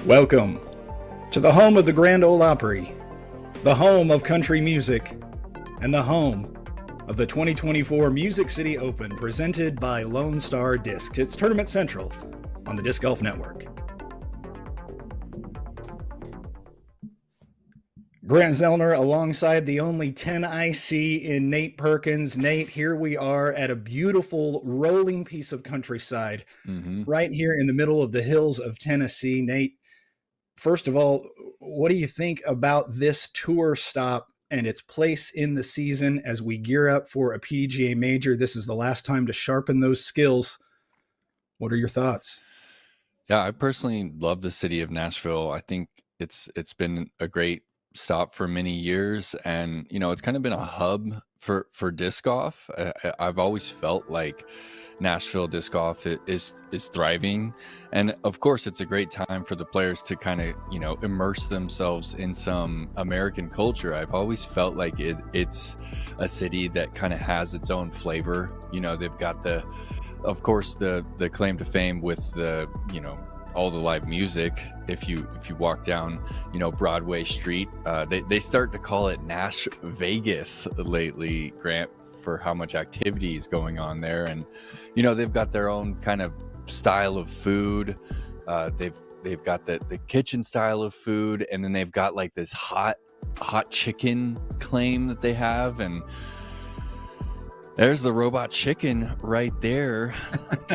Welcome to the home of the Grand Ole Opry, the home of country music, and the home of the 2024 Music City Open presented by Lone Star Discs. It's Tournament Central on the Disc Golf Network. Grant Zellner alongside the only 10 I see in Nate Perkins. Nate, here we are at a beautiful rolling piece of countryside right here in the middle of the hills of Tennessee. Nate, first of all, what do you think about this tour stop and its place in the season as we gear up for a PDGA major? This is the last time to sharpen those skills. What are your thoughts? Yeah, I personally love the city of Nashville. I think it's been a great stop for many years, and it's kind of been a hub for disc golf. I've always felt like Nashville disc golf is thriving, and of course it's a great time for the players to kind of immerse themselves in some American culture. I've always felt like it's a city that kind of has its own flavor. They've got of course the claim to fame with the all the live music. If you walk down Broadway Street, they start to call it Nash Vegas lately, Grant, for how much activity is going on there. And they've got their own kind of style of food. They've got the kitchen style of food, and then they've got like this hot chicken claim that they have. And there's the robot chicken right there,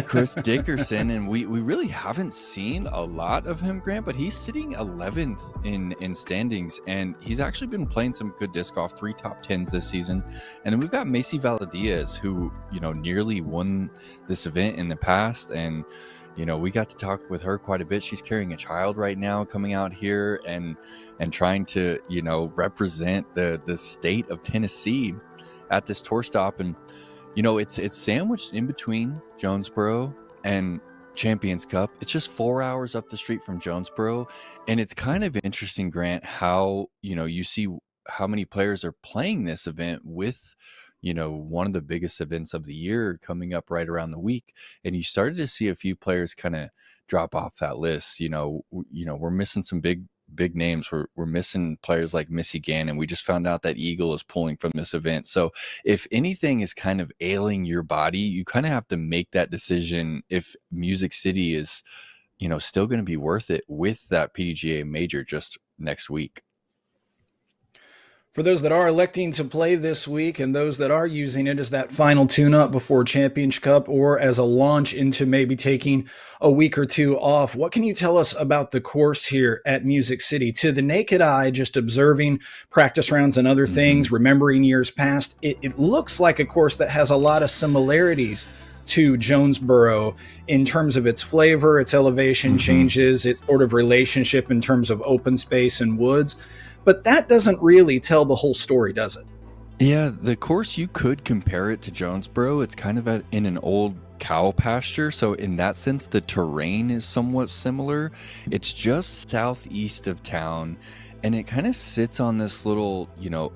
Chris Dickerson. And we really haven't seen a lot of him, Grant, but he's sitting 11th in standings, and he's actually been playing some good disc golf, 3 top 10s this season. And then we've got Macy Valadiaz, who nearly won this event in the past, and we got to talk with her quite a bit. She's carrying a child right now, coming out here and trying to represent the state of Tennessee at this tour stop. And it's sandwiched in between Jonesboro and Champions Cup. It's just 4 hours up the street from Jonesboro, and it's kind of interesting, Grant, how you see how many players are playing this event with one of the biggest events of the year coming up right around the week. And you started to see a few players kind of drop off that list. We're missing some big names. We're missing players like Missy Gannon. We just found out that Eagle is pulling from this event. So if anything is kind of ailing your body, you kind of have to make that decision if Music City is still going to be worth it with that PDGA major just next week. For those that are electing to play this week and those that are using it as that final tune-up before Championship Cup or as a launch into maybe taking a week or two off, what can you tell us about the course here at Music City? To the naked eye, just observing practice rounds and other things, remembering years past, it looks like a course that has a lot of similarities to Jonesboro in terms of its flavor, its elevation changes, its sort of relationship in terms of open space and woods. But that doesn't really tell the whole story, does it? Yeah, the course, you could compare it to Jonesboro. It's kind of in an old cow pasture. So in that sense, the terrain is somewhat similar. It's just southeast of town, and it kind of sits on this little,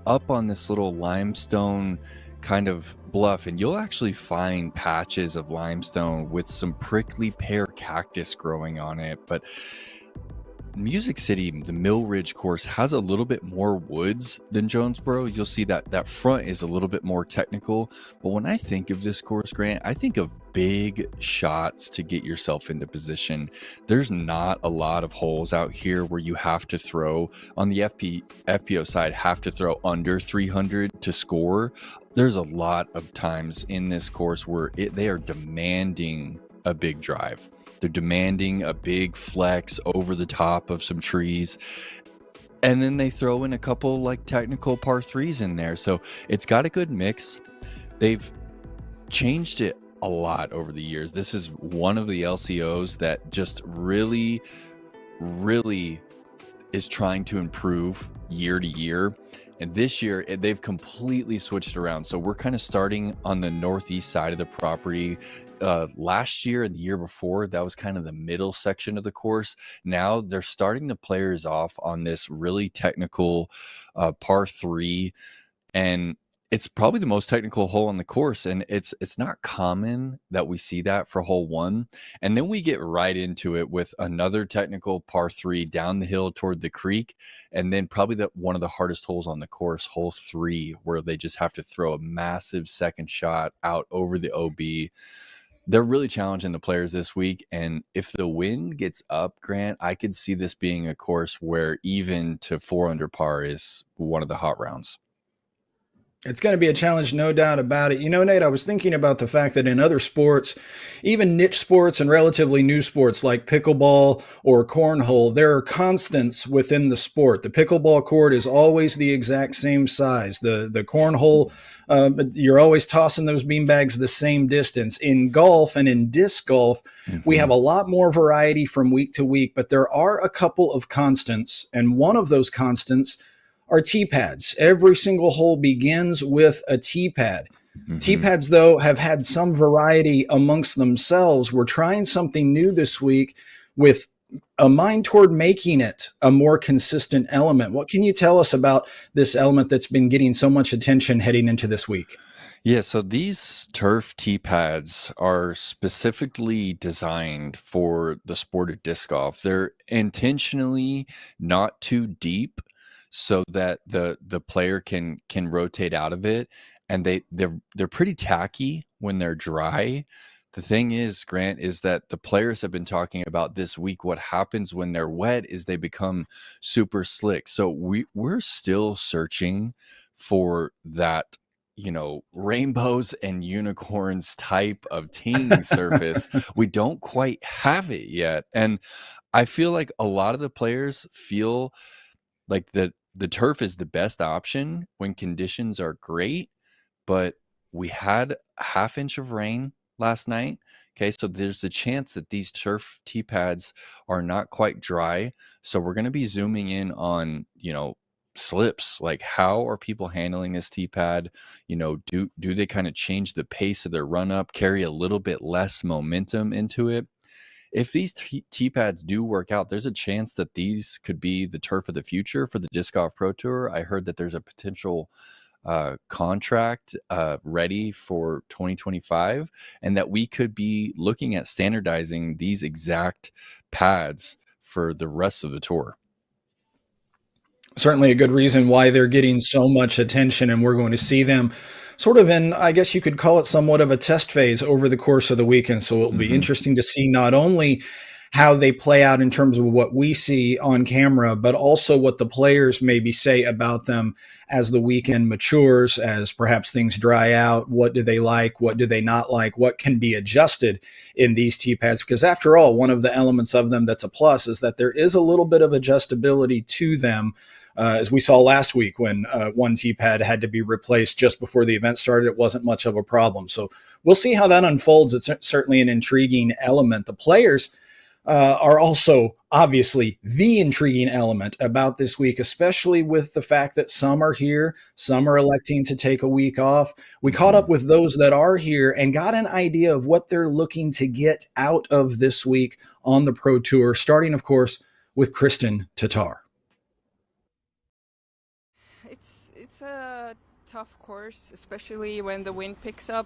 up on this little limestone kind of bluff. And you'll actually find patches of limestone with some prickly pear cactus growing on it. But Music City, the Mill Ridge course, has a little bit more woods than Jonesboro. You'll see that front is a little bit more technical. But when I think of this course, Grant, I think of big shots to get yourself into position. There's not a lot of holes out here where you have to throw, on the FPO side, have to throw under 300 to score. There's a lot of times in this course where they are demanding a big drive. They're demanding a big flex over the top of some trees. And then they throw in a couple like technical par 3s in there. So it's got a good mix. They've changed it a lot over the years. This is one of the LCOs that just really, really is trying to improve year to year. And this year, they've completely switched around. So we're kind of starting on the northeast side of the property. Last year and the year before, that was kind of the middle section of the course. Now they're starting the players off on this really technical par 3. And It's probably the most technical hole on the course, and it's not common that we see that for hole one. And then we get right into it with another technical par three down the hill toward the creek, and then probably one of the hardest holes on the course, hole three, where they just have to throw a massive second shot out over the OB. They're really challenging the players this week, and if the wind gets up, Grant, I could see this being a course where even to 4 under par is one of the hot rounds. It's going to be a challenge, no doubt about it. You know, Nate, I was thinking about the fact that in other sports, even niche sports and relatively new sports like pickleball or cornhole, there are constants within the sport. The pickleball court is always the exact same size. The cornhole, you're always tossing those beanbags the same distance. In golf and in disc golf, we have a lot more variety from week to week, but there are a couple of constants, and one of those constants are tee pads. Every single hole begins with a tee pad. Tee pads, though, have had some variety amongst themselves. We're trying something new this week with a mind toward making it a more consistent element. What can you tell us about this element that's been getting so much attention heading into this week? Yeah, so these turf tee pads are specifically designed for the sport of disc golf. They're intentionally not too deep so that the player can rotate out of it, and they're pretty tacky when they're dry. The thing is, Grant, is that the players have been talking about this week. What happens when they're wet is they become super slick. So we're still searching for that, rainbows and unicorns type of teeing surface. We don't quite have it yet. And I feel like a lot of the players feel like the turf is the best option when conditions are great, but we had a half inch of rain last night. Okay, so there's a chance that these turf tee pads are not quite dry. So we're going to be zooming in on, slips. Like, how are people handling this tee pad? Do they kind of change the pace of their run up, carry a little bit less momentum into it? If these tee pads do work out, there's a chance that these could be the turf of the future for the Disc Golf Pro Tour. I heard that there's a potential contract ready for 2025, and that we could be looking at standardizing these exact pads for the rest of the tour. Certainly a good reason why they're getting so much attention, and we're going to see them sort of in, I guess you could call it somewhat of a test phase over the course of the weekend. So it'll be interesting to see not only how they play out in terms of what we see on camera, but also what the players maybe say about them as the weekend matures, as perhaps things dry out. What do they like? What do they not like? What can be adjusted in these tee pads? Because after all, one of the elements of them that's a plus is that there is a little bit of adjustability to them. As we saw last week when one tee pad had to be replaced just before the event started, it wasn't much of a problem. So we'll see how that unfolds. It's certainly an intriguing element. The players are also obviously the intriguing element about this week, especially with the fact that some are here, some are electing to take a week off. We caught up with those that are here and got an idea of what they're looking to get out of this week on the Pro Tour, starting, of course, with Kristen Tatar. It's a tough course, especially when the wind picks up.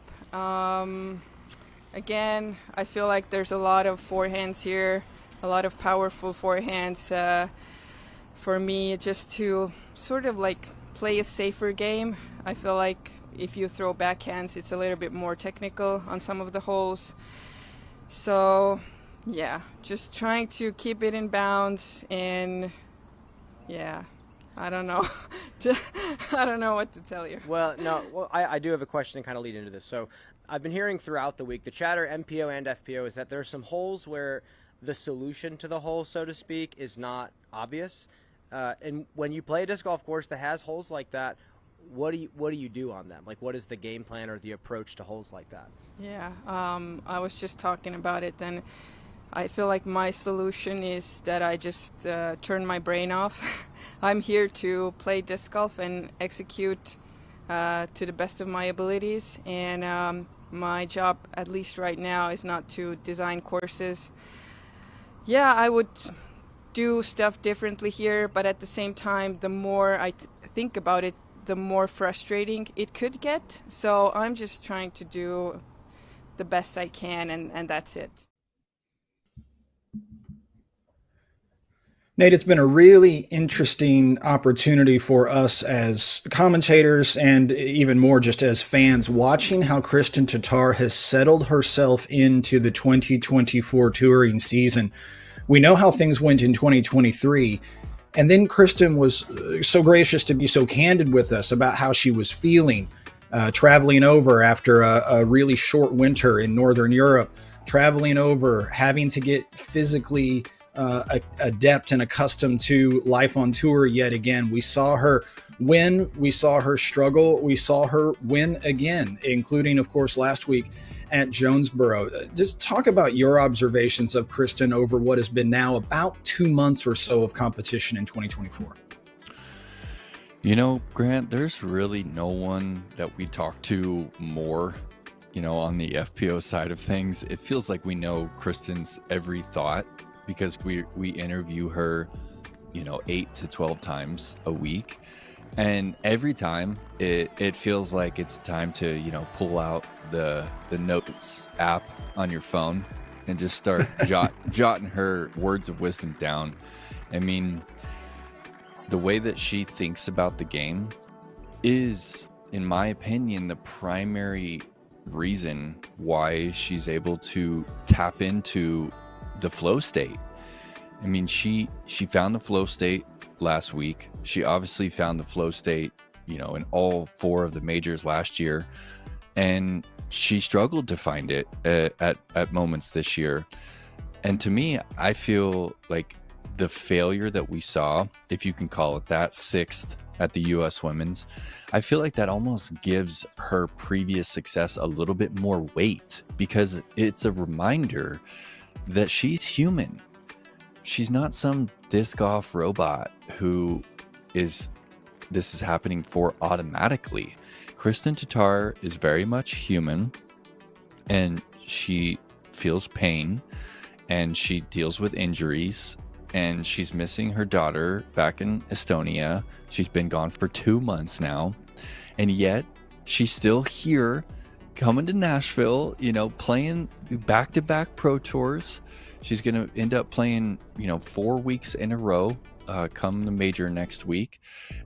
Again, I feel like there's a lot of forehands here, a lot of powerful forehands. For me, just to sort of like play a safer game. I feel like if you throw backhands, it's a little bit more technical on some of the holes. So, yeah, just trying to keep it in bounds, and yeah, I don't know. I don't know what to tell you. Well, no. Well, I do have a question to kind of lead into this. So I've been hearing throughout the week, the chatter, MPO and FPO, is that there are some holes where the solution to the hole, so to speak, is not obvious. And when you play a disc golf course that has holes like that, what do you do on them? Like, what is the game plan or the approach to holes like that? Yeah, I was just talking about it, and I feel like my solution is that I just turn my brain off. I'm here to play disc golf and execute to the best of my abilities, and my job, at least right now, is not to design courses. Yeah, I would do stuff differently here, but at the same time, the more I think about it, the more frustrating it could get. So I'm just trying to do the best I can, and that's it. Nate, it's been a really interesting opportunity for us as commentators and even more just as fans watching how Kristen Tatar has settled herself into the 2024 touring season. We know how things went in 2023. And then Kristen was so gracious to be so candid with us about how she was feeling, traveling over after a really short winter in Northern Europe, traveling over, having to get physically adept and accustomed to life on tour yet again. We saw her win, we saw her struggle, we saw her win again, including, of course, last week at Jonesboro. Just talk about your observations of Kristen over what has been now about 2 months or so of competition in 2024. You know, Grant, there's really no one that we talk to more, on the FPO side of things. It feels like we know Kristen's every thought because we interview her, 8 to 12 times a week. And every time it feels like it's time to, pull out the notes app on your phone and just start jotting her words of wisdom down. I mean, the way that she thinks about the game is, in my opinion, the primary reason why she's able to tap into the flow state. I mean, she found the flow state last week. She obviously found the flow state, in all 4 of the majors last year, and she struggled to find it at moments this year. And to me, I feel like the failure that we saw, if you can call it that, 6th at the US Women's, I feel like that almost gives her previous success a little bit more weight because it's a reminder that she's human. She's not some disc golf robot who this is happening for automatically. Kristen Tatar is very much human, and she feels pain, and she deals with injuries, and she's missing her daughter back in Estonia. She's been gone for 2 months now, and yet she's still here, coming to Nashville, playing back-to-back pro tours. She's going to end up playing, 4 weeks in a row, come the major next week.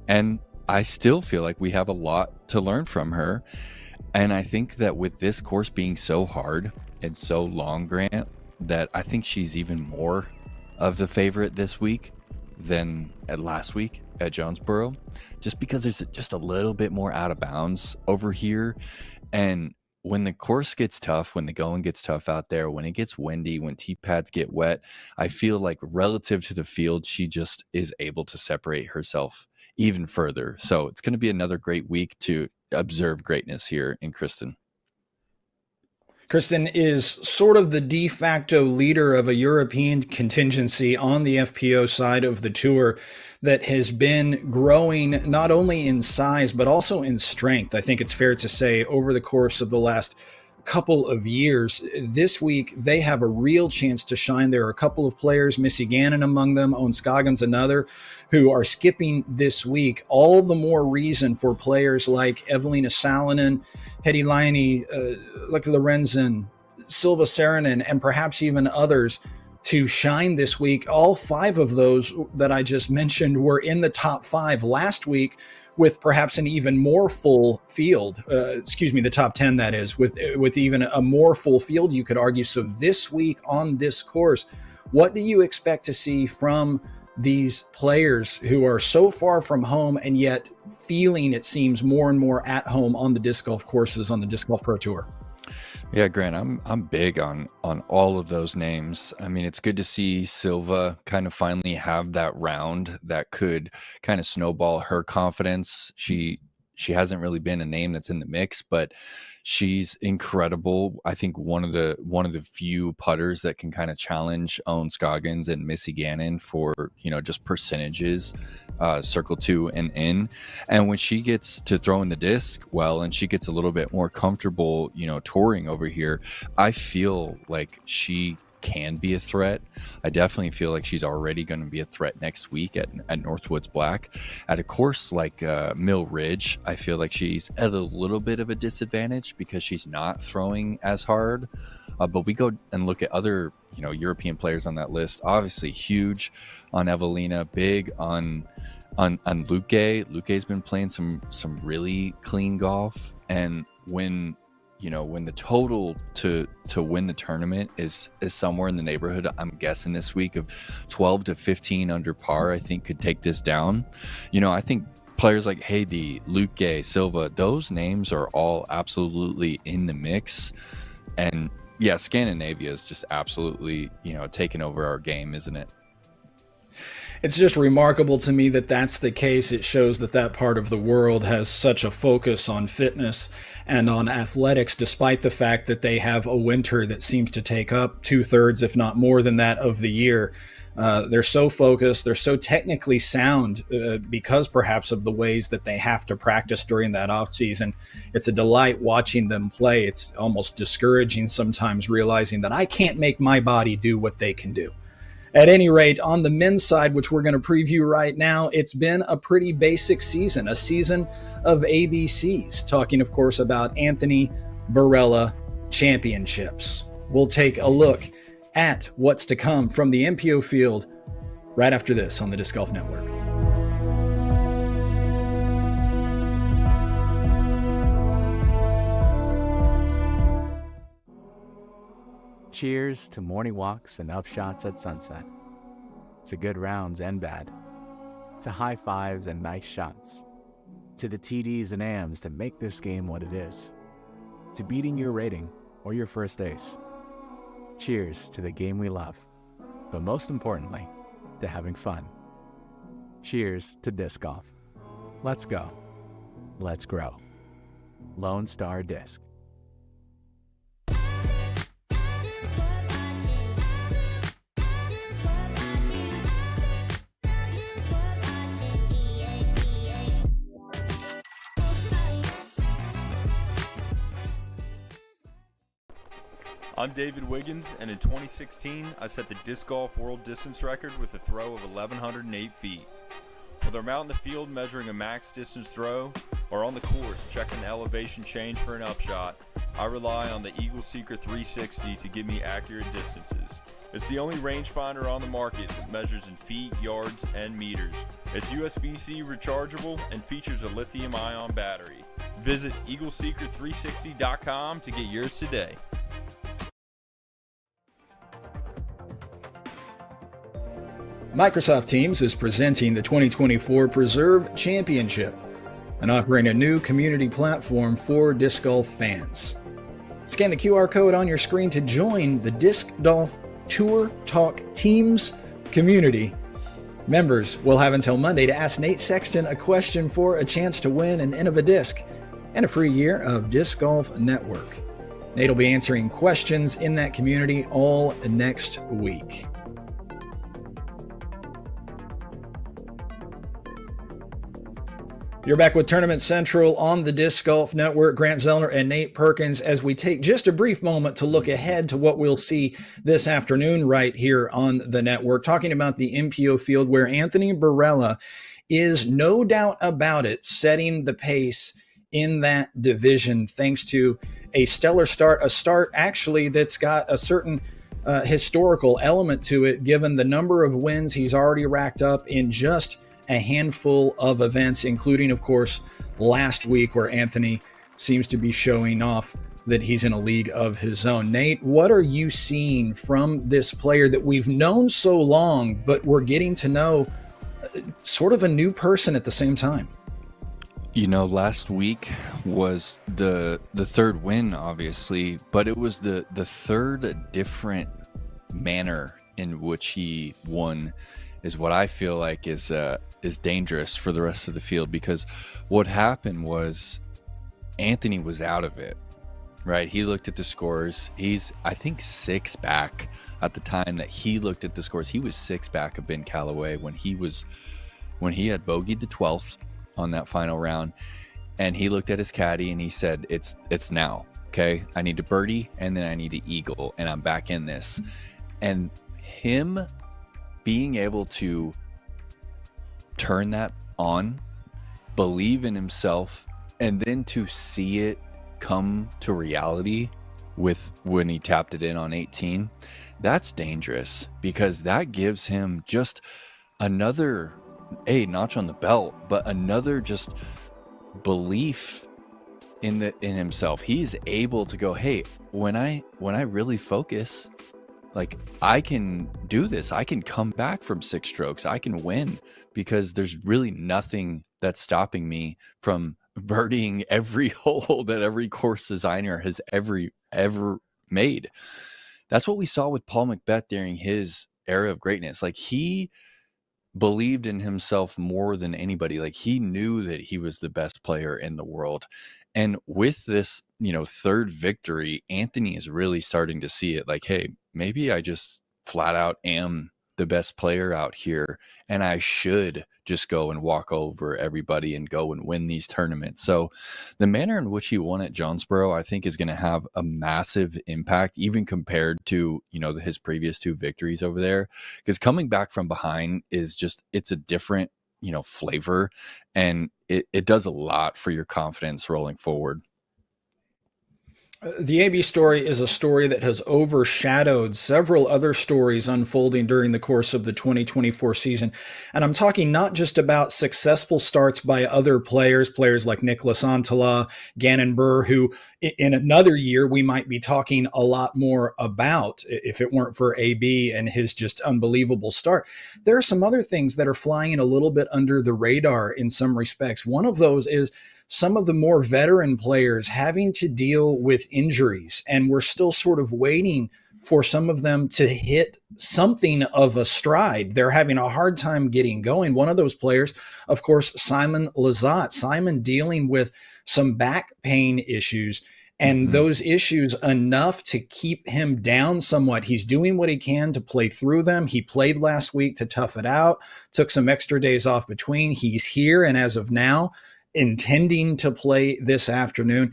And I still feel like we have a lot to learn from her. And I think that with this course being so hard and so long, Grant, that I think she's even more of the favorite this week than at last week at Jonesboro, just because there's just a little bit more out of bounds over here. And when the course gets tough, when the going gets tough out there, when it gets windy, when tee pads get wet, I feel like relative to the field, she just is able to separate herself even further. So it's going to be another great week to observe greatness here in Kristen. Kristen is sort of the de facto leader of a European contingency on the FPO side of the tour that has been growing not only in size, but also in strength. I think it's fair to say over the course of the last couple of years. This week, they have a real chance to shine. There are a couple of players, Missy Gannon among them, Owen Scoggins another, who are skipping this week. All the more reason for players like Evelina Salonen, Hedy Laine, Lekka Lorenzen, Silva Saarinen, and perhaps even others to shine this week. All 5 of those that I just mentioned were in the top 5 last week, with perhaps an even more full field, the top 10, that is, with even a more full field, you could argue. So this week on this course, what do you expect to see from these players who are so far from home and yet feeling, it seems, more and more at home on the disc golf courses on the Disc Golf Pro Tour? Yeah, Grant, I'm big on all of those names. I mean, it's good to see Silva kind of finally have that round that could kind of snowball her confidence. She hasn't really been a name that's in the mix, but she's incredible. I think one of the few putters that can kind of challenge Owen Scoggins and Missy Gannon for, just percentages, circle 2 and in. And when she gets to throwing the disc well, and she gets a little bit more comfortable, touring over here, I feel like she can be a threat. I definitely feel like she's already going to be a threat next week at Northwoods Black. At a course like Mill Ridge, I feel like she's at a little bit of a disadvantage because she's not throwing as hard. But we go and look at other, European players on that list. Obviously, huge on Evelina, big on Luque. Luque's been playing some really clean golf, and when the total to win the tournament is somewhere in the neighborhood, I'm guessing this week, of 12 to 15 under par, I think could take this down. I think players like Haiti, Luque, Silva, those names are all absolutely in the mix. And yeah, Scandinavia is just absolutely, taking over our game, isn't it? It's just remarkable to me that that's the case. It shows that that part of the world has such a focus on fitness and on athletics, despite the fact that they have a winter that seems to take up 2/3, if not more than that, of the year. They're so focused, they're so technically sound because perhaps of the ways that they have to practice during that off season. It's a delight watching them play. It's almost discouraging sometimes realizing that I can't make my body do what they can do. At any rate, on the men's side, which we're going to preview right now, it's been a pretty basic season, a season of ABCs, talking, of course, about Anthony Barela championships. We'll take a look at what's to come from the MPO field right after this on the Disc Golf Network. Cheers to morning walks and upshots at sunset, to good rounds and bad, to high fives and nice shots, to the TDs and AMs that make this game what it is, to beating your rating or your first ace. Cheers to the game we love, but most importantly, to having fun. Cheers to disc golf. Let's go. Let's grow. Lone Star Disc. I'm David Wiggins, and in 2016, I set the disc golf world distance record with a throw of 1,108 feet. Whether I'm out in the field measuring a max distance throw, or on the course checking the elevation change for an upshot, I rely on the Eagle Secret 360 to give me accurate distances. It's the only rangefinder on the market that measures in feet, yards, and meters. It's USB-C rechargeable and features a lithium-ion battery. Visit EagleSecret360.com to get yours today. Microsoft Teams is presenting the 2024 Preserve Championship and offering a new community platform for disc golf fans. Scan the QR code on your screen to join the Disc Golf Tour Talk Teams community. Members will have until Monday to ask Nate Sexton a question for a chance to win an Innovadisc and a free year of Disc Golf Network. Nate will be answering questions in that community all next week. You're back with Tournament Central on the Disc Golf Network. Grant Zellner and Nate Perkins, as we take just a brief moment to look ahead to what we'll see this afternoon right here on the network, talking about the MPO field where Anthony Barela is, no doubt about it, setting the pace in that division thanks to a stellar start, a start actually that's got a certain historical element to it, given the number of wins he's already racked up in just a handful of events, including, of course, last week, where Anthony seems to be showing off that he's in a league of his own. Nate, what are you seeing from this player that we've known so long, but we're getting to know sort of a new person at the same time? Last week was the third win, obviously, but it was the third different manner in which he won is what I feel like is dangerous for the rest of the field, because what happened was Anthony was out of it, right? He looked at the scores. He's, I think, 6 back at the time that he looked at the scores. He was 6 back of Ben Callaway when he had bogeyed the 12th on that final round, and he looked at his caddy and he said, it's now, okay? I need to birdie and then I need to eagle and I'm back in this. And him being able to turn that on, believe in himself, and then to see it come to reality with when he tapped it in on 18, that's dangerous, because that gives him just another notch on the belt, but another just belief in himself. He's able to go, hey, when I really focus, like, I can do this. I can come back from 6 strokes. I can win, because there's really nothing that's stopping me from birdieing every hole that every course designer has ever made. That's what we saw with Paul McBeth during his era of greatness. Like, he believed in himself more than anybody. Like, he knew that he was the best player in the world. And with this, third victory, Anthony is really starting to see it. Like, hey, maybe I just flat out am the best player out here, and I should just go and walk over everybody and go and win these tournaments. So the manner in which he won at Jonesboro, I think, is going to have a massive impact, even compared to, his previous 2 victories over there, because coming back from behind is just, it's a different, flavor, and it does a lot for your confidence rolling forward. The AB story is a story that has overshadowed several other stories unfolding during the course of the 2024 season. And I'm talking not just about successful starts by other players like Nicholas Antala, Gannon Burr, who in another year we might be talking a lot more about if it weren't for AB and his just unbelievable start. There are some other things that are flying a little bit under the radar in some respects. One of those is some of the more veteran players having to deal with injuries, and we're still sort of waiting for some of them to hit something of a stride. They're having a hard time getting going. One of those players, of course, Simon Lizotte. Simon dealing with some back pain issues, and those issues enough to keep him down somewhat. He's doing what he can to play through them. He played last week to tough it out, took some extra days off between. He's here, and as of now, intending to play this afternoon.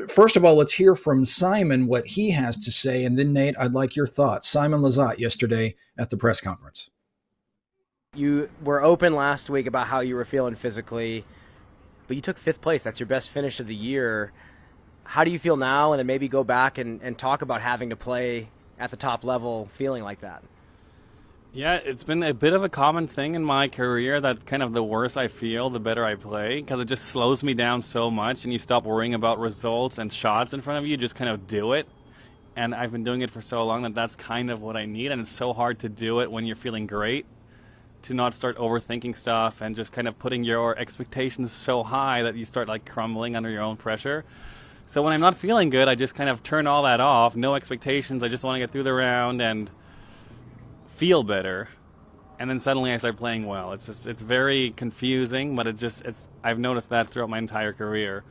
First of all, let's hear from Simon what he has to say, and then Nate, I'd like your thoughts. Simon Lizotte yesterday at the press conference. You were open last week about how you were feeling physically, but you took 5th place. That's your best finish of the year. How do you feel now? And then maybe go back and talk about having to play at the top level feeling like that. Yeah, it's been a bit of a common thing in my career that kind of the worse I feel, the better I play, because it just slows me down so much, and you stop worrying about results and shots in front of you, just kind of do it. And I've been doing it for so long that that's kind of what I need, and it's so hard to do it when you're feeling great, to not start overthinking stuff and just kind of putting your expectations so high that you start like crumbling under your own pressure. So when I'm not feeling good, I just kind of turn all that off, no expectations, I just want to get through the round and feel better, and then suddenly I start playing well. It's very confusing, but I've noticed that throughout my entire career.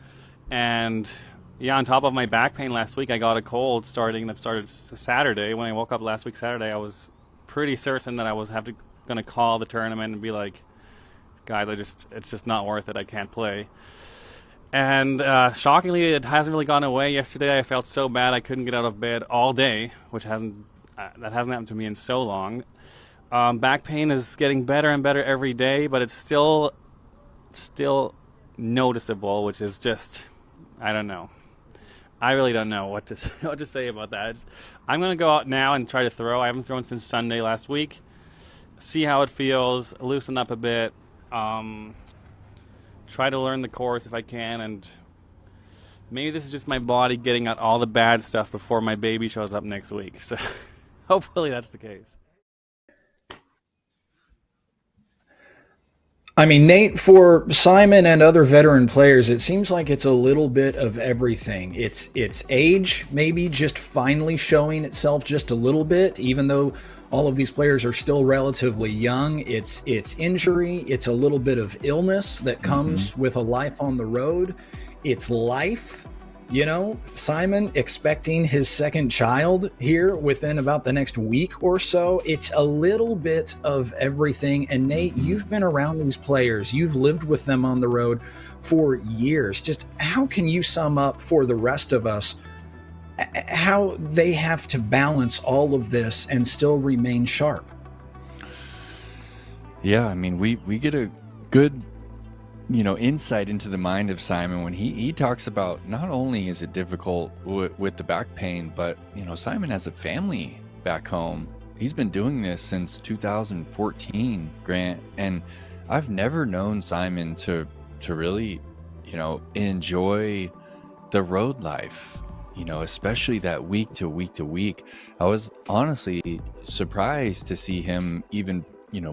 And yeah, on top of my back pain last week, I got a cold that started Saturday. When I woke up last week Saturday, I was pretty certain that I was going to call the tournament and be like, guys, it's just not worth it. I can't play. And shockingly, it hasn't really gone away. Yesterday, I felt so bad I couldn't get out of bed all day, which hasn't happened to me in so long. Back pain is getting better and better every day, but it's still noticeable, which is just, I don't know. I really don't know what to say about that. I'm going to go out now and try to throw. I haven't thrown since Sunday last week. See how it feels, loosen up a bit, try to learn the course if I can, and maybe this is just my body getting out all the bad stuff before my baby shows up next week. So hopefully that's the case. I mean, Nate, for Simon and other veteran players, it seems like it's a little bit of everything. It's age maybe just finally showing itself just a little bit, even though all of these players are still relatively young. It's injury. It's a little bit of illness that comes with a life on the road. It's life. Simon expecting his second child here within about the next week or so. It's a little bit of everything. And Nate, you've been around these players. You've lived with them on the road for years. Just how can you sum up for the rest of us how they have to balance all of this and still remain sharp. Yeah, I mean, we get a good, insight into the mind of Simon when he talks about not only is it difficult with the back pain, but, Simon has a family back home. He's been doing this since 2014, Grant, and I've never known Simon to really, enjoy the road life, especially that week to week to week. I was honestly surprised to see him even,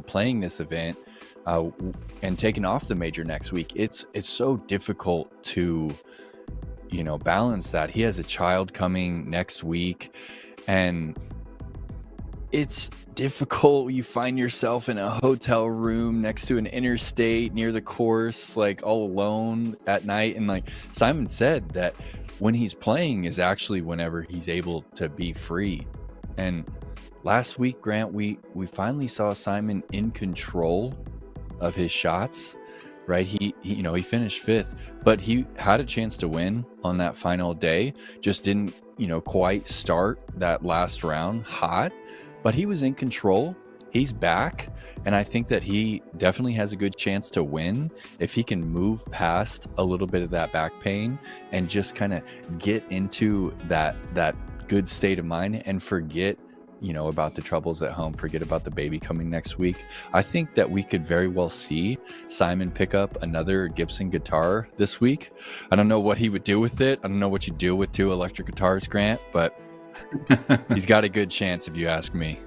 playing this event and taking off the major next week. It's so difficult to, balance that. He has a child coming next week, and it's difficult. You find yourself in a hotel room next to an interstate near the course, like all alone at night. And like Simon said, that when he's playing is actually whenever he's able to be free. And last week, Grant, we finally saw Simon in control of his shots, right? He finished fifth, but he had a chance to win on that final day. Just didn't, quite start that last round hot, but he was in control. He's back, and I think that he definitely has a good chance to win if he can move past a little bit of that back pain and just kind of get into that good state of mind and forget, about the troubles at home, forget about the baby coming next week. I think that we could very well see Simon pick up another Gibson guitar this week. I don't know what he would do with it. I don't know what you do with 2 electric guitars, Grant, but he's got a good chance if you ask me.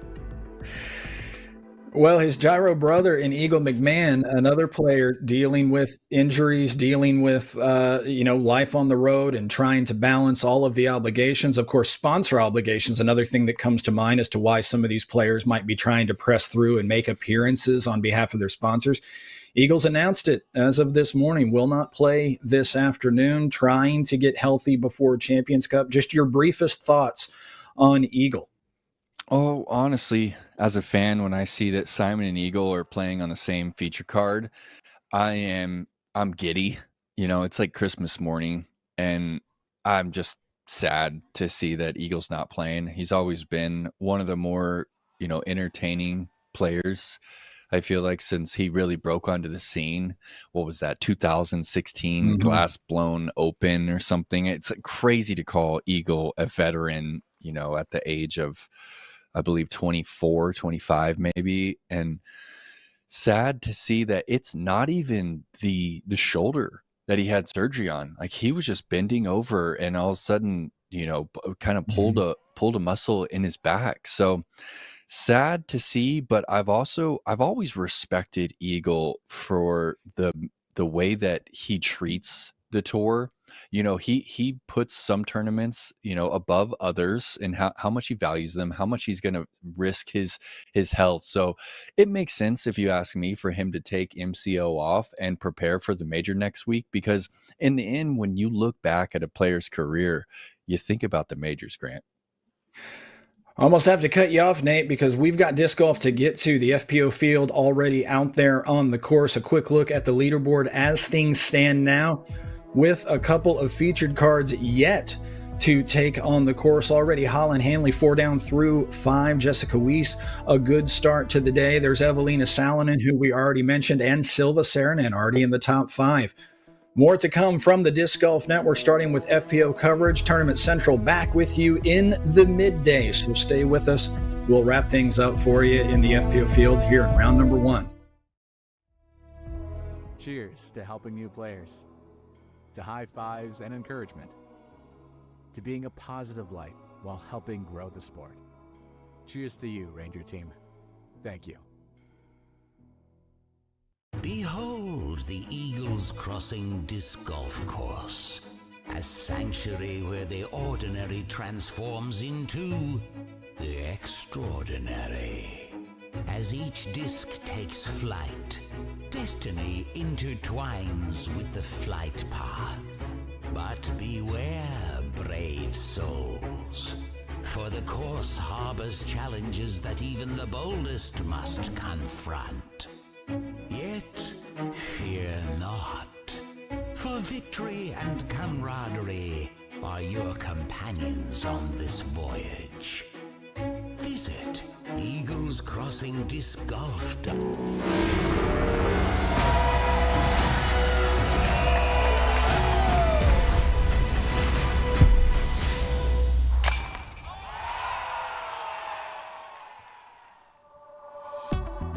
Well, his gyro brother in Eagle McMahon, another player dealing with injuries, dealing with, life on the road and trying to balance all of the obligations. Of course, sponsor obligations, another thing that comes to mind as to why some of these players might be trying to press through and make appearances on behalf of their sponsors. Eagles announced it as of this morning, will not play this afternoon, trying to get healthy before Champions Cup. Just your briefest thoughts on Eagle. Oh, honestly, as a fan, when I see that Simon and Eagle are playing on the same feature card, I'm giddy. It's like Christmas morning, and I'm just sad to see that Eagle's not playing. He's always been one of the more, entertaining players, I feel like, since he really broke onto the scene. What was that, 2016 Glass Blown Open or something? It's crazy to call Eagle a veteran, at the age of, I believe, 24, 25 maybe. And sad to see that it's not even the shoulder that he had surgery on. Like, he was just bending over and all of a sudden, kind of pulled a muscle in his back. So sad to see, but I've always respected Eagle for the way that he treats the tour. He puts some tournaments, above others, and how much he values them, how much he's going to risk his health. So it makes sense, if you ask me, for him to take MCO off and prepare for the major next week, because in the end, when you look back at a player's career, you think about the majors, Grant. Almost have to cut you off, Nate, because we've got disc golf to get to. The FPO field already out there on the course. A quick look at the leaderboard as things stand now, with a couple of featured cards yet to take on the course already. Holland Hanley 4 down through 5. Jessica Weiss, a good start to the day. There's Evelina Salonen, who we already mentioned, and Silva Saarinen already in the top 5. More to come from the Disc Golf Network, starting with FPO coverage. Tournament Central back with you in the midday, so stay with us. We'll wrap things up for you in the FPO field here in round number 1. Cheers to helping new players, to high fives and encouragement, to being a positive light while helping grow the sport. Cheers to you, Ranger Team. Thank you. Behold the Eagles Crossing Disc Golf Course, a sanctuary where the ordinary transforms into the extraordinary. As each disc takes flight, destiny intertwines with the flight path. But beware, brave souls, for the course harbors challenges that even the boldest must confront. Yet, fear not, for victory and camaraderie are your companions on this voyage. Visit Eagles Crossing Disc Golf.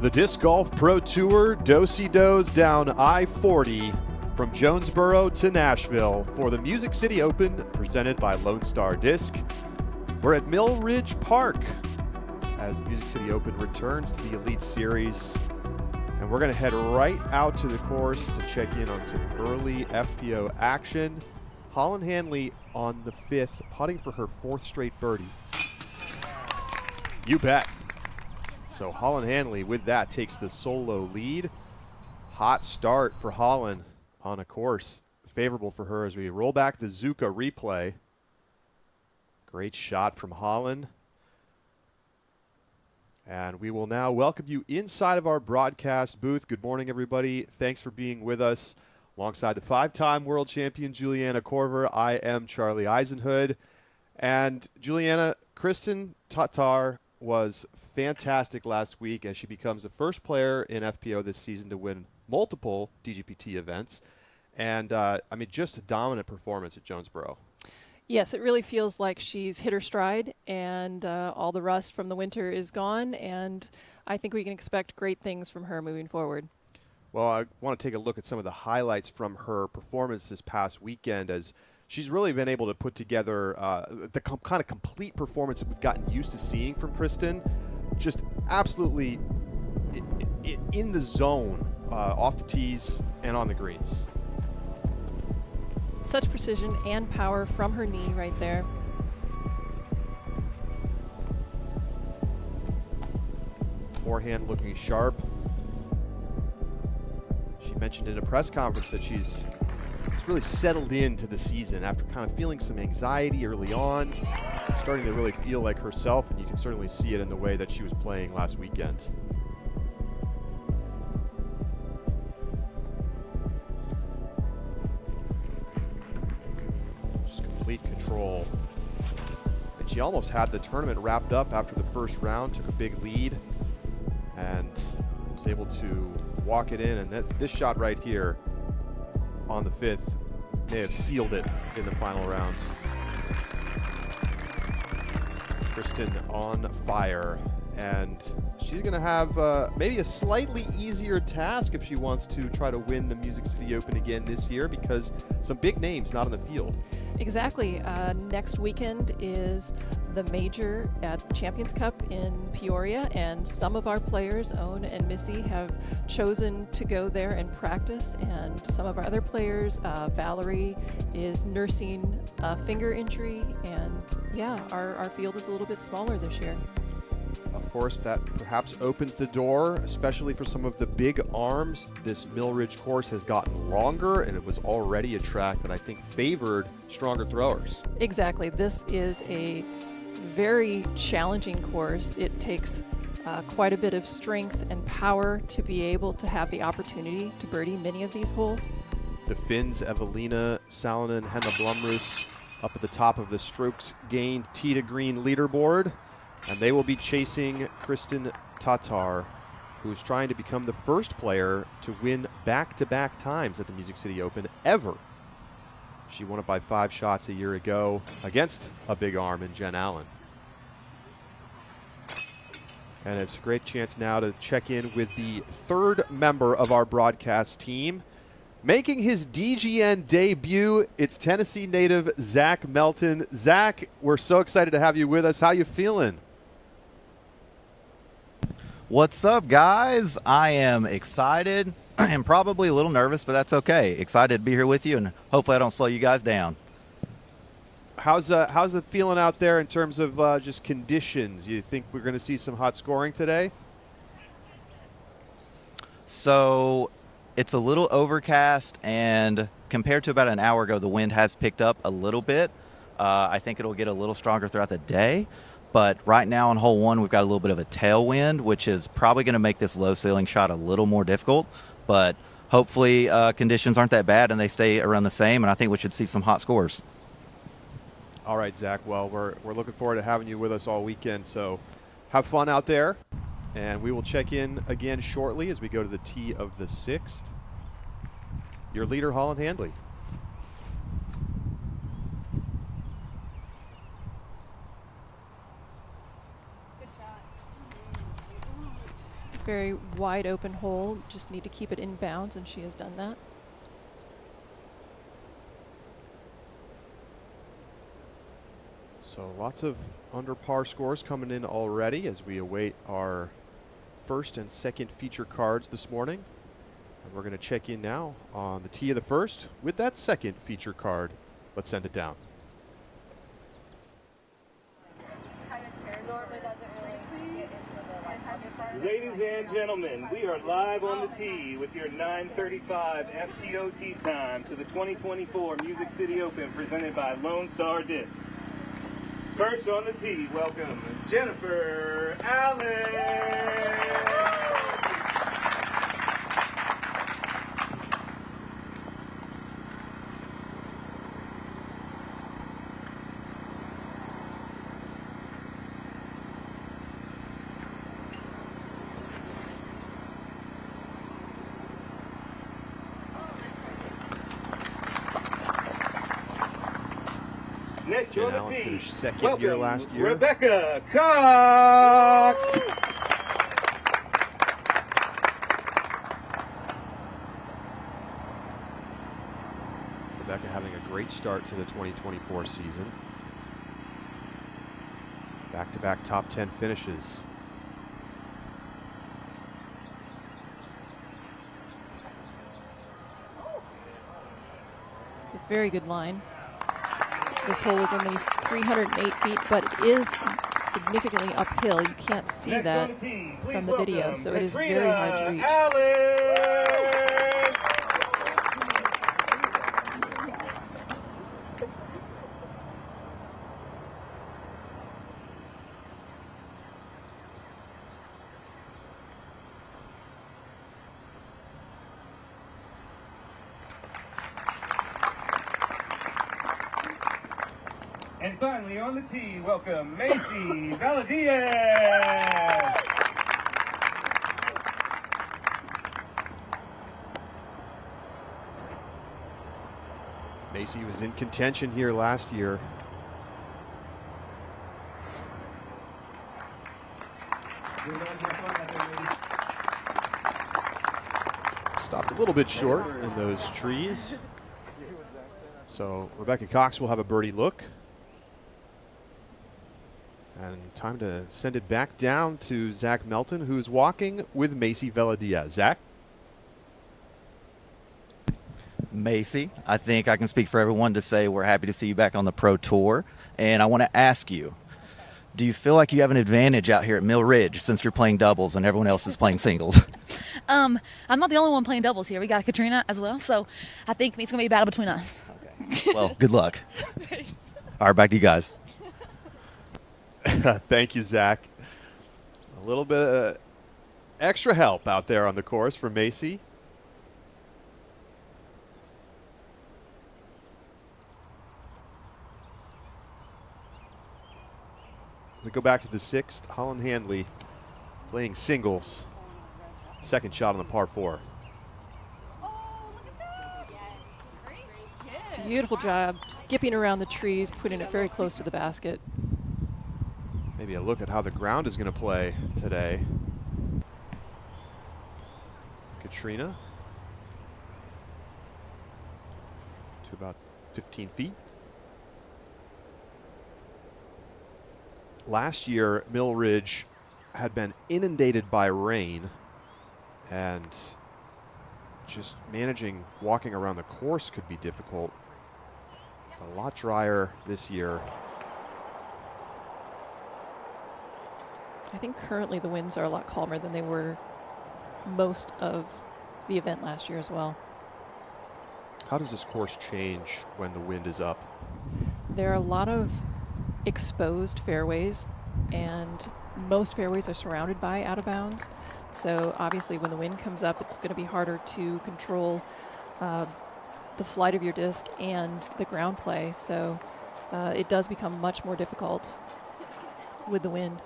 The Disc Golf Pro Tour do-si-dos down I-40 from Jonesboro to Nashville for the Music City Open presented by Lone Star Disc. We're at Mill Ridge Park as the Music City Open returns to the Elite Series. And we're going to head right out to the course to check in on some early FPO action. Holland Hanley on the 5th, putting for her 4th straight birdie. You bet. So Holland Hanley with that takes the solo lead. Hot start for Holland on a course favorable for her as we roll back the Zuka replay. Great shot from Holland. And we will now welcome you inside of our broadcast booth. Good morning, everybody. Thanks for being with us. Alongside the 5-time world champion Juliana Korver, I am Charlie Eisenhood. And Juliana, Kristen Tatar was fantastic last week as she becomes the first player in FPO this season to win multiple DGPT events. And, just a dominant performance at Jonesboro. Yes, it really feels like she's hit her stride, and all the rust from the winter is gone, and I think we can expect great things from her moving forward. Well, I want to take a look at some of the highlights from her performance this past weekend as she's really been able to put together the kind of complete performance that we've gotten used to seeing from Kristen. Just absolutely in the zone, off the tees and on the greens. Such precision and power from her knee right there. Forehand looking sharp. She mentioned in a press conference that she's really settled into the season after kind of feeling some anxiety early on, starting to really feel like herself, and you can certainly see it in the way that she was playing last weekend. Just complete control. And she almost had the tournament wrapped up after the first round, took a big lead, and was able to walk it in. And this shot right here on the 5th may have sealed it in the final rounds. Kristen on fire, and she's going to have maybe a slightly easier task if she wants to try to win the Music City Open again this year, because some big names not on the field. Exactly. Next weekend is the major at Champions Cup in Peoria, and some of our players, Owen and Missy, have chosen to go there and practice, and some of our other players, Valerie is nursing a finger injury, and yeah, our field is a little bit smaller this year. Of course, that perhaps opens the door, especially for some of the big arms. This Mill Ridge course has gotten longer, and it was already a track that I think favored stronger throwers. Exactly. This is a very challenging course. It takes quite a bit of strength and power to be able to have the opportunity to birdie many of these holes. The Finns, Evelina Salonen, Henna Blumroos, up at the top of the strokes gained tee to green leaderboard. And they will be chasing Kristen Tatar, who is trying to become the first player to win back-to-back times at the Music City Open ever. She won it by 5 shots a year ago against a big arm in Jen Allen. And it's a great chance now to check in with the 3rd member of our broadcast team. Making his DGN debut, it's Tennessee native Zach Melton. Zach, we're so excited to have you with us. How you feeling? What's up, guys? I am excited and probably a little nervous, but that's okay. Excited to be here with you, and hopefully I don't slow you guys down. How's it feeling out there in terms of just conditions? You think we're going to see some hot scoring today? So it's a little overcast, and compared to about an hour ago, the wind has picked up a little bit. I think it'll get a little stronger throughout the day. But right now on hole 1, we've got a little bit of a tailwind, which is probably going to make this low ceiling shot a little more difficult. But hopefully conditions aren't that bad and they stay around the same, and I think we should see some hot scores. All right, Zach. Well, we're looking forward to having you with us all weekend. So have fun out there, and we will check in again shortly as we go to the tee of the 6th. Your leader, Holland Handley. It's a very wide open hole. Just need to keep it in bounds, and she has done that. So lots of under par scores coming in already as we await our first and second feature cards this morning. And we're going to check in now on the tee of the 1st with that second feature card. Let's send it down. Ladies and gentlemen, we are live on the tee with your 9:35 FPO tee time to the 2024 Music City Open presented by Lone Star Disc. First on the tee, welcome Jennifer Allen. Next Jen on the Allen tee, finished second welcome year last year. Rebecca Cox. Rebecca having a great start to the 2024 season. Back-to-back top 10 finishes. It's a very good line. This hole is only 308 feet, but it is significantly uphill. You can't see Next that on the tee, from please the video, welcome so it is very hard to reach. Allen. And finally on the tee, welcome Macy Valadiaz. Macy was in contention here last year. Stopped a little bit short in those trees. So Rebecca Cox will have a birdie look. And time to send it back down to Zach Melton, who's walking with Macy Valadiaz. Zach? Macy, I think I can speak for everyone to say we're happy to see you back on the Pro Tour. And I want to ask you, do you feel like you have an advantage out here at Mill Ridge since you're playing doubles and everyone else is playing singles? I'm not the only one playing doubles here. We got Katrina as well, so I think it's going to be a battle between us. Okay. Well, good luck. All right, back to you guys. Thank you, Zach. A little bit of extra help out there on the course for Macy. We go back to the 6th. Holland Handley playing singles. Second shot on the par 4. Beautiful job skipping around the trees, putting it very close to the basket. Maybe a look at how the ground is going to play today. Katrina to about 15 feet. Last year, Mill Ridge had been inundated by rain, and just managing walking around the course could be difficult. A lot drier this year. I think currently the winds are a lot calmer than they were most of the event last year as well. How does this course change when the wind is up? There are a lot of exposed fairways, and most fairways are surrounded by out of bounds. So obviously when the wind comes up, it's going to be harder to control the flight of your disc and the ground play. So it does become much more difficult with the wind.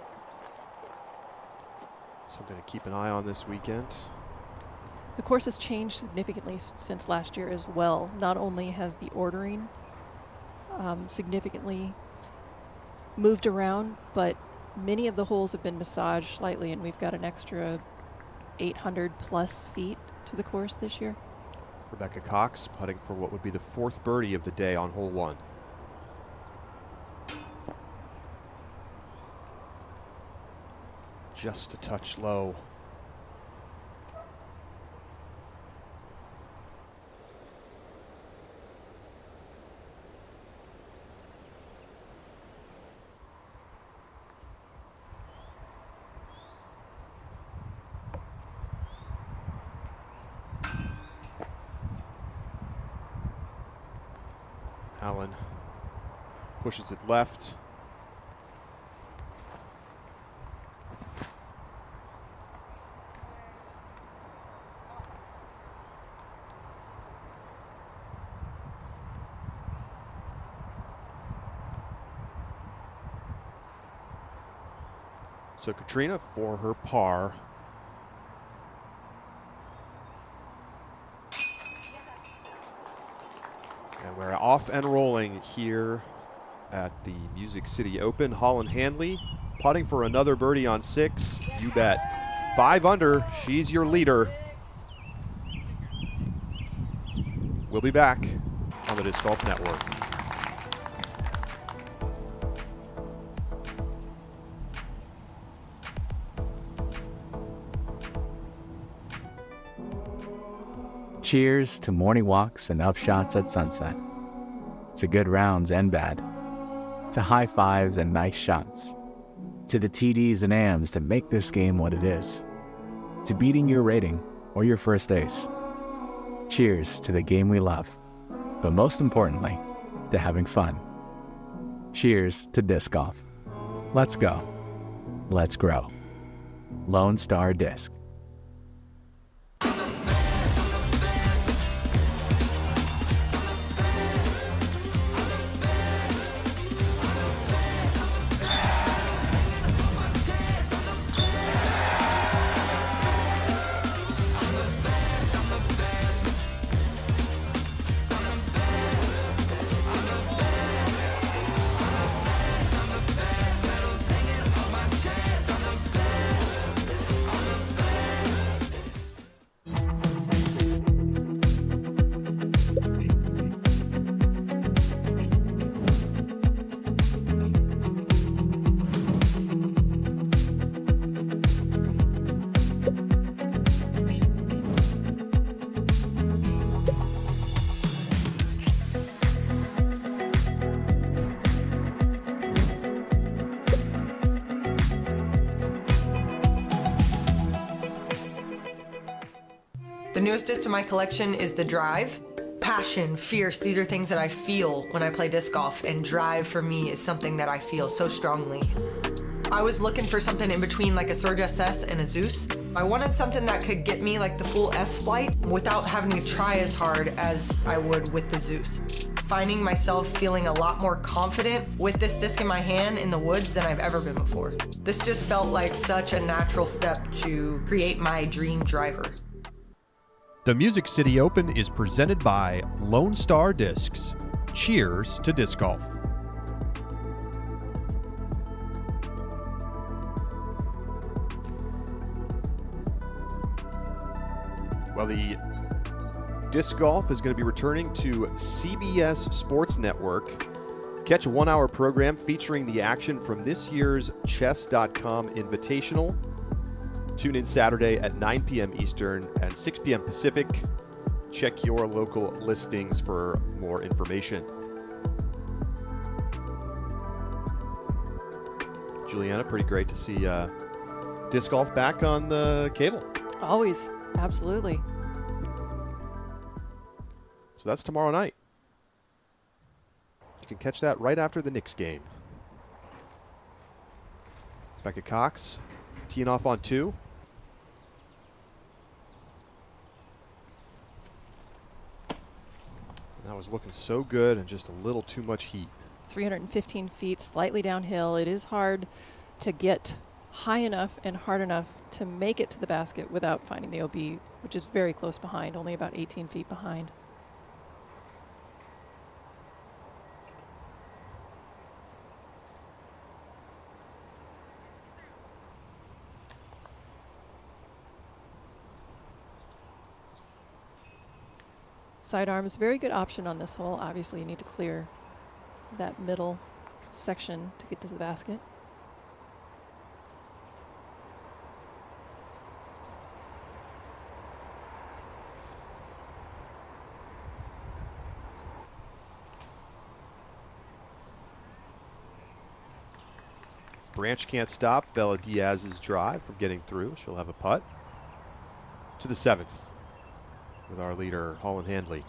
Something to keep an eye on this weekend. The course has changed significantly since last year as well. Not only has the ordering significantly moved around, but many of the holes have been massaged slightly, and we've got an extra 800 plus feet to the course this year. Rebecca Cox putting for what would be the 4th birdie of the day on hole 1. Just a touch low. Allen pushes it left. So Katrina for her par. And we're off and rolling here at the Music City Open. Holland Handley putting for another birdie on 6. You bet. 5 under. She's your leader. We'll be back on the Disc Golf Network. Cheers to morning walks and upshots at sunset. To good rounds and bad. To high fives and nice shots. To the TDs and AMs that make this game what it is. To beating your rating or your first ace. Cheers to the game we love. But most importantly, to having fun. Cheers to disc golf. Let's go. Let's grow. Lone Star Disc. The newest disc to my collection is the Drive. Passion, fierce, these are things that I feel when I play disc golf, and drive for me is something that I feel so strongly. I was looking for something in between like a Surge SS and a Zeus. I wanted something that could get me like the full S flight without having to try as hard as I would with the Zeus. Finding myself feeling a lot more confident with this disc in my hand in the woods than I've ever been before. This just felt like such a natural step to create my dream driver. The Music City Open is presented by Lone Star Discs. Cheers to disc golf. Well, the disc golf is going to be returning to CBS Sports Network. Catch a 1-hour program featuring the action from this year's Chess.com Invitational. Tune in Saturday at 9 p.m. Eastern and 6 p.m. Pacific. Check your local listings for more information. Juliana, pretty great to see disc golf back on the cable. Always, absolutely. So that's tomorrow night. You can catch that right after the Knicks game. Becca Cox teeing off on 2. That was looking so good and just a little too much heat. 315 feet, slightly downhill. It is hard to get high enough and hard enough to make it to the basket without finding the OB, which is very close behind, only about 18 feet behind. Sidearm is a very good option on this hole. Obviously, you need to clear that middle section to get to the basket. Branch can't stop Bella Diaz's drive from getting through. She'll have a putt to the 7th with our leader, Holland Handley.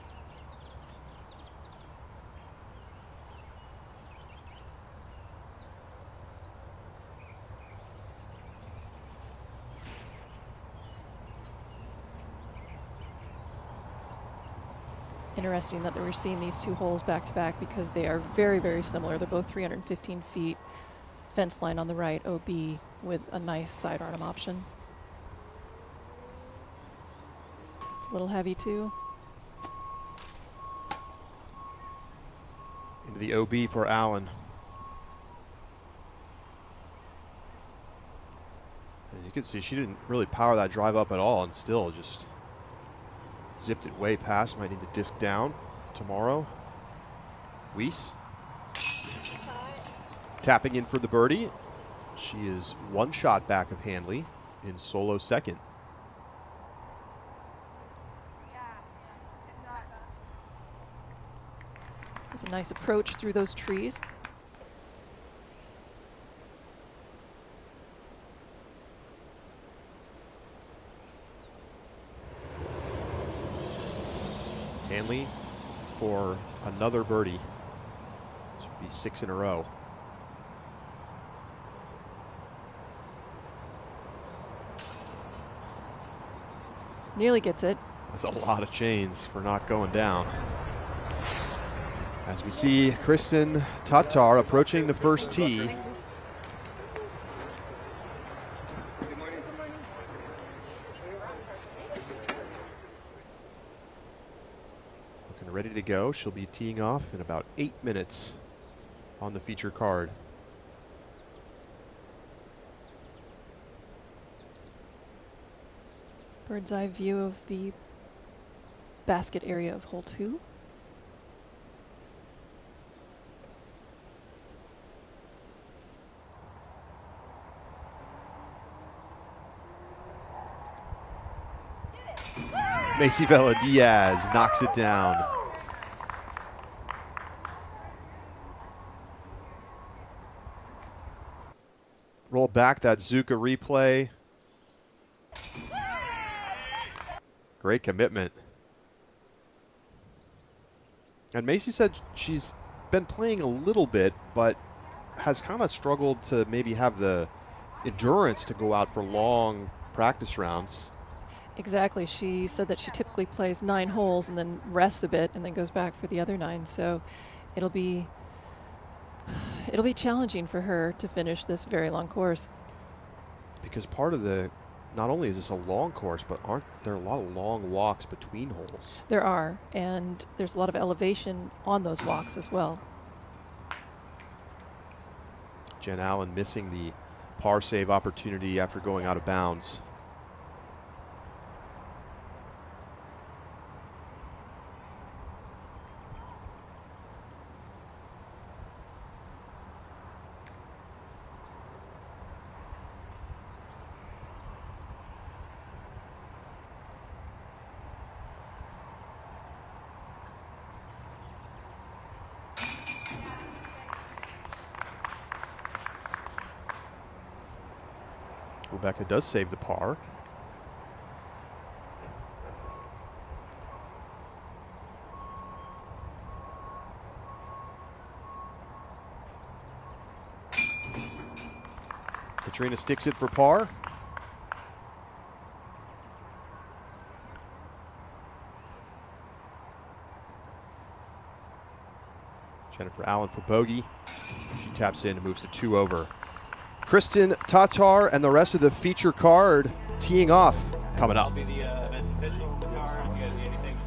Interesting that we're seeing these two holes back to back because they are very, very similar. They're both 315 feet. Fence line on the right, OB with a nice sidearm option. It's a little heavy too. Into the OB for Allen. And you can see she didn't really power that drive up at all and still just zipped it way past. Might need to disc down tomorrow. Weiss tapping in for the birdie. She is one shot back of Handley in solo second. There's a nice approach through those trees. Handley for another birdie. This would be 6 in a row. Nearly gets it. That's a lot of chains for not going down. As we see Kristen Tatar approaching the first tee. Looking ready to go. She'll be teeing off in about 8 minutes on the feature card. Bird's eye view of the basket area of hole 2. Macy Bella Diaz knocks it down. Roll back that Zuka replay. Great commitment. And Macy said she's been playing a little bit, but has kind of struggled to maybe have the endurance to go out for long practice rounds. Exactly. She said that she typically plays 9 holes and then rests a bit and then goes back for the other 9. So it'll be challenging for her to finish this very long course. Because part of the, not only is this a long course, but aren't there a lot of long walks between holes? There are, and there's a lot of elevation on those walks as well. Jen Allen missing the par save opportunity after going out of bounds. Rebecca does save the par. Katrina sticks it for par. Jennifer for Allen for bogey. She taps in and moves to 2 over. Kristen Tatar and the rest of the feature card teeing off coming up. I'll be the event official of the card. You guys need anything?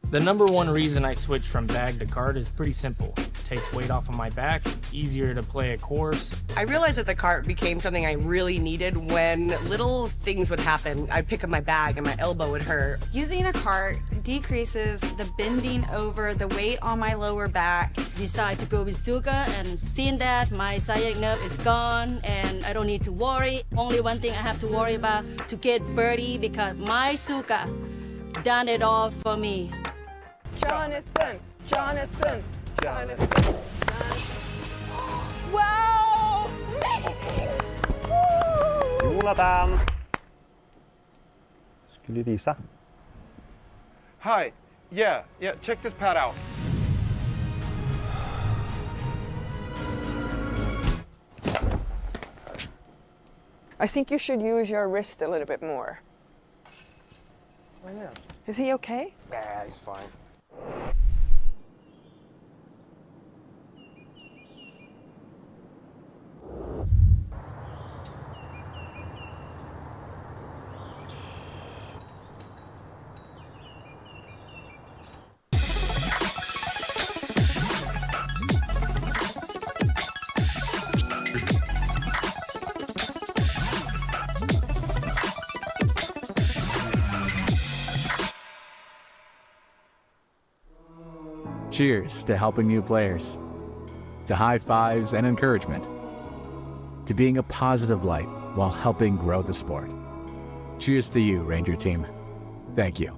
The number one reason I switched from bag to cart is pretty simple. It takes weight off of my back, easier to play a course. I realized that the cart became something I really needed when little things would happen. I'd pick up my bag and my elbow would hurt. Using a cart decreases the bending over, the weight on my lower back. Decide to go with Suka, and seeing that my sciatic nerve is gone and I don't need to worry. Only one thing I have to worry about to get birdie, because my Suka done it all for me. Jonathan! Jonathan! Wow! Jonathan! Skulle du visa? Hi. Yeah, check this pad out. I think you should use your wrist a little bit more. Why not? Is he okay? Yeah, he's fine. Cheers to helping new players, to high fives and encouragement, to being a positive light while helping grow the sport. Cheers to you, Ranger Team. Thank you.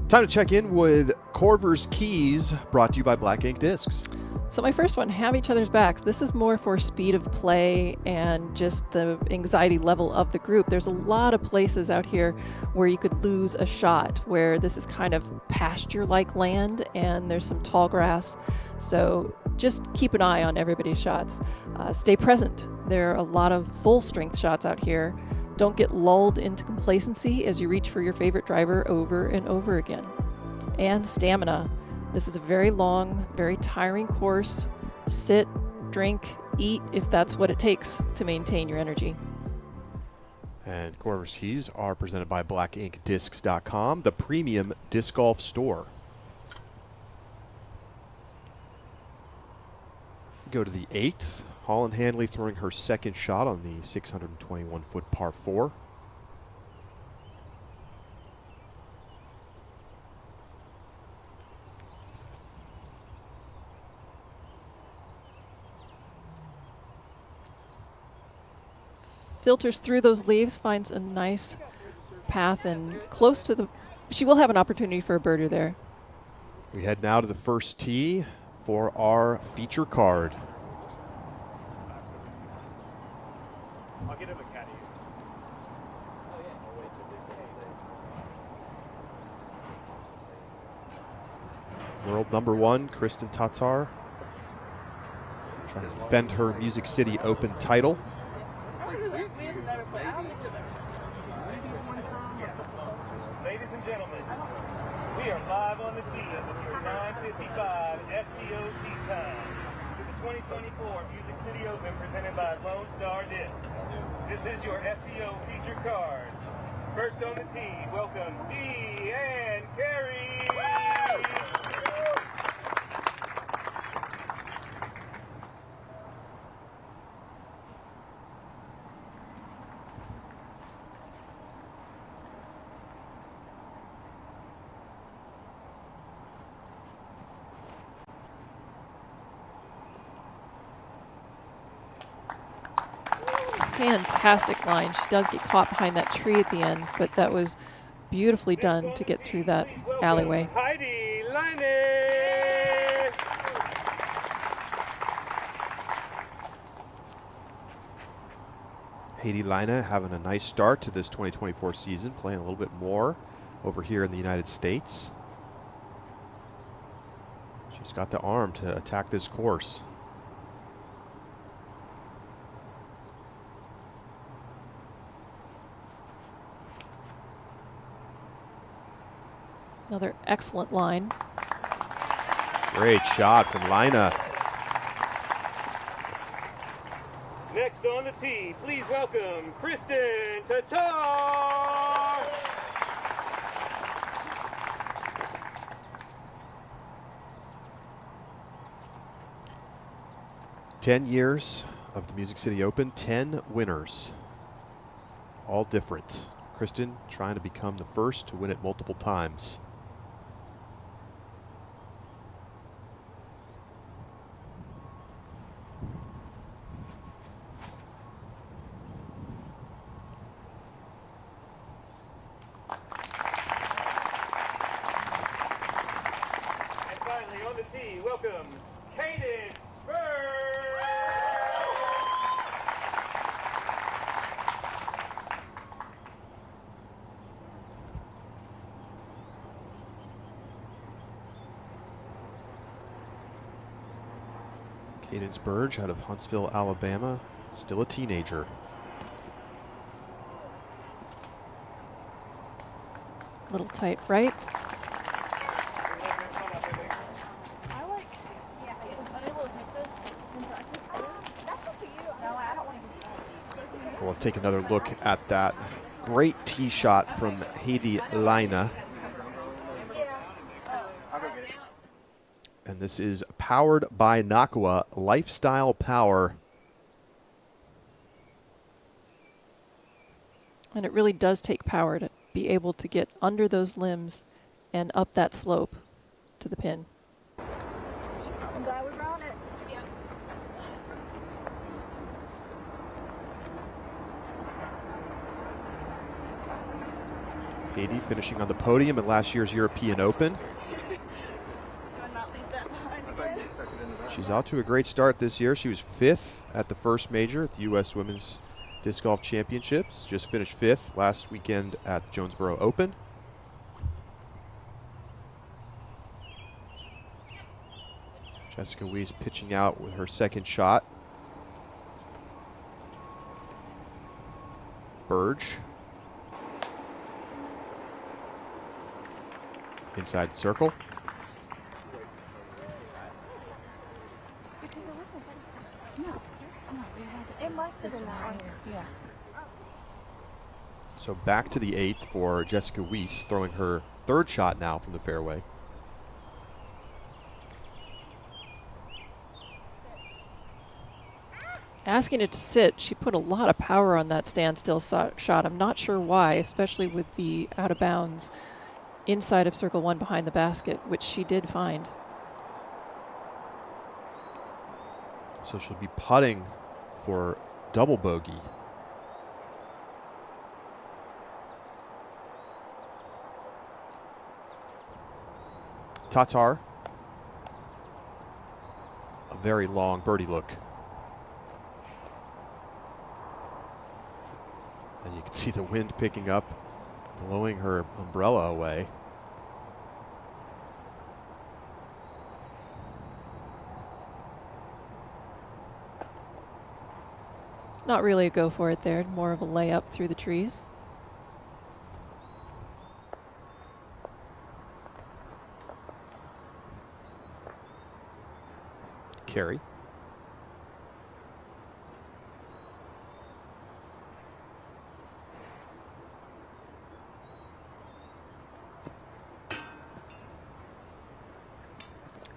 Time to check in with Corver's Keys, brought to you by Black Ink Discs. So my first one, have each other's backs. This is more for speed of play and just the anxiety level of the group. There's a lot of places out here where you could lose a shot, where this is kind of pasture-like land and there's some tall grass. So just keep an eye on everybody's shots. Stay present. There are a lot of full-strength shots out here. Don't get lulled into complacency as you reach for your favorite driver over and over again. And stamina. This is a very long, very tiring course. Sit, drink, eat if that's what it takes to maintain your energy. And Corver's Keys are presented by blackinkdiscs.com, the premium disc golf store. Go to the 8th. Holland Hanley throwing her second shot on the 621-foot par 4. Filters through those leaves, finds a nice path and close to the... She will have an opportunity for a birder there. We head now to the first tee for our feature card. World number 1, Kristen Tatar, trying to defend her Music City Open title. Ladies and gentlemen, we are live on the tee with your 9:55 FPO tee time to the 2024 Music City Open presented by Lone Star Disc. This is your FPO feature card. First on the tee, welcome Dee and Carrie. Fantastic line. She does get caught behind that tree at the end, but that was beautifully done to get through that alleyway. Heidi Leine. Heidi Leine having a nice start to this 2024 season, playing a little bit more over here in the United States. She's got the arm to attack this course. Another excellent line. Great shot from Leine. Next on the tee, please welcome Kristen Tatar. "10 years of the Music City Open, 10 winners. All different. Kristen trying to become the first to win it multiple times. And finally on the tee, welcome Cadence Bird. Cadence Burge out of Huntsville, Alabama, still a teenager. Little tight right. Well, let's take another look at that great tee shot from Heidi Leine. And this is powered by Nakua Lifestyle Power. And it really does take power to be able to get under those limbs and up that slope to the pin. I'm glad we brought it. Yep. Heidi finishing on the podium at last year's European Open. She's out to a great start this year. She was 5th at the first major at the U.S. Women's Disc Golf Championships. Just finished 5th last weekend at the Jonesboro Open. Jessica Weiss pitching out with her second shot. Burge. Inside the circle. It must have been that one. Yeah. So back to the 8th for Jessica Weiss, throwing her third shot now from the fairway. Asking it to sit, she put a lot of power on that standstill shot. I'm not sure why, especially with the out of bounds inside of circle 1 behind the basket, which she did find. So she'll be putting for double bogey. Tatar. A very long birdie look. And you can see the wind picking up, blowing her umbrella away. Not really a go for it there, more of a layup through the trees. Carry.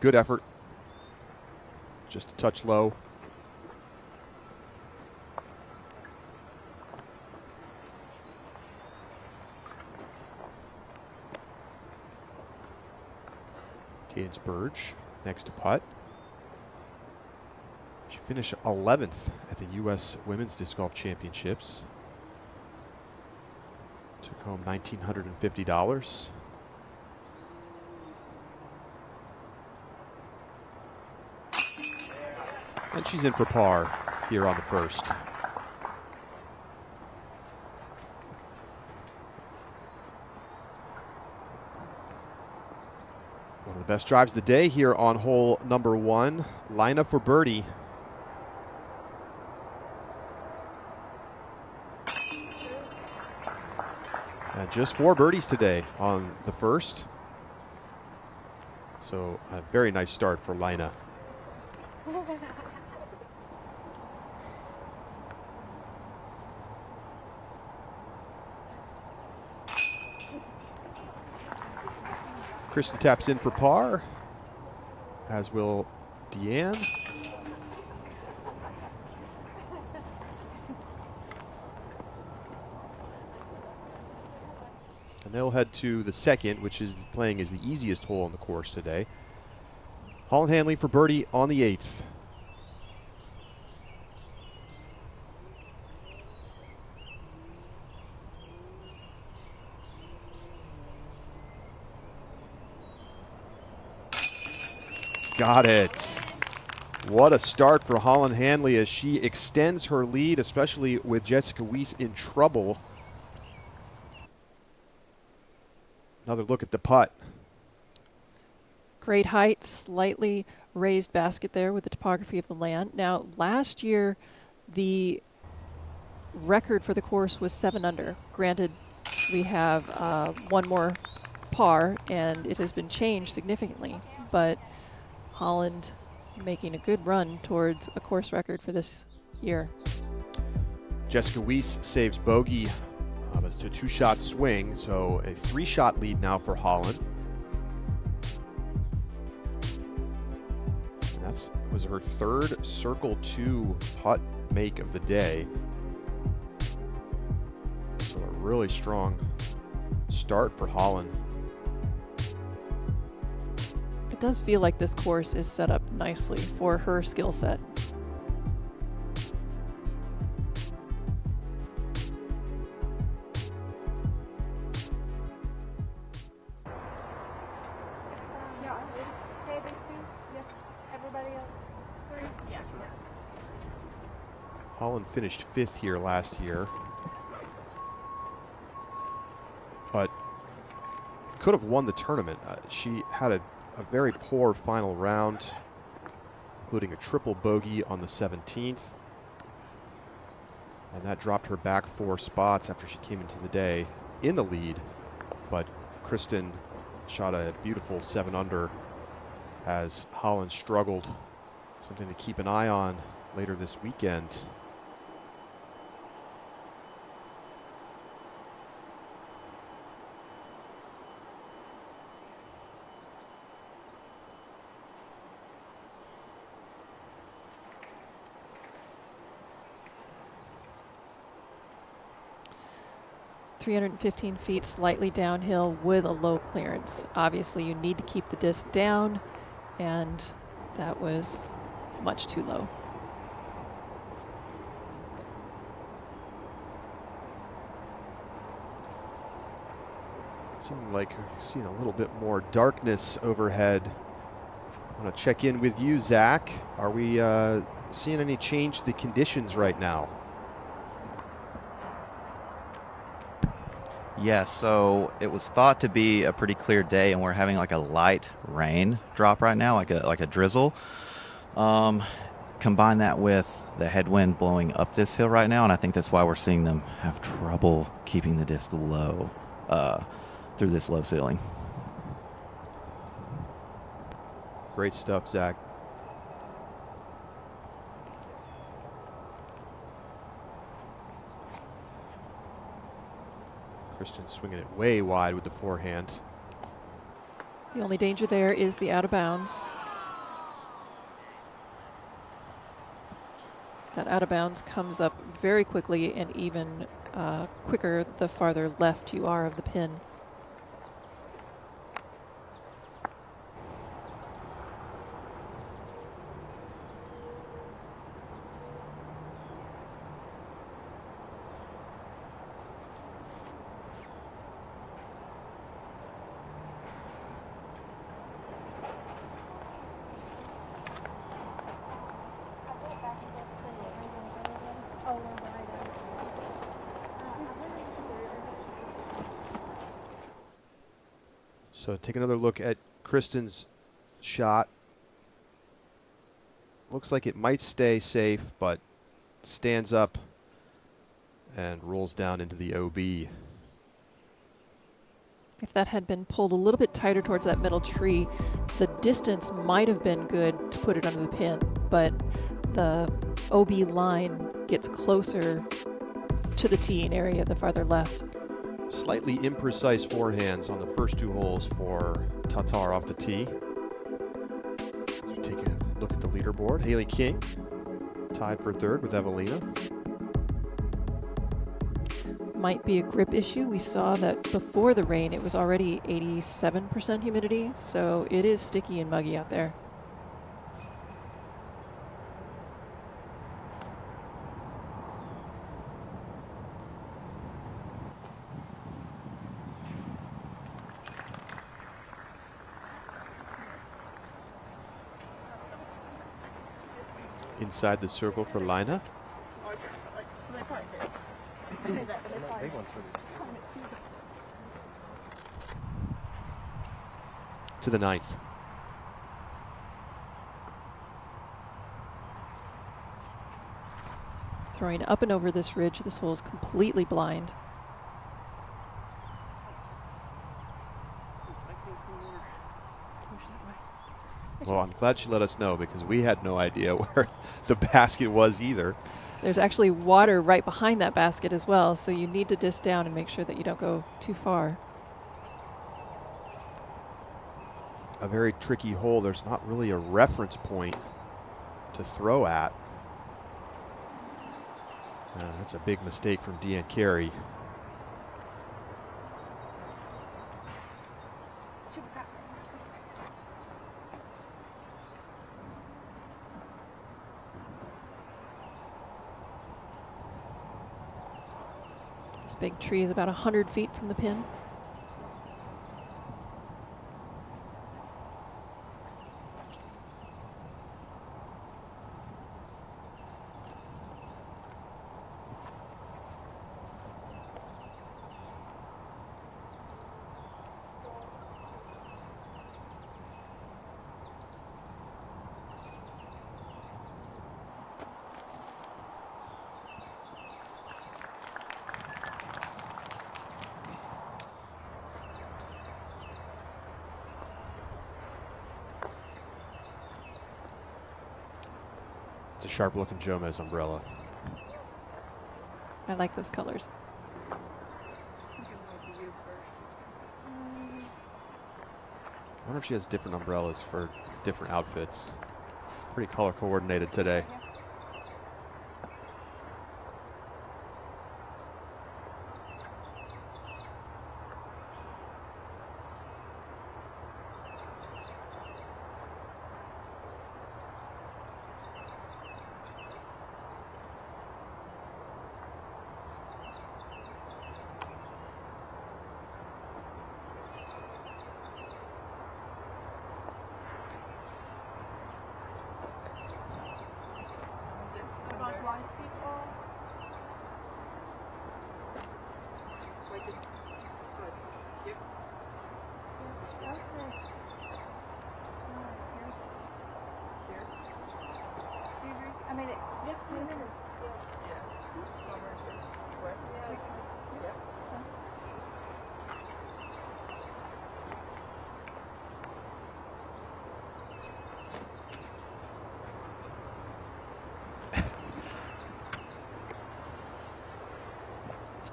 Good effort. Just a touch low. Cadence Burge next to putt. She finished 11th at the U.S. Women's Disc Golf Championships. Took home $1,950. And she's in for par here on the first. One of the best drives of the day here on hole number 1. Lina for birdie. And just 4 birdies today on the first. So a very nice start for Lina. Kristen taps in for par, as will Deanne. And they'll head to the second, which is playing as the easiest hole on the course today. Holland Hanley for birdie on the 8th. Got it. What a start for Holland Hanley as she extends her lead, especially with Jessica Weiss in trouble. Another look at the putt. Great height, slightly raised basket there with the topography of the land. Now, last year, the record for the course was 7 under. Granted, we have one more par, and it has been changed significantly, but Holland making a good run towards a course record for this year. Jessica Weiss saves bogey. It's a 2-shot swing, so a 3-shot lead now for Holland. That was her 3rd Circle 2 putt make of the day. So a really strong start for Holland. It does feel like this course is set up nicely for her skill set. Holland finished 5th here last year, but could have won the tournament. She had a very poor final round, including a triple bogey on the 17th. And that dropped her back 4 spots after she came into the day in the lead. But Kristen shot a beautiful 7 under as Holland struggled. Something to keep an eye on later this weekend. .315 feet, slightly downhill with a low clearance. Obviously, you need to keep the disc down, and that was much too low. Seems like we're seeing a little bit more darkness overhead. I want to check in with you, Zach. Are we seeing any change to the conditions right now? Yeah, so it was thought to be a pretty clear day, and we're having like a light rain drop right now, like a drizzle. Kind combine that with the headwind blowing up this hill right now, and I think that's why we're seeing them have trouble keeping the disc low through this low ceiling. Great stuff, Zach. Christian swinging it way wide with the forehand. The only danger there is the out of bounds. That out of bounds comes up very quickly and even quicker the farther left you are of the pin. So take another look at Kristen's shot. Looks like it might stay safe, but stands up and rolls down into the OB. If that had been pulled a little bit tighter towards that middle tree, the distance might have been good to put it under the pin, but the OB line gets closer to the teeing area, the farther left. Slightly imprecise forehands on the first two holes for Tatar off the tee. As we take a look at the leaderboard, Haley King tied for third with Evelina. Might be a grip issue. We saw that before the rain it was already 87% humidity, so it is sticky and muggy out there. Inside the circle for Lina. To the ninth. Throwing up and over this ridge, this hole is completely blind. Well, I'm glad she let us know because we had no idea where the basket was either. There's actually water right behind that basket as well, so you need to disc down and make sure that you don't go too far. A very tricky hole. There's not really a reference point to throw at. That's a big mistake from Deanne Carey. This big tree is about 100 feet from the pin. It's a sharp looking Jomez umbrella. I like those colors. I wonder if she has different umbrellas for different outfits. Pretty color coordinated today.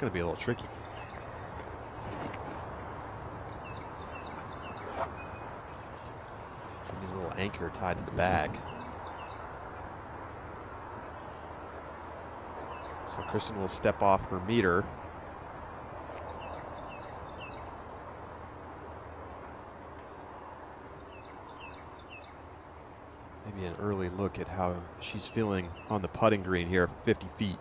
going to be a little tricky. There's a little anchor tied to the bag. So Kristen will step off her meter. Maybe an early look at how she's feeling on the putting green here from 50 feet.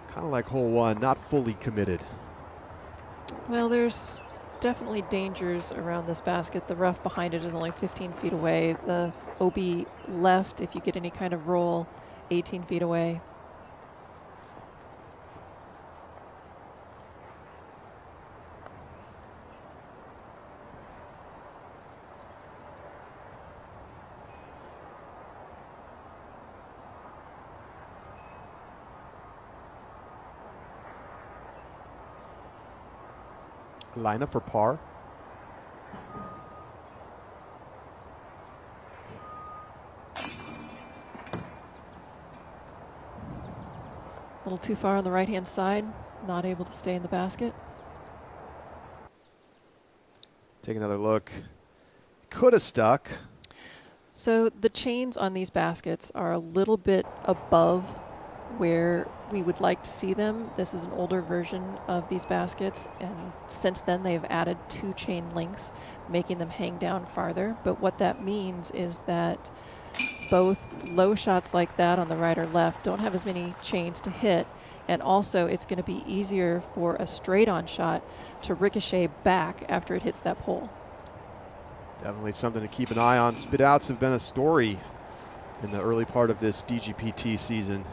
Kind of like hole one, not fully committed. Well, there's definitely dangers around this basket. The rough behind it is only 15 feet away. The OB left, if you get any kind of roll, 18 feet away. Lineup for par. A little too far on the right-hand side, not able to stay in the basket. Take another look. Could have stuck. So the chains on these baskets are a little bit above where we would like to see them. This is an older version of these baskets, and since then they've added 2 chain links, making them hang down farther. But what that means is that both low shots like that on the right or left don't have as many chains to hit, and also it's going to be easier for a straight-on shot to ricochet back after it hits that pole. Definitely something to keep an eye on. Spit outs have been a story in the early part of this DGPT season.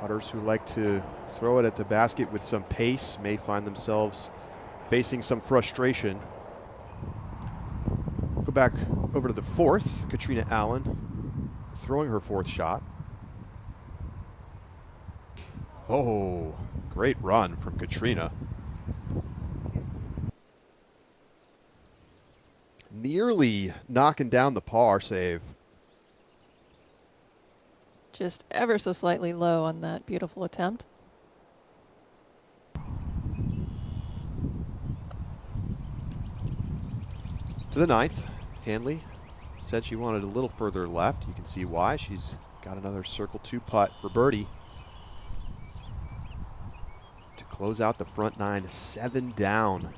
Putters who like to throw it at the basket with some pace may find themselves facing some frustration. Go back over to the 4th. Katrina Allen throwing her 4th shot. Oh, great run from Katrina. Nearly knocking down the par save. Just ever so slightly low on that beautiful attempt. To the 9th, Hanley said she wanted a little further left. You can see why. She's got another circle 2 putt for birdie to close out the front 9, 7 down.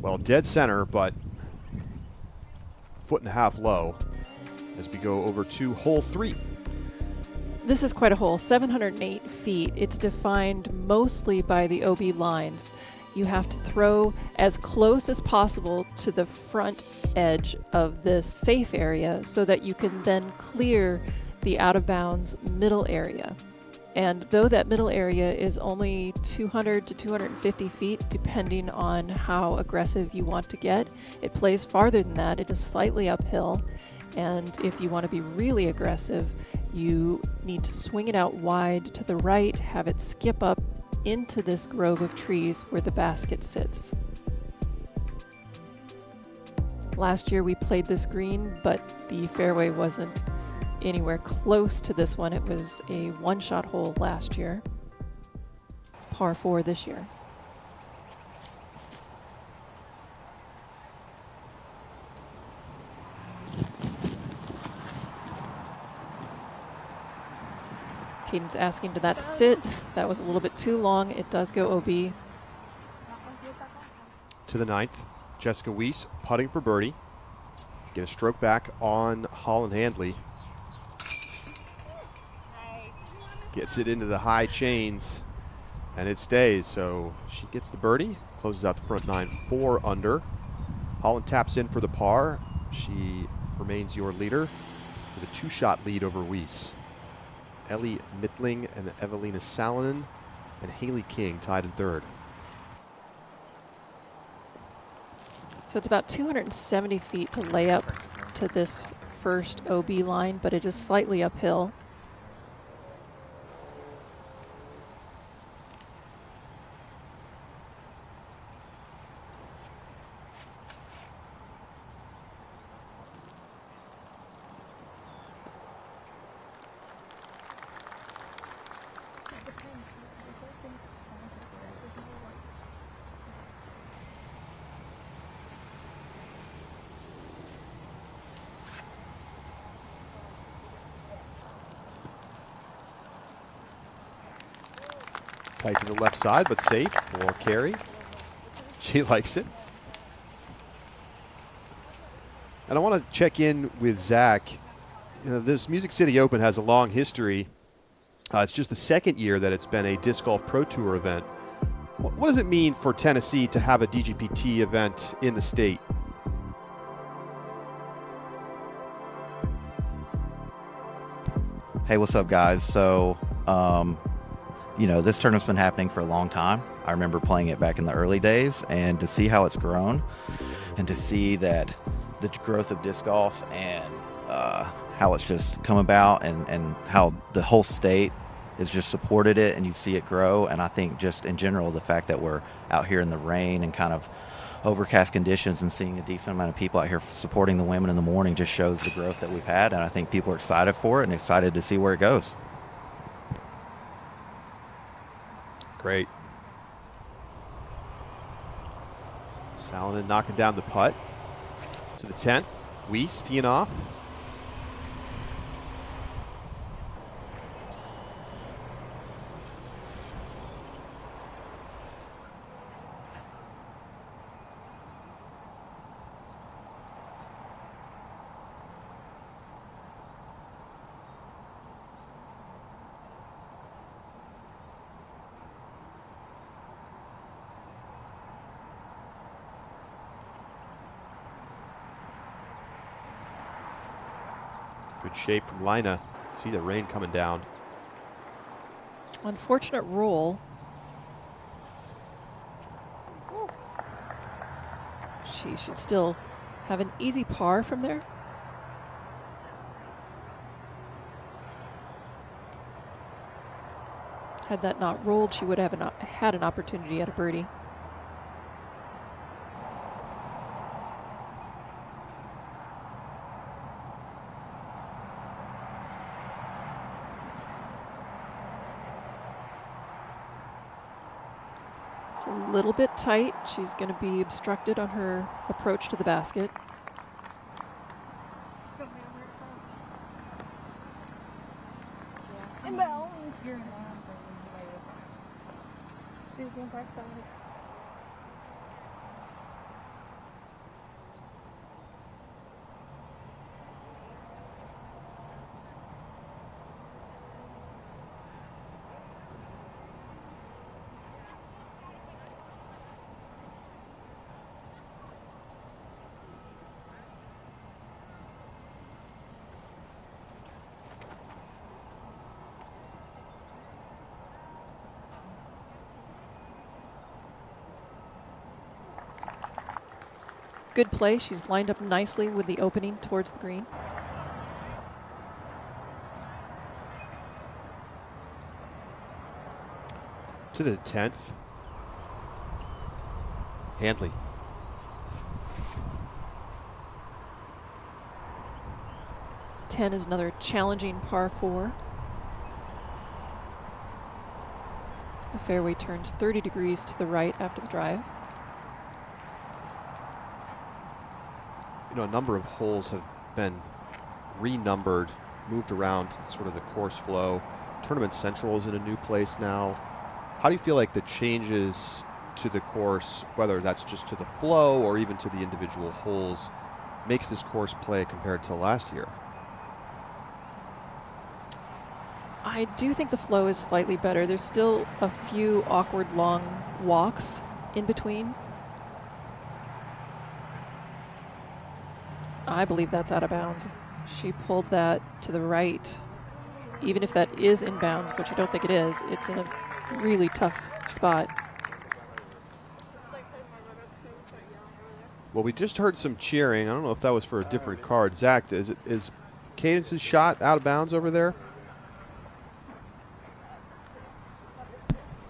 Well, dead center, but 1.5 feet low as we go over to hole 3. This is quite a hole, 708 feet. It's defined mostly by the OB lines. You have to throw as close as possible to the front edge of this safe area so that you can then clear the out of bounds middle area. And though that middle area is only 200 to 250 feet, depending on how aggressive you want to get, it plays farther than that. It is slightly uphill. And if you want to be really aggressive, you need to swing it out wide to the right, have it skip up into this grove of trees where the basket sits. Last year we played this green, but the fairway wasn't anywhere close to this one. It was a one-shot hole last year. Par 4 this year. Caden's asking to that sit. That was a little bit too long. It does go OB. To the 9th, Jessica Weiss putting for birdie. Get a stroke back on Holland Handley. Gets it into the high chains, and it stays. So she gets the birdie, closes out the front 9, 4 under. Holland taps in for the par. She remains your leader with a 2-shot lead over Weiss. Ellie Mittling and Evelina Salonen and Haley King tied in 3rd. So it's about 270 feet to lay up to this first OB line, but it is slightly uphill. Tight to the left side, but safe for Carrie. She likes it. And I want to check in with Zach. You know, this Music City Open has a long history. It's just the second year that it's been a Disc Golf Pro Tour event. What does it mean for Tennessee to have a DGPT event in the state? Hey, what's up, guys? So, you know, this tournament's been happening for a long time. I remember playing it back in the early days, and to see how it's grown and to see that the growth of disc golf and how it's just come about and how the whole state has just supported it, and you see it grow. And I think just in general, the fact that we're out here in the rain and kind of overcast conditions and seeing a decent amount of people out here supporting the women in the morning just shows the growth that we've had. And I think people are excited for it and excited to see where it goes. Great. Salonen knocking down the putt to the 10th. Weiss teeing off. Good shape from Lina. See the rain coming down. Unfortunate roll. She should still have an easy par from there. Had that not rolled, she would have had an opportunity at a birdie. It's a little bit tight. She's going to be obstructed on her approach to the basket. Inbounds. Dude, going back side. Good play. She's lined up nicely with the opening towards the green. To the 10th. Handley. Ten is another challenging par 4. The fairway turns 30 degrees to the right after the drive. You know, a number of holes have been renumbered, moved around sort of the course flow. Tournament Central is in a new place now. How do you feel like the changes to the course, whether that's just to the flow or even to the individual holes, makes this course play compared to last year? I do think the flow is slightly better. There's still a few awkward long walks in between. I believe that's out of bounds. She pulled that to the right. Even if that is inbounds, which I don't think it is, it's in a really tough spot. Well, we just heard some cheering. I don't know if that was for a different card. Zach, is Cadence's shot out of bounds over there?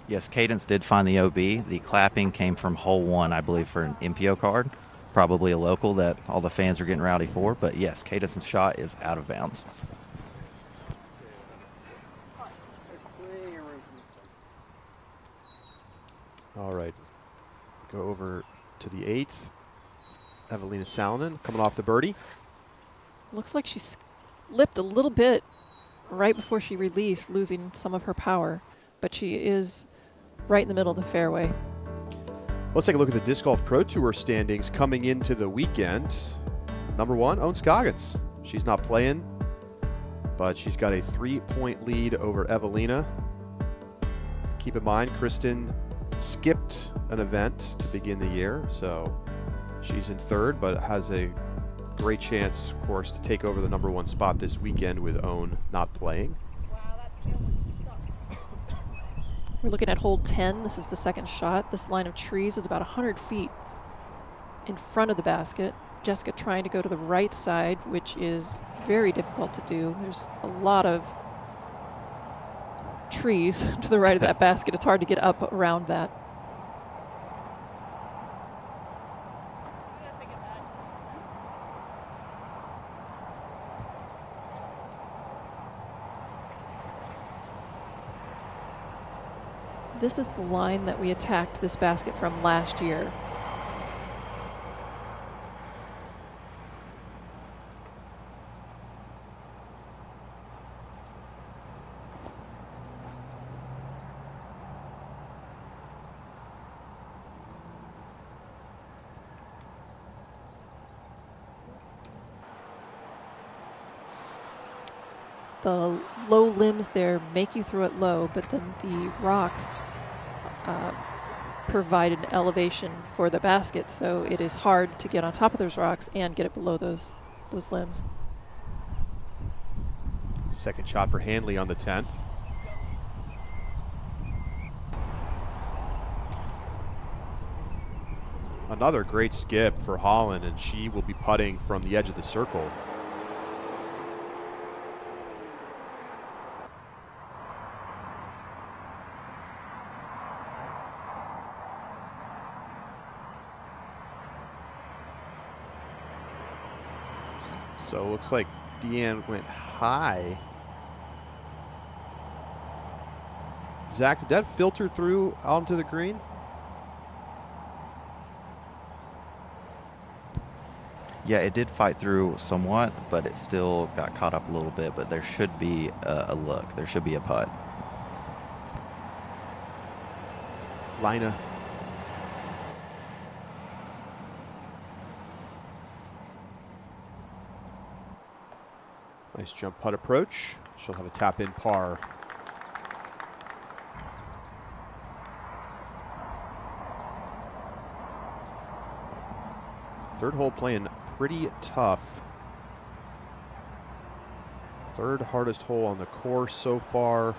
Yes, Cadence did find the OB. The clapping came from hole 1, I believe, for an MPO card. Probably a local that all the fans are getting rowdy for. But yes, Cadence's shot is out of bounds. All right. Go over to the 8th. Evelina Salonen coming off the birdie. Looks like she slipped a little bit right before she released, losing some of her power. But she is right in the middle of the fairway. Let's take a look at the Disc Golf Pro Tour standings coming into the weekend. Number 1, Owen Scoggins. She's not playing, but she's got a 3-point lead over Evelina. Keep in mind, Kristen skipped an event to begin the year, so she's in 3rd, but has a great chance, of course, to take over the number 1 spot this weekend with Owen not playing. We're looking at hole 10. This is the second shot. This line of trees is about 100 feet in front of the basket. Jessica trying to go to the right side, which is very difficult to do. There's a lot of trees to the right of that basket. It's hard to get up around that. This is the line that we attacked this basket from last year. The low limbs there make you throw it low, but then the rocks provide an elevation for the basket, so it is hard to get on top of those rocks and get it below those limbs. Second shot for Hanley on the 10th. Another great skip for Holland, and she will be putting from the edge of the circle. So it looks like Deanne went high. Zach, did that filter through onto the green? Yeah, it did fight through somewhat, but it still got caught up a little bit. But there should be a look. There should be a putt. Lina. Nice jump putt approach. She'll have a tap in par. Third hole playing pretty tough. Third hardest hole on the course so far.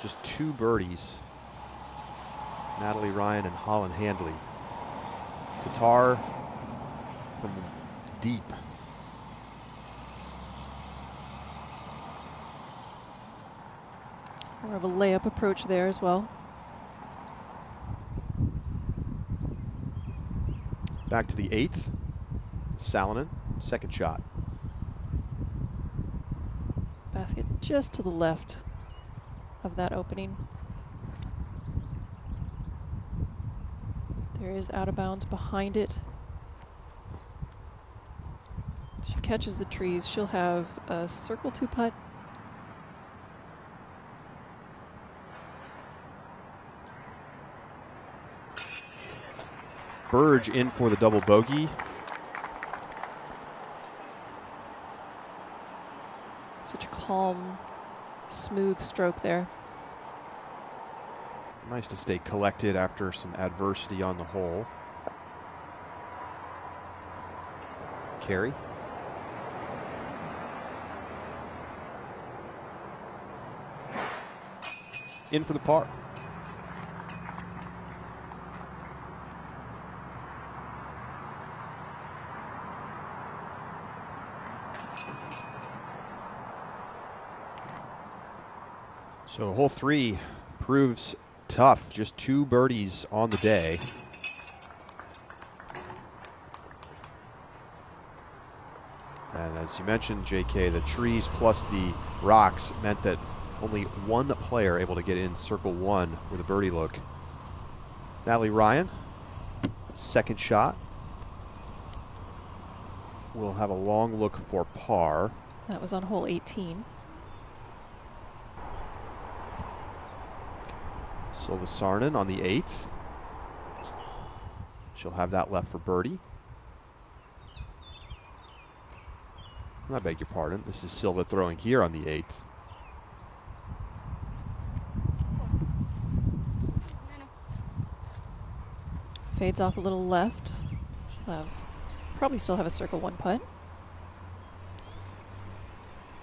Just 2 birdies. Natalie Ryan and Holland Handley. Tatar from deep. More of a layup approach there as well. Back to the 8th. Salonen, second shot. Basket just to the left of that opening. There is out of bounds behind it. She catches the trees. She'll have a circle 2 putt. Burge in for the double bogey. Such a calm, smooth stroke there. Nice to stay collected after some adversity on the hole. Carey. In for the par. So hole 3 proves tough. Just 2 birdies on the day. And as you mentioned, JK, the trees plus the rocks meant that only one player able to get in circle 1 with a birdie look. Natalie Ryan, second shot. Will have a long look for par. That was on hole 18. Silva Sarnen on the 8th. She'll have that left for birdie. I beg your pardon. This is Silva throwing here on the 8th. Fades off a little left. She'll have, probably still have a circle 1 putt.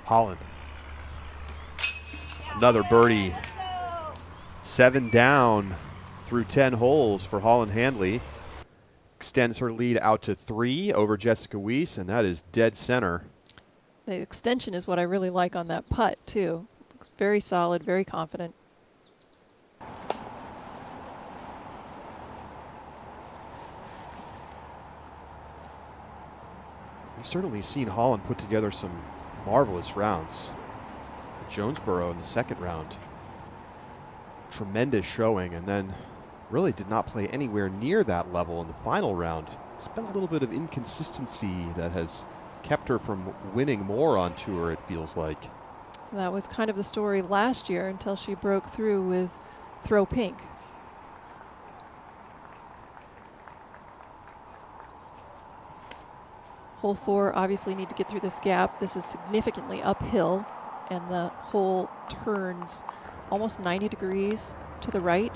Holland. Another birdie. 7 down through 10 holes for Holland Handley. Extends her lead out to 3 over Jessica Weiss, and that is dead center. The extension is what I really like on that putt, too. Looks very solid, very confident. We've certainly seen Holland put together some marvelous rounds. At Jonesboro in the second round. Tremendous showing, and then really did not play anywhere near that level in the final round. It's been a little bit of inconsistency that has kept her from winning more on tour, it feels like. That was kind of the story last year until she broke through with Throw Pink. Hole 4, obviously need to get through this gap. This is significantly uphill, and the hole turns almost 90 degrees to the right.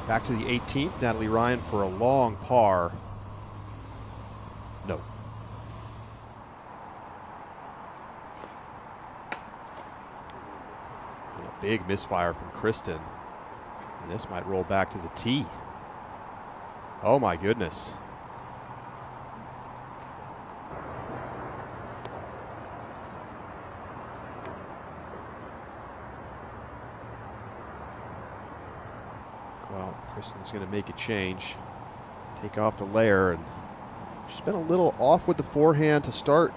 Back to the 18th, Natalie Ryan for a long par. No. And a big misfire from Kristen. And this might roll back to the tee. Oh my goodness. Well, Kristen's going to make a change. Take off the layer, and she's been a little off with the forehand to start.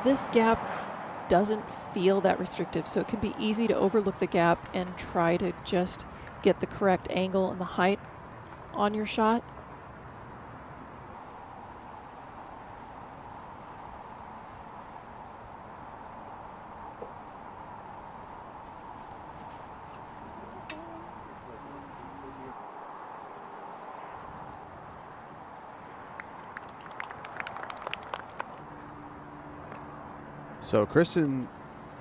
This gap doesn't feel that restrictive, so it can be easy to overlook the gap and try to just get the correct angle and the height on your shot. So Kristen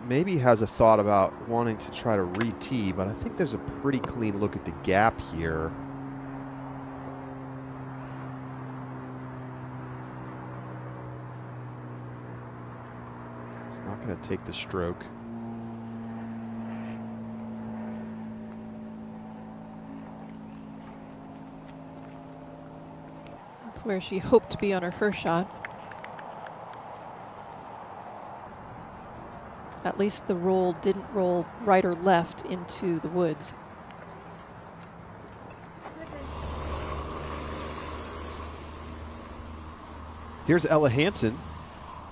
maybe has a thought about wanting to try to re-tee, but I think there's a pretty clean look at the gap here. He's not going to take the stroke. That's where she hoped to be on her first shot. At least the roll didn't roll right or left into the woods. Here's Ella Hansen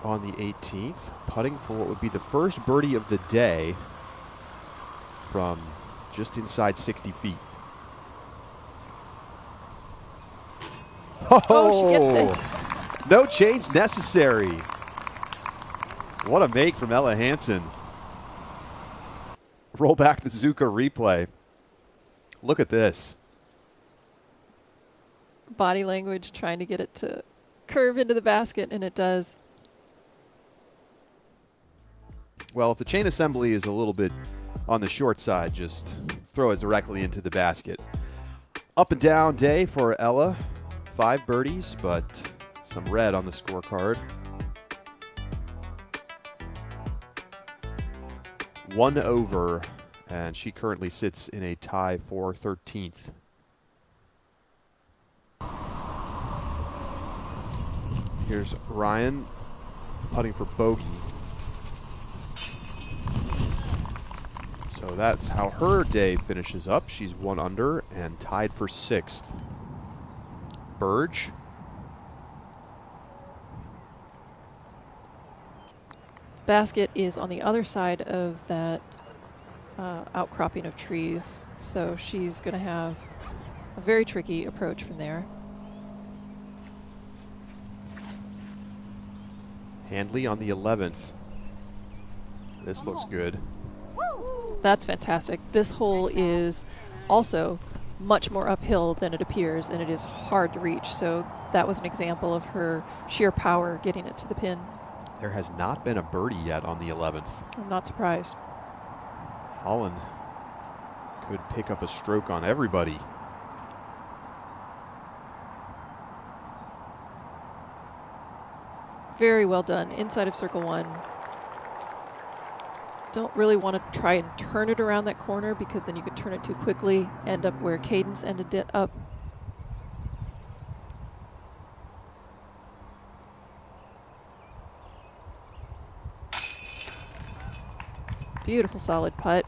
on the 18th, putting for what would be the first birdie of the day from just inside 60 feet. Oh, she gets it. No change necessary. What a make from Ella Hansen. Roll back the Zuka replay. Look at this. Body language trying to get it to curve into the basket, and it does. Well, if the chain assembly is a little bit on the short side, just throw it directly into the basket. Up and down day for Ella. 5 birdies, but some red on the scorecard. 1 over, and she currently sits in a tie for 13th. Here's Ryan putting for bogey. So that's how her day finishes up. She's 1 under and tied for 6th. Burge. Basket is on the other side of that outcropping of trees, so she's going to have a very tricky approach from there. Handley on the 11th. This looks good. That's fantastic. This hole is also much more uphill than it appears, and it is hard to reach, so that was an example of her sheer power getting it to the pin. There has not been a birdie yet on the 11th. I'm not surprised. Holland could pick up a stroke on everybody. Very well done. Inside of circle 1. Don't really want to try and turn it around that corner because then you could turn it too quickly, end up where Cadence ended up. Beautiful solid putt.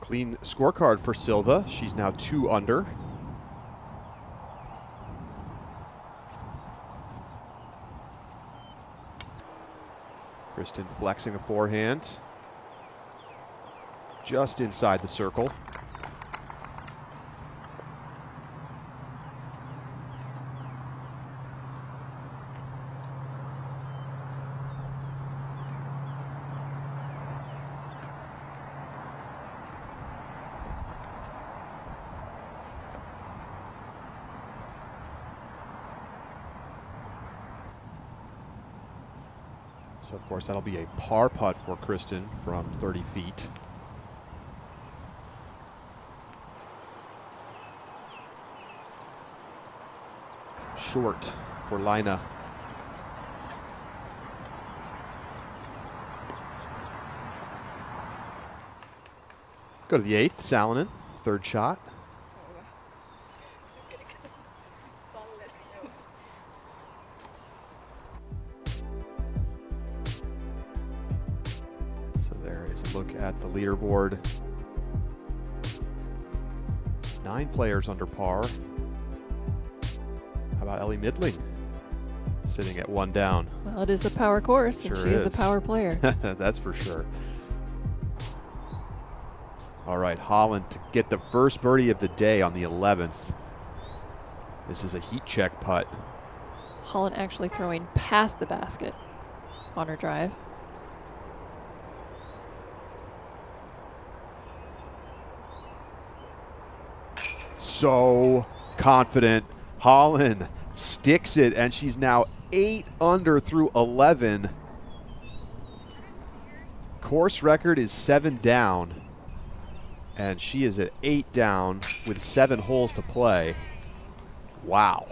Clean scorecard for Silva. She's now 2 under. Kristen flexing a forehand. Just inside the circle. So, of course, that'll be a par putt for Kristen from 30 feet. Short for Lina. Go to the 8th, Salonen, 3rd shot. Look at the leaderboard. 9 players under par. How about Ellie Midling? Sitting at 1 down. Well, it is a power course, and she is a power player. That's for sure. All right, Holland to get the first birdie of the day on the 11th. This is a heat check putt. Holland actually throwing past the basket on her drive. So confident. Holland sticks it, and she's now 8 under through 11. Course record is 7 down, and she is at 8 down with 7 holes to play. Wow.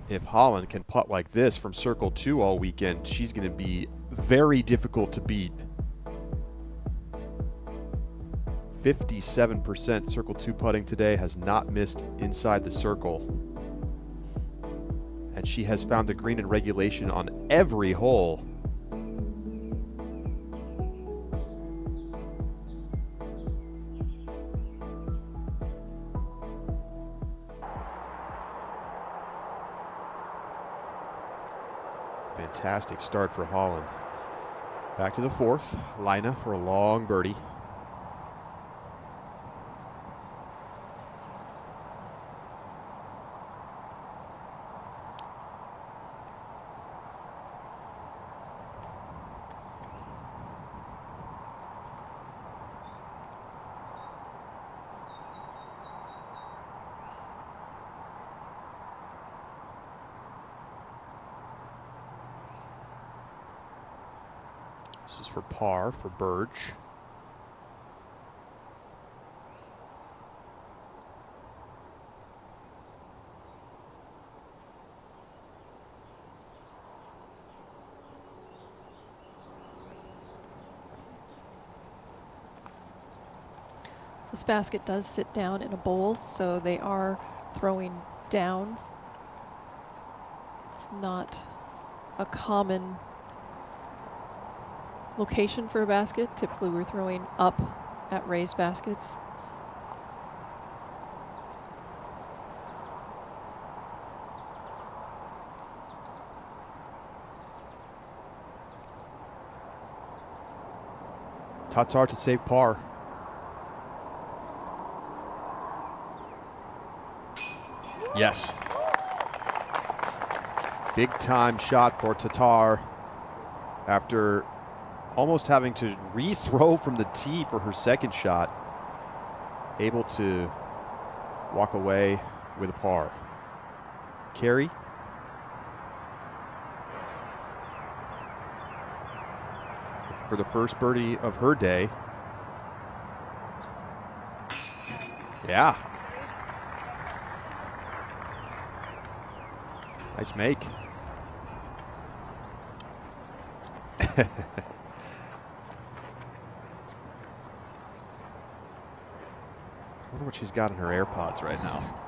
If Holland can putt like this from circle 2 all weekend, she's going to be very difficult to beat. 57% circle 2 putting today, has not missed inside the circle. And she has found the green in regulation on every hole. Fantastic start for Holland. Back to the 4th, Lina for a long birdie. This is for par for Burge. This basket does sit down in a bowl, so they are throwing down not a common location for a basket. Typically we're throwing up at raised baskets. Tatar to save par. Yes. Big time shot for Tatar after almost having to rethrow from the tee for her second shot. Able to walk away with a par. Carey. For the first birdie of her day. Yeah. Nice make. I wonder what she's got in her AirPods right now.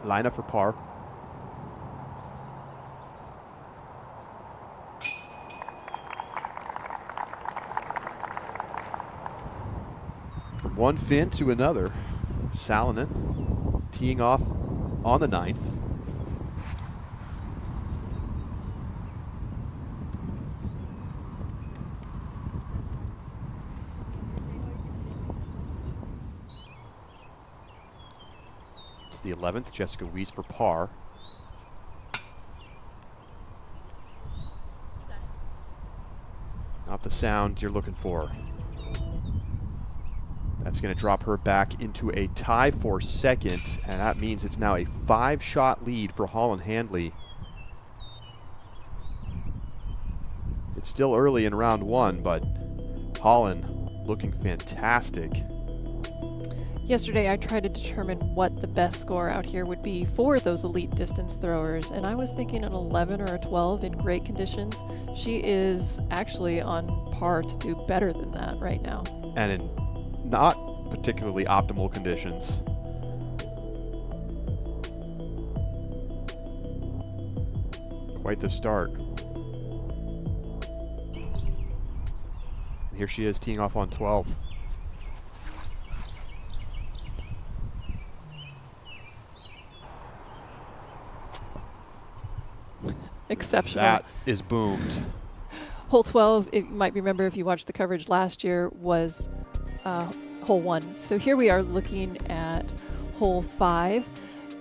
Line up for par. From one fin to another, Salonen teeing off on the 9th. It's the 11th, Jessica Weiss for par. Not the sound you're looking for. That's going to drop her back into a tie for second, and that means it's now a 5-shot lead for Holland Handley. It's still early in round 1, but Holland looking fantastic. Yesterday I tried to determine what the best score out here would be for those elite distance throwers, and I was thinking an 11 or a 12 in great conditions. She is actually on par to do better than that right now. And in not particularly optimal conditions. Quite the start. And here she is teeing off on 12. Exceptional. That is boomed. Hole 12, you might remember if you watched the coverage last year, was hole 1. So here we are looking at hole 5.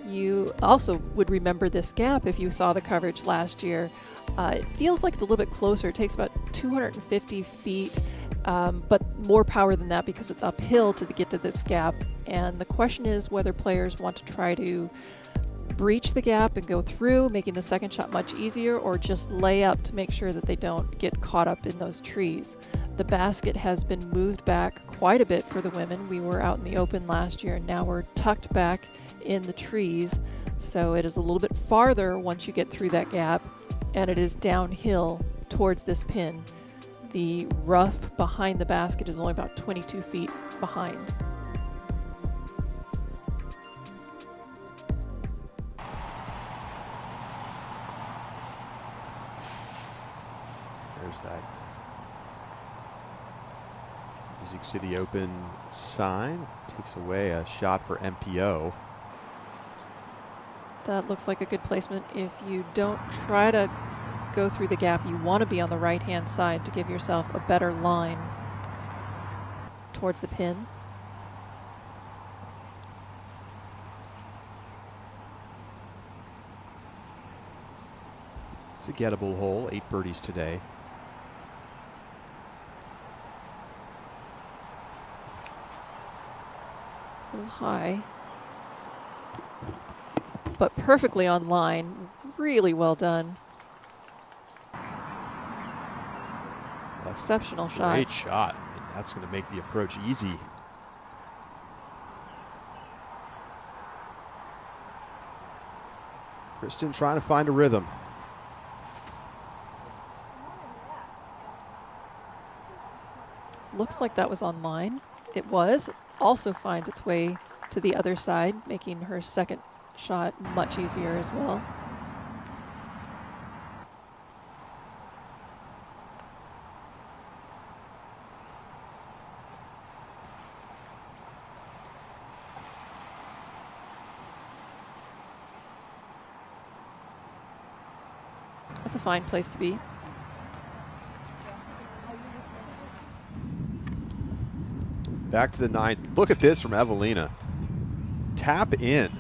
You also would remember this gap if you saw the coverage last year. It feels like it's a little bit closer. It takes about 250 feet, but more power than that because it's uphill to get to this gap. And the question is whether players want to try to breach the gap and go through, making the second shot much easier, or just lay up to make sure that they don't get caught up in those trees. The basket has been moved back quite a bit for the women. We were out in the open last year, and now we're tucked back in the trees. So it is a little bit farther once you get through that gap, and it is downhill towards this pin. The rough behind the basket is only about 22 feet behind. There's that Music City Open sign. Takes away a shot for MPO. That looks like a good placement. If you don't try to go through the gap, you want to be on the right-hand side to give yourself a better line towards the pin. It's a gettable hole, 8 birdies today. It's a little high, but perfectly on line. Really well done. Exceptional shot. Great shot. I mean, that's going to make the approach easy. Kristen trying to find a rhythm. Looks like that was online. It was. Also finds its way to the other side, making her second shot much easier as well. That's a fine place to be. Back to the 9th. Look at this from Evelina. Tap in.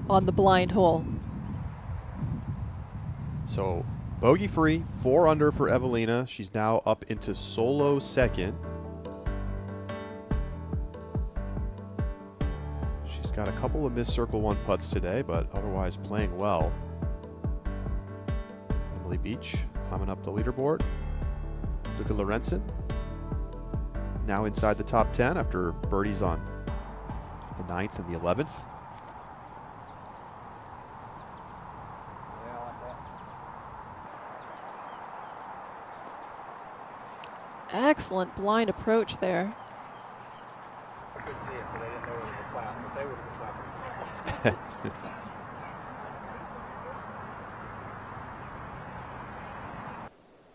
On the blind hole. So bogey free, 4 under for Evelina. She's now up into solo second. She's got a couple of missed circle 1 putts today, but otherwise playing well. Emily Beach climbing up the leaderboard. Luca Lorenzen now inside the top 10 after birdies on the 9th and the 11th. Excellent blind approach there. I couldn't see it, so they didn't know it was flat, but they would have been flat.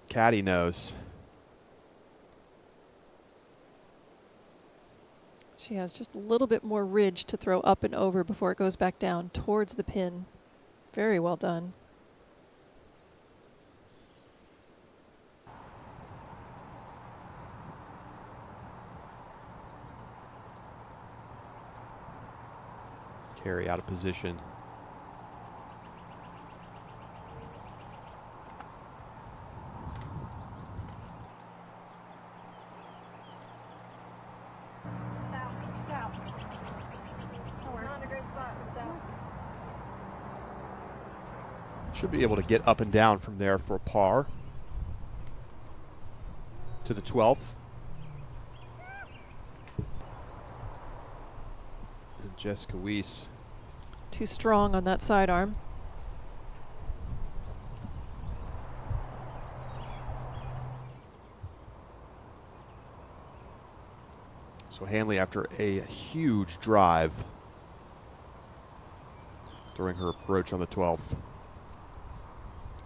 Caddy knows. She has just a little bit more ridge to throw up and over before it goes back down towards the pin. Very well done. Carry out of position. Should be able to get up and down from there for a par. To the 12th. And Jessica Weiss. Too strong on that sidearm. So Hanley, after a huge drive during her approach on the 12th.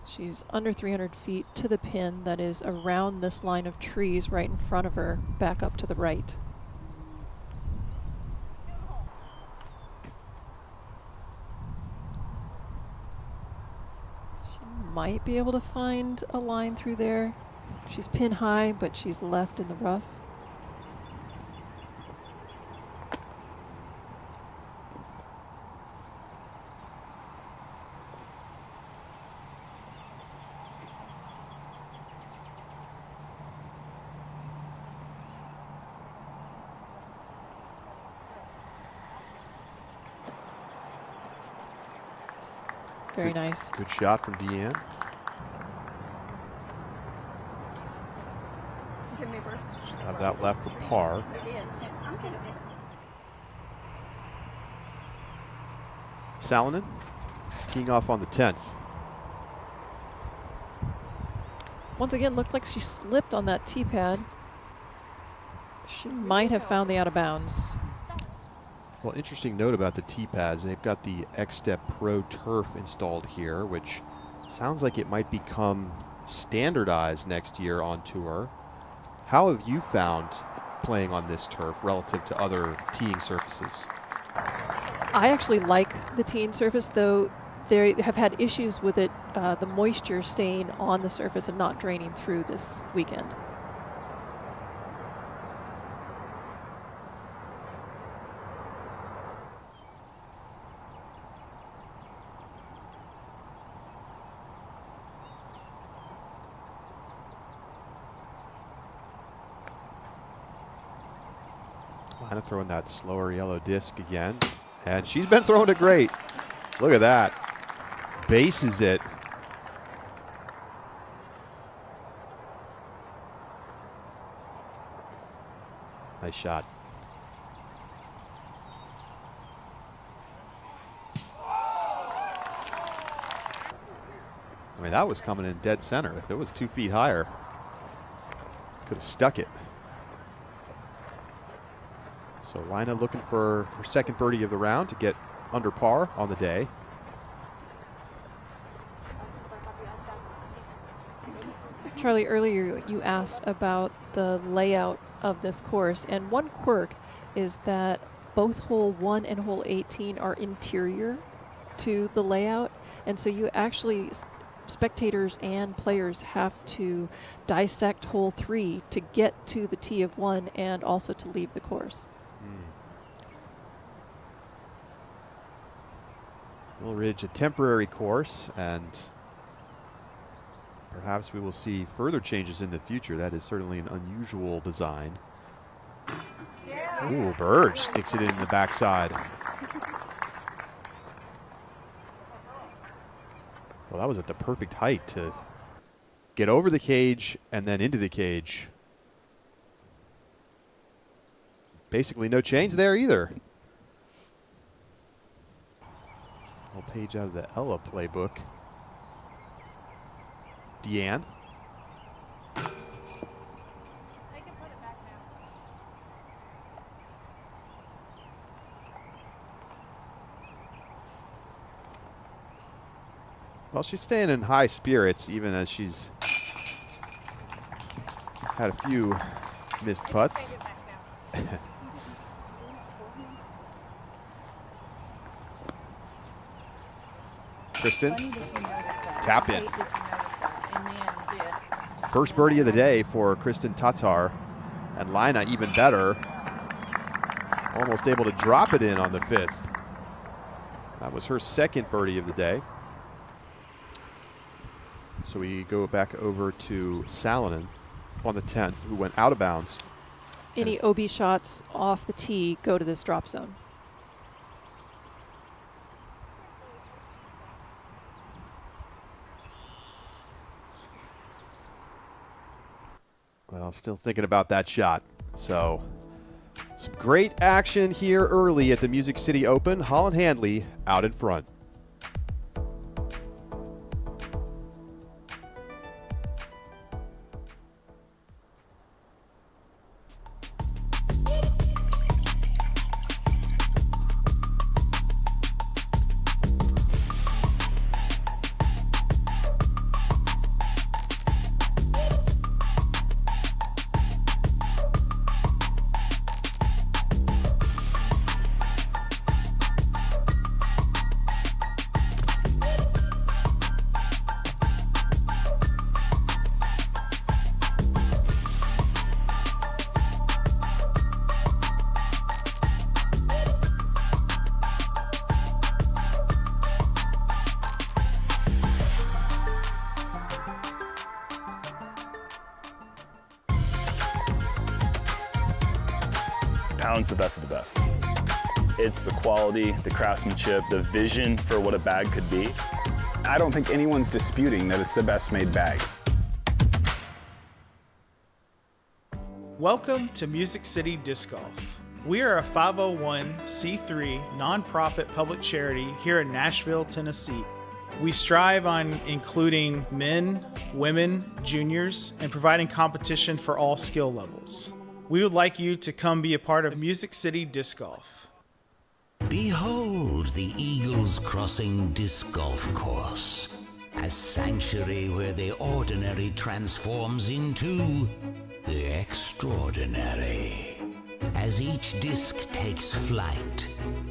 She's under 300 feet to the pin that is around this line of trees right in front of her, back up to the right. She might be able to find a line through there. She's pin high, but she's left in the rough. Very nice. Good shot from Deanne. She'll have that left for par. Salonen teeing off on the 10th. Once again, looks like she slipped on that tee pad. She might have found the out of bounds. Well, interesting note about the tee pads. They've got the X-Step Pro turf installed here, which sounds like it might become standardized next year on tour. How have you found playing on this turf relative to other teeing surfaces? I actually like the teeing surface, though they have had issues with it, the moisture staying on the surface and not draining through this weekend. Lina throwing that slower yellow disc again. And she's been throwing it great. Look at that. Bases it. Nice shot. I mean, that was coming in dead center. If it was 2 feet higher, could have stuck it. So Lina looking for her second birdie of the round to get under par on the day. Charlie, earlier you asked about the layout of this course, and one quirk is that both hole 1 and hole 18 are interior to the layout, and so you actually, spectators and players, have to dissect hole 3 to get to the tee of 1 and also to leave the course. Mill Ridge, a temporary course, and perhaps we will see further changes in the future. That is certainly an unusual design. Ooh, Bird sticks it in the backside. Well, that was at the perfect height to get over the cage and then into the cage. Basically no change there either. Little page out of the Ella playbook. Deanne. Well, she's staying in high spirits even as she's had a few missed putts. Kristen, tap in. First birdie of the day for Kristen Tatar, and Lina even better. Almost able to drop it in on the 5th. That was her second birdie of the day. So we go back over to Salonen on the 10th, who went out of bounds. Any OB shots off the tee go to this drop zone. Well, still thinking about that shot. So some great action here early at the Music City Open. Holland Handley out in front. Pound's the best of the best. It's the quality, the craftsmanship, the vision for what a bag could be. I don't think anyone's disputing that it's the best made bag. Welcome to Music City Disc Golf. We are a 501c3 nonprofit public charity here in Nashville, Tennessee. We strive on including men, women, juniors, and providing competition for all skill levels. We would like you to come be a part of Music City Disc Golf. Behold the Eagles Crossing Disc Golf Course, a sanctuary where the ordinary transforms into the extraordinary. As each disc takes flight,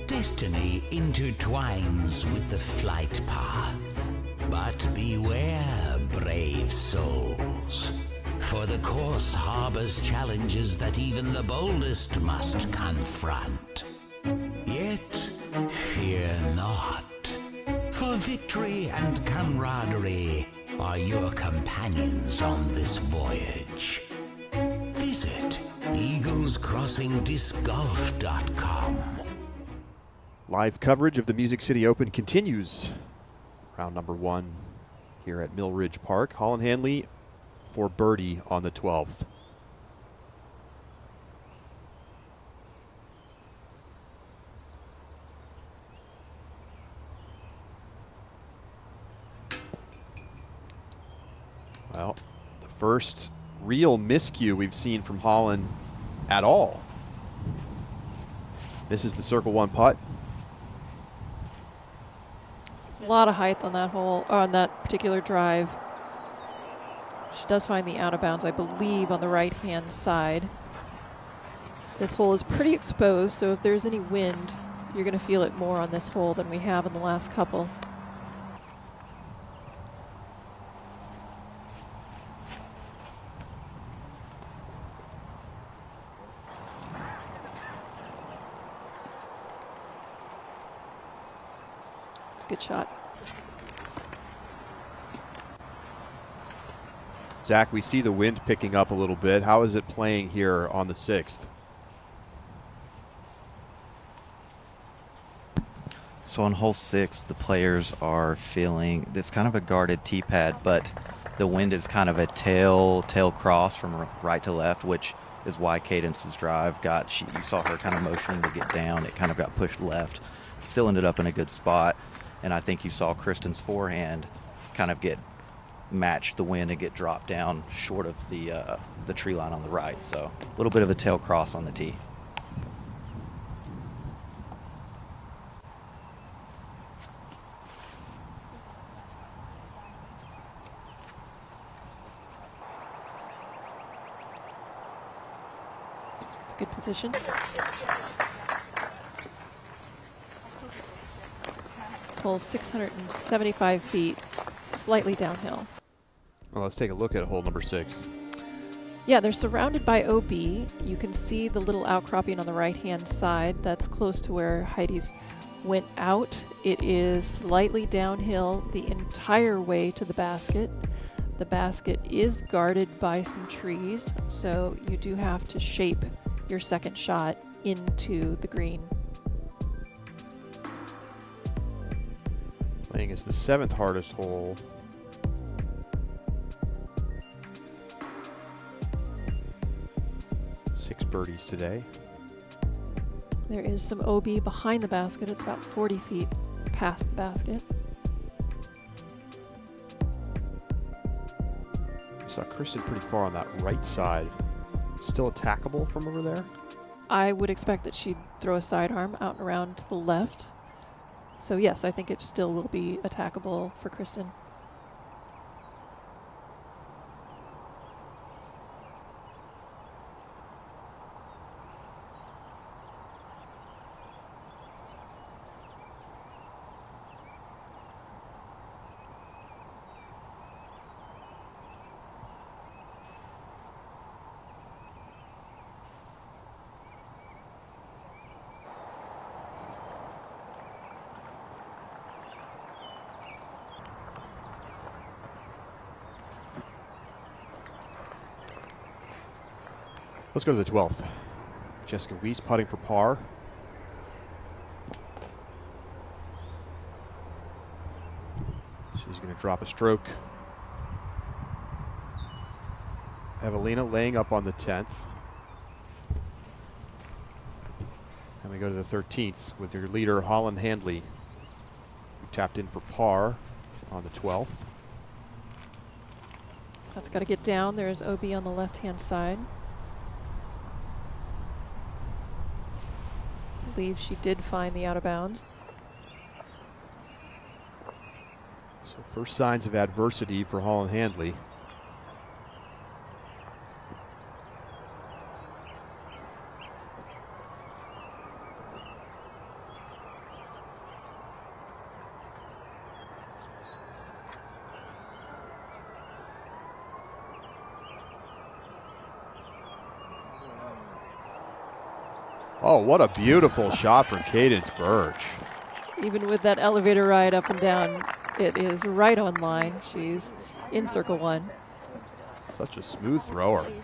destiny intertwines with the flight path. But beware, brave souls, for the course harbors challenges that even the boldest must confront. Yet, fear not, for victory and camaraderie are your companions on this voyage. Visit eaglescrossingdiscgolf.com. Live coverage of the Music City Open continues. Round number 1 here at Mill Ridge Park. Holland Handley for birdie on the 12th. Well, the first real miscue we've seen from Holland at all. This is the circle one putt. A lot of height on that hole, or on that particular drive. She does find the out of bounds, I believe, on the right-hand side. This hole is pretty exposed, so if there's any wind, you're going to feel it more on this hole than we have in the last couple. It's a good shot. Zach, we see the wind picking up a little bit. How is it playing here on the 6th? So on hole 6, the players are feeling, it's kind of a guarded tee pad, but the wind is kind of a tail cross from right to left, which is why Cadence's drive you saw her kind of motioning to get down. It kind of got pushed left. Still ended up in a good spot. And I think you saw Kristen's forehand kind of match the wind and get dropped down short of the tree line on the right. So a little bit of a tail cross on the tee. It's a good position. This hole's 675 feet, slightly downhill. Well, let's take a look at hole number 6. Yeah, they're surrounded by OB. You can see the little outcropping on the right-hand side. That's close to where Heidi's went out. It is slightly downhill the entire way to the basket. The basket is guarded by some trees, so you do have to shape your second shot into the green. Playing is the 7th hardest hole. Six birdies today. There is some OB behind the basket. It's about 40 feet past the basket. I saw Kristen pretty far on that right side. Still attackable from over there? I would expect that she'd throw a sidearm out and around to the left. So yes, I think it still will be attackable for Kristen. Let's go to the 12th. Jessica Weiss putting for par. She's going to drop a stroke. Evelina laying up on the 10th. And we go to the 13th with your leader, Holland Handley, who tapped in for par on the 12th. That's got to get down. There's OB on the left-hand side. I believe she did find the out of bounds. So first signs of adversity for Holland Handley. Oh, what a beautiful shot from Cadence Birch. Even with that elevator ride up and down, it is right on line. She's in circle one. Such a smooth thrower. You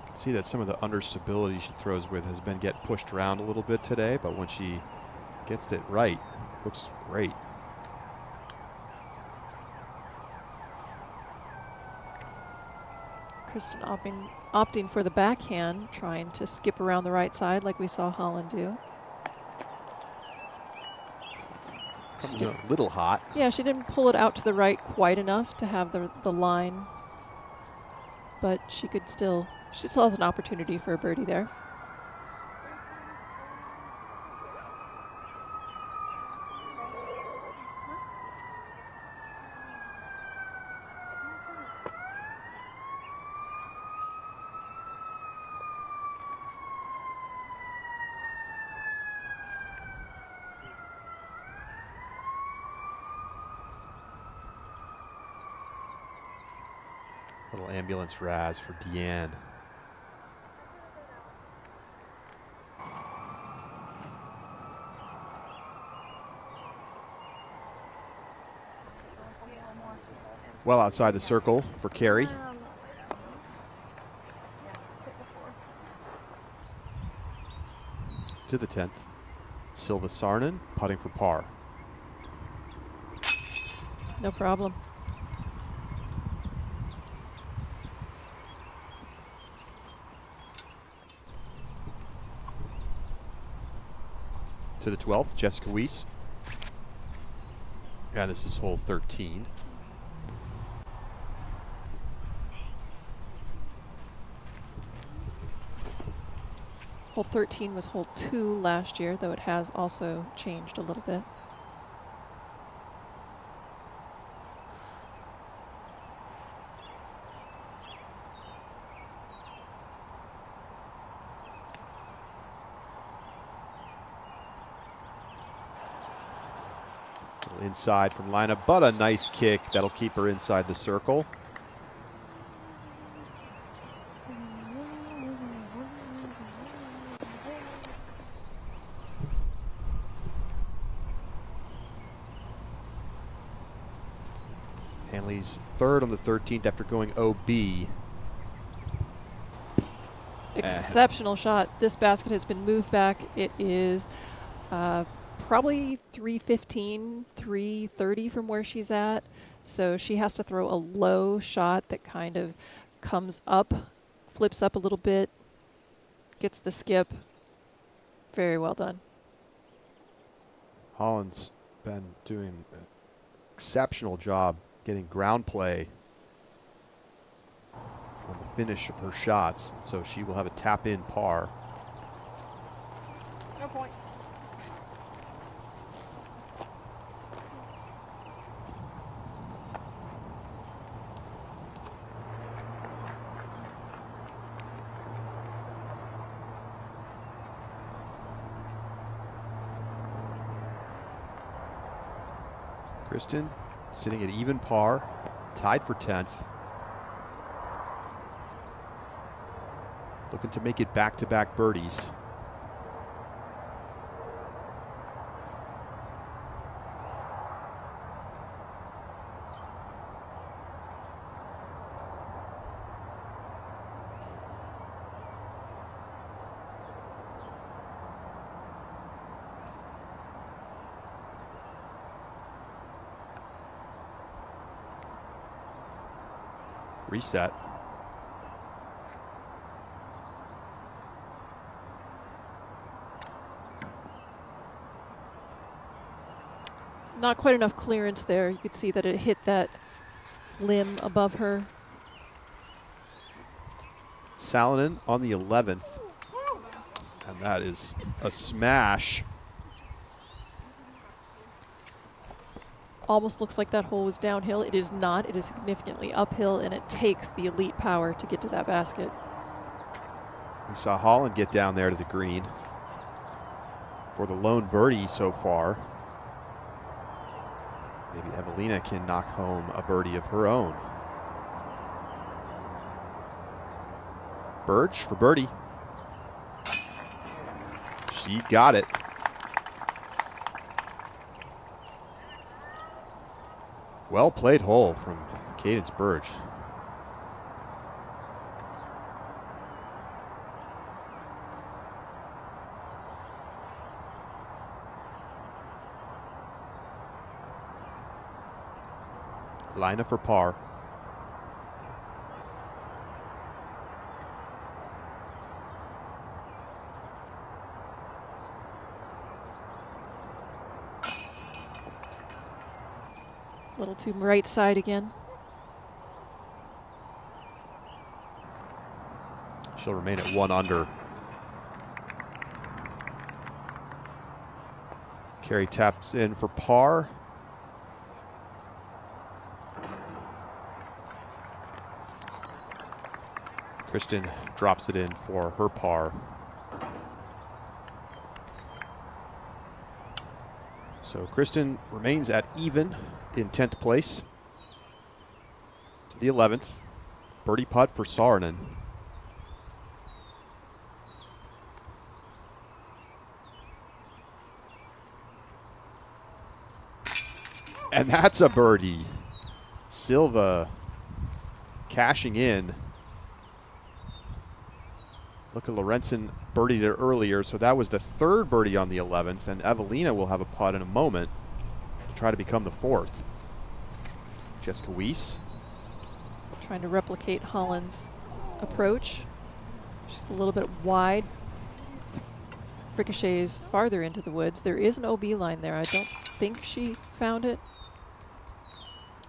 can see that some of the understability she throws with has been get pushed around a little bit today, but when she gets it right, looks great. Kristen opting for the backhand, trying to skip around the right side like we saw Holland do. Coming in a little hot. Yeah, she didn't pull it out to the right quite enough to have the line, but she still has an opportunity for a birdie there. Little ambulance razz for Deanne. Well outside the circle for Carey. To the 10th. Silva Sarnen putting for par. No problem. To the 12th, Jessica Weiss. And this is hole 13. Hole 13 was hole 2 last year, though it has also changed a little bit. Inside from lineup, but a nice kick that'll keep her inside the circle. Hanley's third on the 13th after going OB. Exceptional shot. This basket has been moved back. It is probably 315, 330 from where she's at. So she has to throw a low shot that kind of comes up, flips up a little bit, gets the skip. Very well done. Holland's been doing an exceptional job getting ground play on the finish of her shots. So she will have a tap-in par. No point. Kristen sitting at even par, tied for 10th. Looking to make it back-to-back birdies. Reset. Not quite enough clearance there. You could see that it hit that limb above her. Salonen on the 11th. And that is a smash. Almost looks like that hole was downhill. It is not. It is significantly uphill, and it takes the elite power to get to that basket. We saw Holland get down there to the green for the lone birdie so far. Maybe Evelina can knock home a birdie of her own. Birch for birdie. She got it. Well played hole from Cadence Birch. Lina for par. A little too right side again. She'll remain at 1 under. Carey taps in for par. Kristen drops it in for her par. So Kristen remains at even in 10th place. To the 11th. Birdie putt for Saarinen. And that's a birdie. Silva cashing in. Look at Lorenzen birdied it earlier, so that was the 3rd birdie on the 11th, and Evelina will have a putt in a moment to try to become the 4th. Jessica Weiss. Trying to replicate Holland's approach. Just a little bit wide. Ricochets farther into the woods. There is an OB line there. I don't think she found it.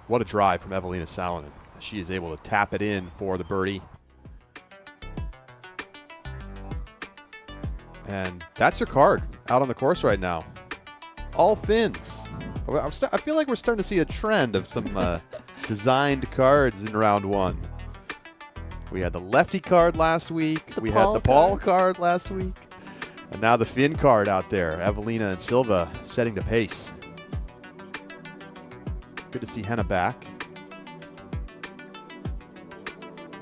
What a drive from Evelina Salonen. She is able to tap it in for the birdie. And that's her card out on the course right now. All fins. I feel like we're starting to see a trend of some designed cards in round 1. We had the lefty card last week. We had the Paul card last week. And now the Finn card out there. Evelina and Silva setting the pace. Good to see Henna back.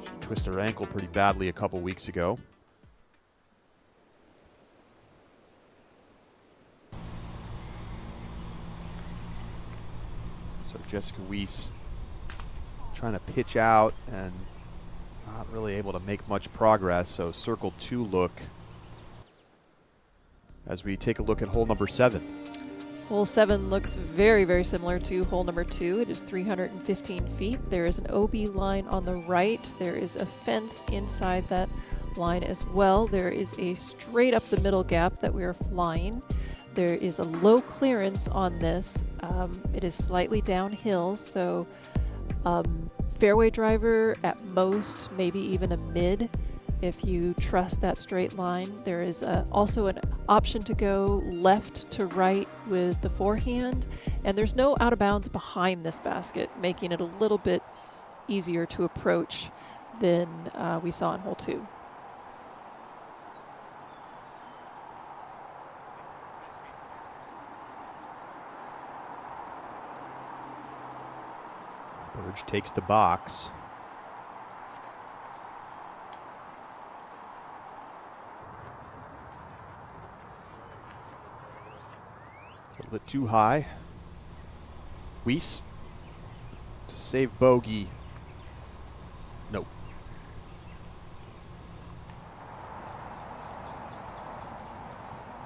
She twisted her ankle pretty badly a couple weeks ago. So Jessica Weiss trying to pitch out and not really able to make much progress. So circle 2 look as we take a look at hole number 7. Hole 7 looks very, very similar to hole number 2. It is 315 feet. There is an OB line on the right. There is a fence inside that line as well. There is a straight up the middle gap that we are flying. There is a low clearance on this. It is slightly downhill, so fairway driver at most, maybe even a mid if you trust that straight line. There is also an option to go left to right with the forehand, and there's no out of bounds behind this basket, making it a little bit easier to approach than we saw in hole 2. Burge takes the box. A little bit too high. Weiss to save bogey. Nope.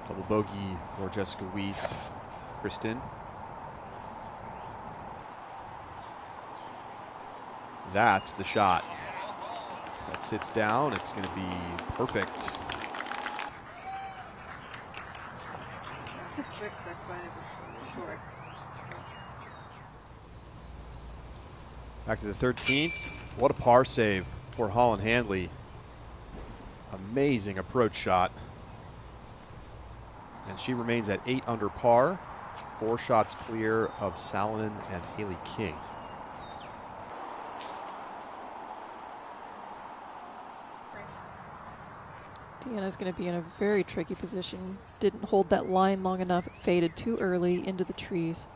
Double bogey for Jessica Weiss. Kristen. That's the shot. That sits down. It's going to be perfect. Back to the 13th. What a par save for Holland Handley. Amazing approach shot. And she remains at 8 under par. 4 shots clear of Salonen and Haley King. Deanna's going to be in a very tricky position. Didn't hold that line long enough. It faded too early into the trees.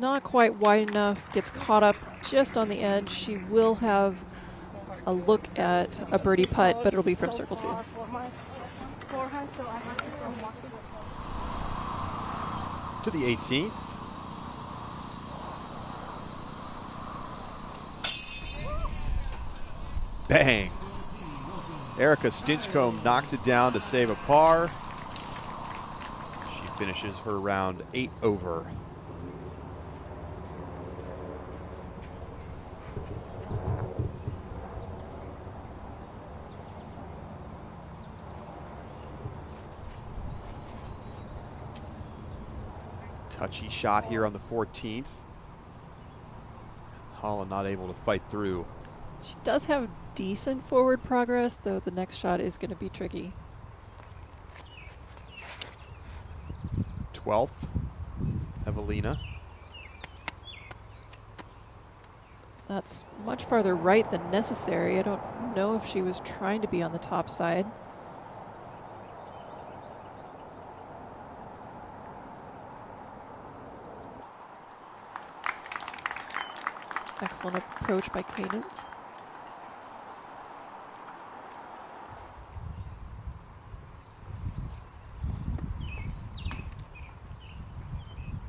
Not quite wide enough. Gets caught up just on the edge. She will have a look at a birdie putt, but it'll be from circle 2. To the 18th. Bang. Erica Stinchcomb knocks it down to save a par. She finishes her round 8 over. Touchy shot here on the 14th. Holland not able to fight through. She does have decent forward progress, though the next shot is going to be tricky. 12th, Evelina. That's much farther right than necessary. I don't know if she was trying to be on the top side. Excellent approach by Cadence.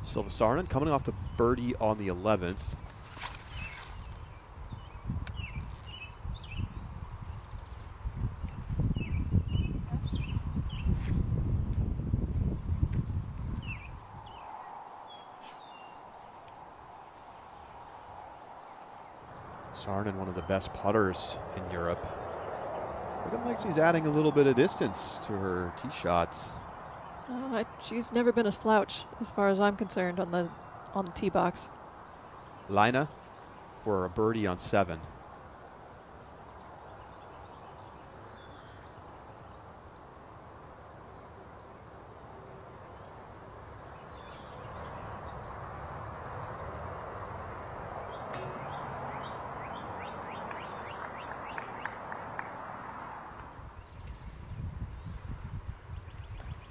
Silva Saarinen coming off the birdie on the 11th. Saarinen, one of the best putters in Europe. Looking like she's adding a little bit of distance to her tee shots. She's never been a slouch, as far as I'm concerned, on the tee box. Lina for a birdie on 7.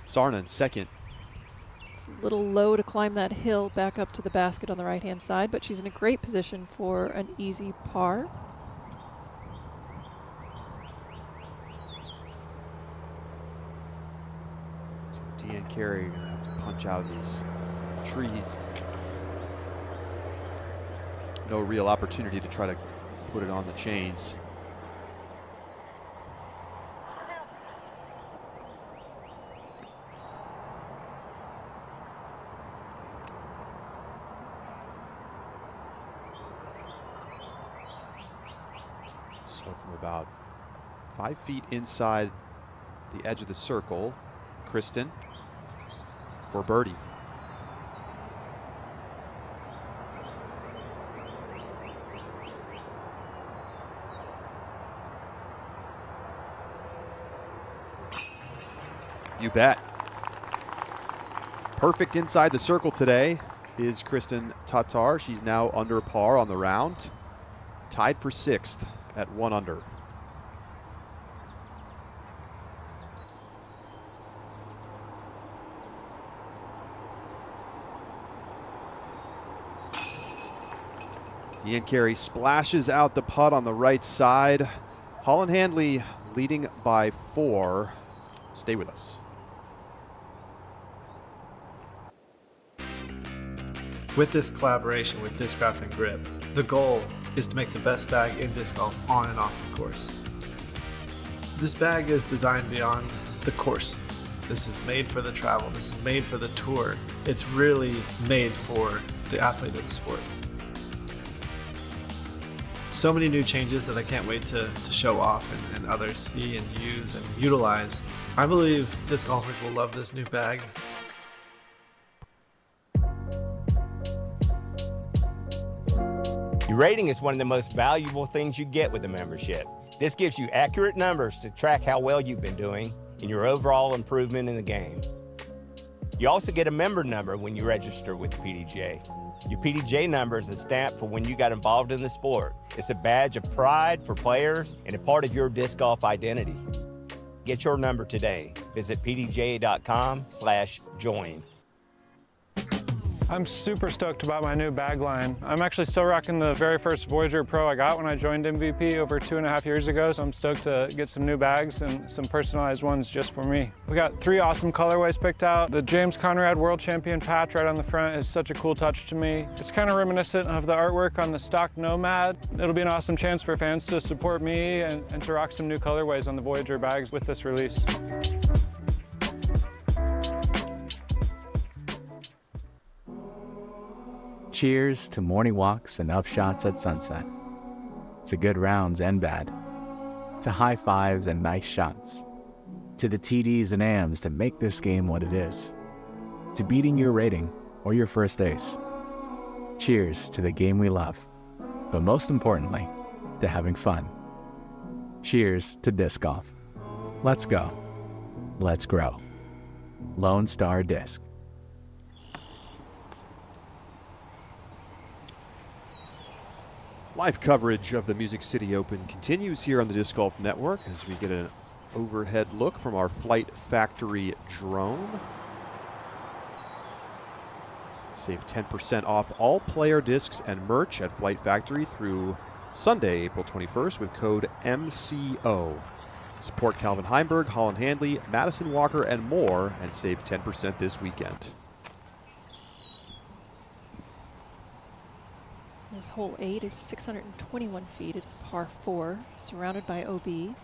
Saarinen, second. It's a little low to climb that hill back up to the basket on the right-hand side, but she's in a great position for an easy par. So Deanne Carey gonna have to punch out of these trees. No real opportunity to try to put it on the chains. So from about 5 feet inside the edge of the circle, Kristen for birdie. You bet. Perfect inside the circle today is Kristen Tatar. She's now under par on the round, tied for 6th at 1 under. Deanne Carey splashes out the putt on the right side. Holland Handley leading by 4. Stay with us. With this collaboration with Discraft and Grip, the goal is to make the best bag in disc golf on and off the course. This bag is designed beyond the course. This is made for the travel. This is made for the tour. It's really made for the athlete of the sport. So many new changes that I can't wait to show off and others see and use and utilize. I believe disc golfers will love this new bag. Your rating is one of the most valuable things you get with a membership. This gives you accurate numbers to track how well you've been doing and your overall improvement in the game. You also get a member number when you register with the PDGA. Your PDGA number is a stamp for when you got involved in the sport. It's a badge of pride for players and a part of your disc golf identity. Get your number today. Visit pdga.com/join. I'm super stoked about my new bag line. I'm actually still rocking the very first Voyager Pro I got when I joined MVP over 2.5 years ago, so I'm stoked to get some new bags and some personalized ones just for me. We got 3 awesome colorways picked out. The James Conrad World Champion patch right on the front is such a cool touch to me. It's kind of reminiscent of the artwork on the stock Nomad. It'll be an awesome chance for fans to support me and to rock some new colorways on the Voyager bags with this release. Cheers to morning walks and upshots at sunset. To good rounds and bad. To high fives and nice shots. To the TDs and AMs that make this game what it is. To beating your rating or your first ace. Cheers to the game we love, but most importantly, to having fun. Cheers to disc golf. Let's go. Let's grow. Lone Star Disc. Live coverage of the Music City Open continues here on the Disc Golf Network as we get an overhead look from our Flight Factory drone. Save 10% off all player discs and merch at Flight Factory through Sunday, April 21st with code MCO. Support Calvin Heimberg, Holland Handley, Madison Walker, and more, and save 10% this weekend. This hole 8 is 621 feet. It is par 4, surrounded by OB. Needs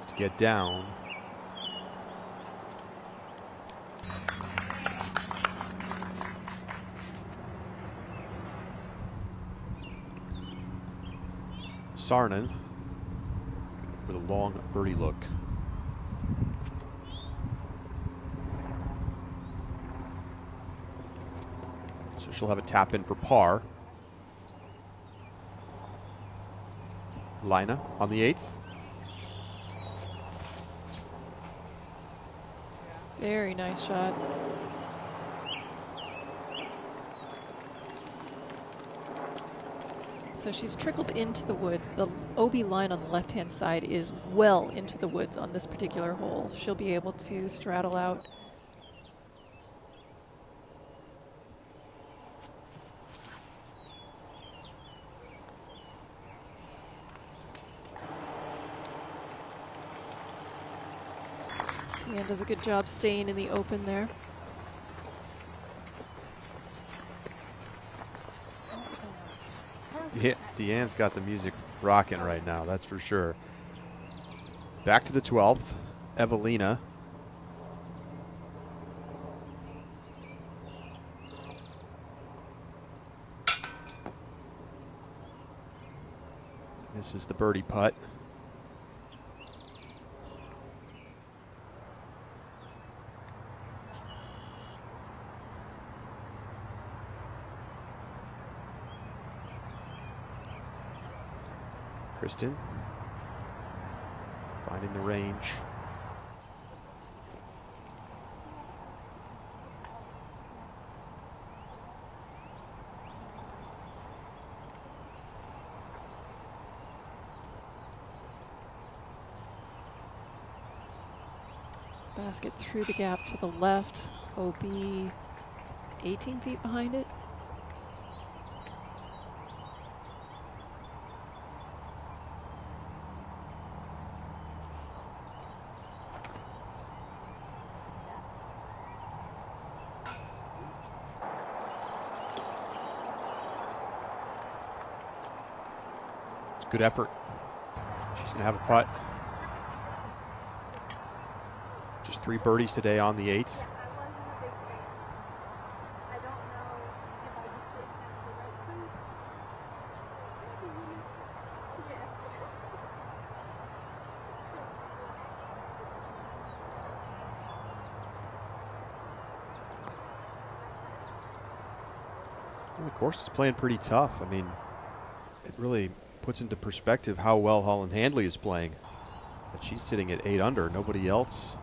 to get down. Sarnen with a long birdie look. So she'll have a tap in for par. Lina on the 8th. Very nice shot. So she's trickled into the woods. The OB line on the left-hand side is well into the woods on this particular hole. She'll be able to straddle out. Deanne does a good job staying in the open there. Deanne's got the music rocking right now, that's for sure. Back to the 12th, Evelina. This is the birdie putt. Kristen finding the range. Basket through the gap to the left. OB 18 feet behind it. Good effort. She's going to have a putt. Just 3 birdies today on the 8th. Well, the course is playing pretty tough. I mean, it really puts into perspective how well Holland Handley is playing. But she's sitting at 8 under. Nobody else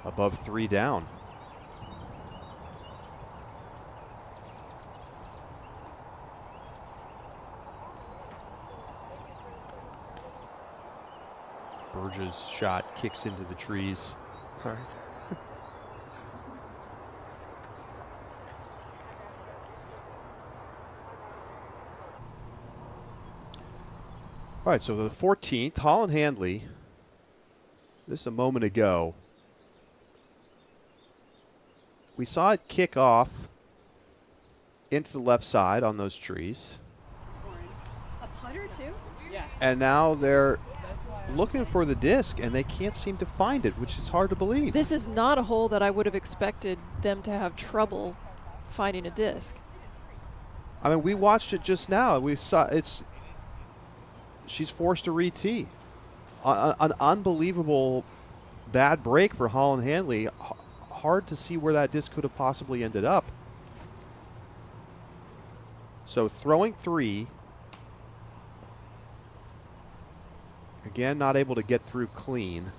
above 3 down. Burge's shot kicks into the trees. Sorry. All right, so the 14th, Holland Handley, this a moment ago. We saw it kick off into the left side on those trees. A putter too? And now they're looking for the disc, and they can't seem to find it, which is hard to believe. This is not a hole that I would have expected them to have trouble finding a disc. I mean, we watched it just now. We saw she's forced to re-tee. An unbelievable bad break for Holland Hanley. Hard to see where that disc could have possibly ended up. So throwing 3. Again, not able to get through clean.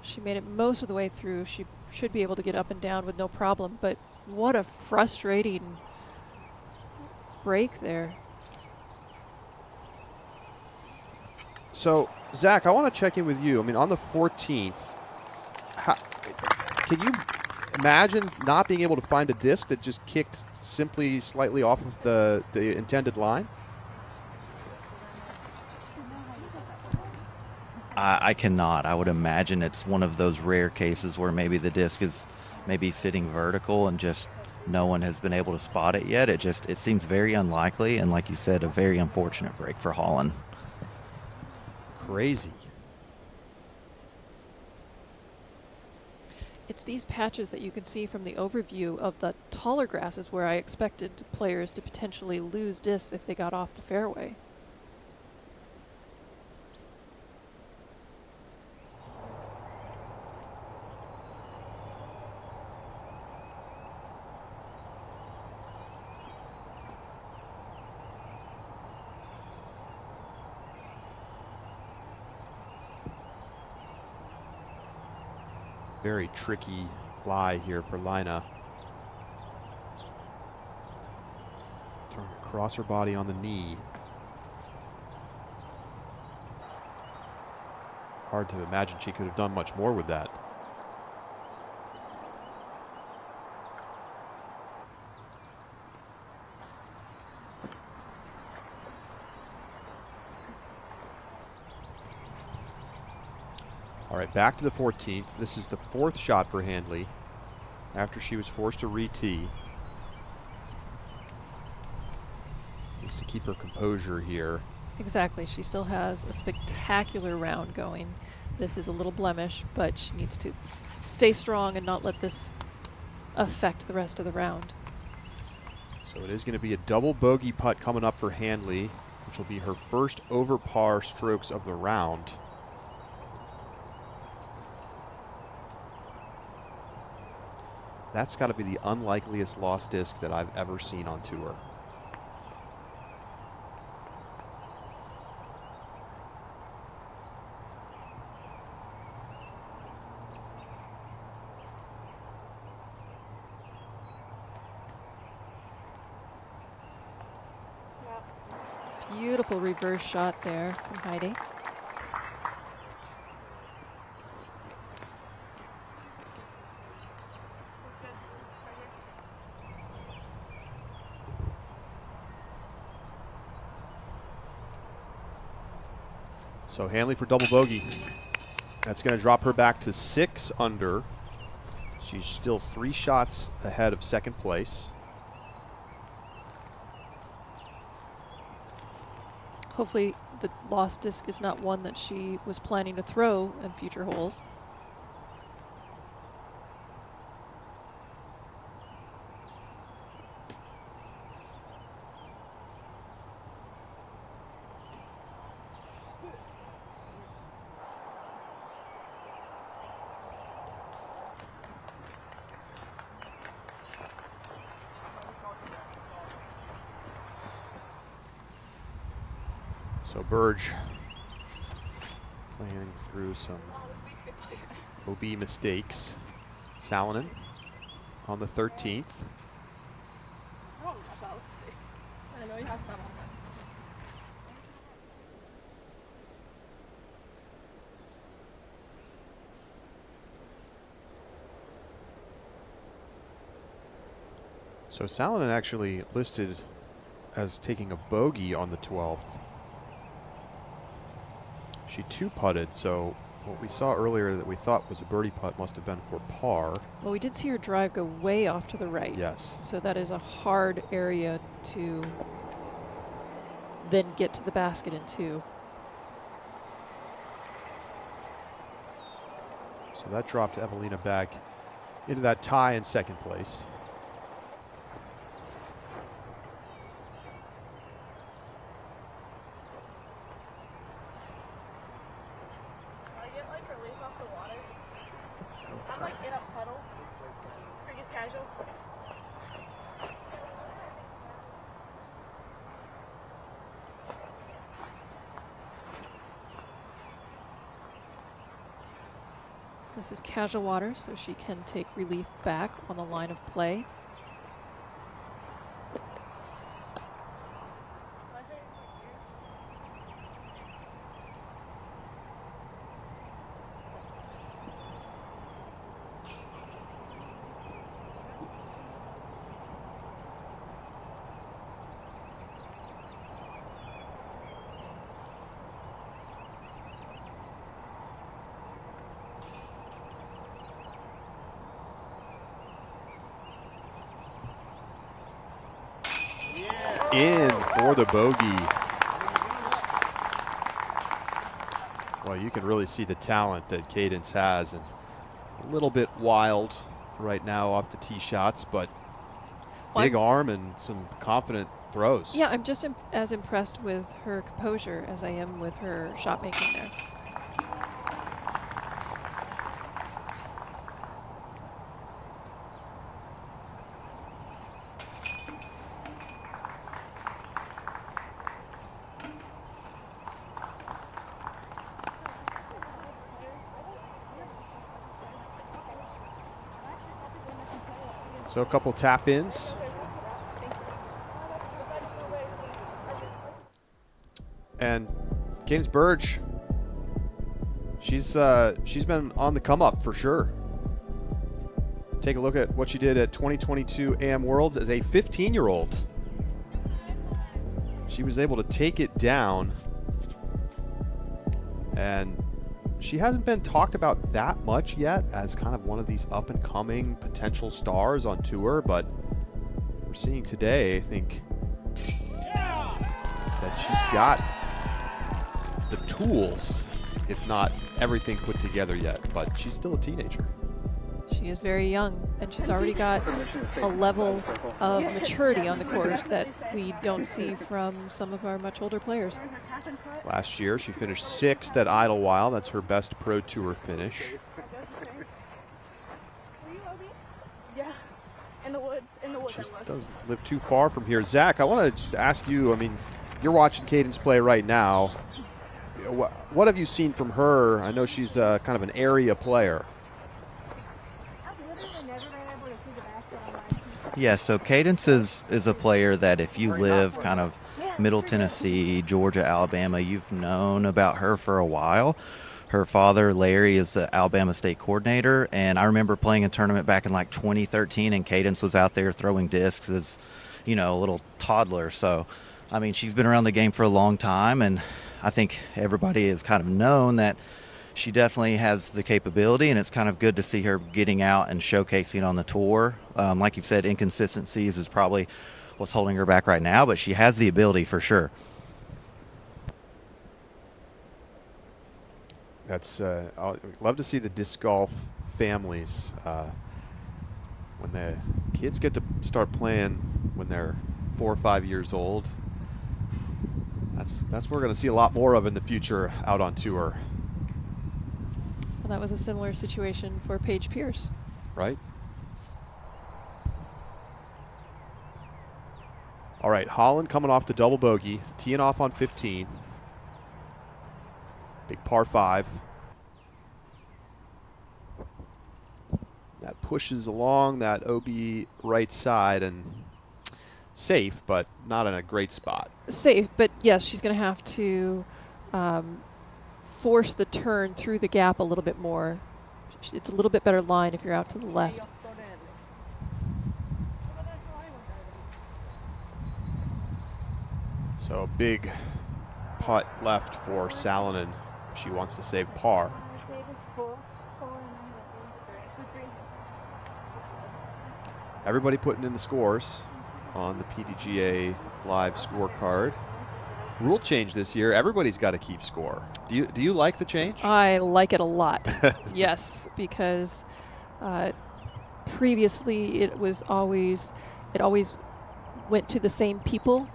She made it most of the way through. She should be able to get up and down with no problem, but what a frustrating break there. So, Zach, I want to check in with you. I mean, on the 14th, can you imagine not being able to find a disc that just kicked simply slightly off of the intended line? I cannot. I would imagine it's one of those rare cases where maybe the disc is maybe sitting vertical and just no one has been able to spot it yet. It seems very unlikely, and like you said, a very unfortunate break for Holland. Crazy. It's these patches that you can see from the overview of the taller grasses where I expected players to potentially lose discs if they got off the fairway. Very tricky lie here for Lina. Throwing across her body on the knee. Hard to imagine she could have done much more with that. All right, back to the 14th. This is the 4th shot for Handley after she was forced to re-tee. Needs to keep her composure here. Exactly. She still has a spectacular round going. This is a little blemish, but she needs to stay strong and not let this affect the rest of the round. So it is going to be a double bogey putt coming up for Handley, which will be her first over par strokes of the round. That's got to be the unlikeliest lost disc that I've ever seen on tour. Beautiful reverse shot there from Heidi. So Hanley for double bogey. That's going to drop her back to 6 under. She's still 3 shots ahead of second place. Hopefully the lost disc is not one that she was planning to throw in future holes. So Burge playing through some OB mistakes. Salonen on the 13th. So Salonen actually listed as taking a bogey on the 12th. She 2-putted, so what we saw earlier that we thought was a birdie putt must have been for par. Well, we did see her drive go way off to the right. Yes. So that is a hard area to then get to the basket in 2. So that dropped Evelina back into that tie in second place. This is casual water, so she can take relief back on the line of play. In for the bogey. Well, you can really see the talent that Cadence has, and a little bit wild right now off the tee shots, but big arm and some confident throws. Yeah, I'm just as impressed with her composure as I am with her shot making there. So a couple tap ins. And Cadence Burge, she's been on the come up for sure. Take a look at what she did at 2022 AM Worlds as a 15-year-old. She was able to take it down, and she hasn't been talked about that much yet as kind of one of these up-and-coming potential stars on tour, but we're seeing today, I think, that she's got the tools, if not everything put together yet, but she's still a teenager. She is very young, and she's already got a level of maturity on the course that we don't see from some of our much older players. Last year, she finished 6th at Idlewild. That's her best Pro Tour finish. Yeah, in the woods. Just doesn't live too far from here. Zach, I want to just ask you, I mean, you're watching Cadence play right now. What have you seen from her? I know she's kind of an area player. Yeah, so Cadence is a player that if you live kind of Middle Tennessee, Georgia, Alabama, you've known about her for a while. Her father, Larry, is the Alabama State coordinator, and I remember playing a tournament back in like 2013, and Cadence was out there throwing discs as, you know, a little toddler. So, I mean, she's been around the game for a long time, and I think everybody has kind of known that she definitely has the capability, and it's kind of good to see her getting out and showcasing on the tour. Like you've said, inconsistencies is probably what's holding her back right now, but she has the ability for sure. That's I'd love to see the disc golf families when the kids get to start playing when they're 4 or 5 years old. That's what we're going to see a lot more of in the future out on tour. Well, that was a similar situation for Paige Pierce. Right. All right, Holland coming off the double bogey, teeing off on 15. Big par 5. That pushes along that OB right side and safe, but not in a great spot. Safe, but yes, she's going to have to force the turn through the gap a little bit more. It's a little bit better line if you're out to the left. So big putt left for Salonen if she wants to save par. Everybody putting in the scores on the PDGA live scorecard. Rule change this year. Everybody's got to keep score. Do you like the change? I like it a lot. Yes, because previously it always went to the same people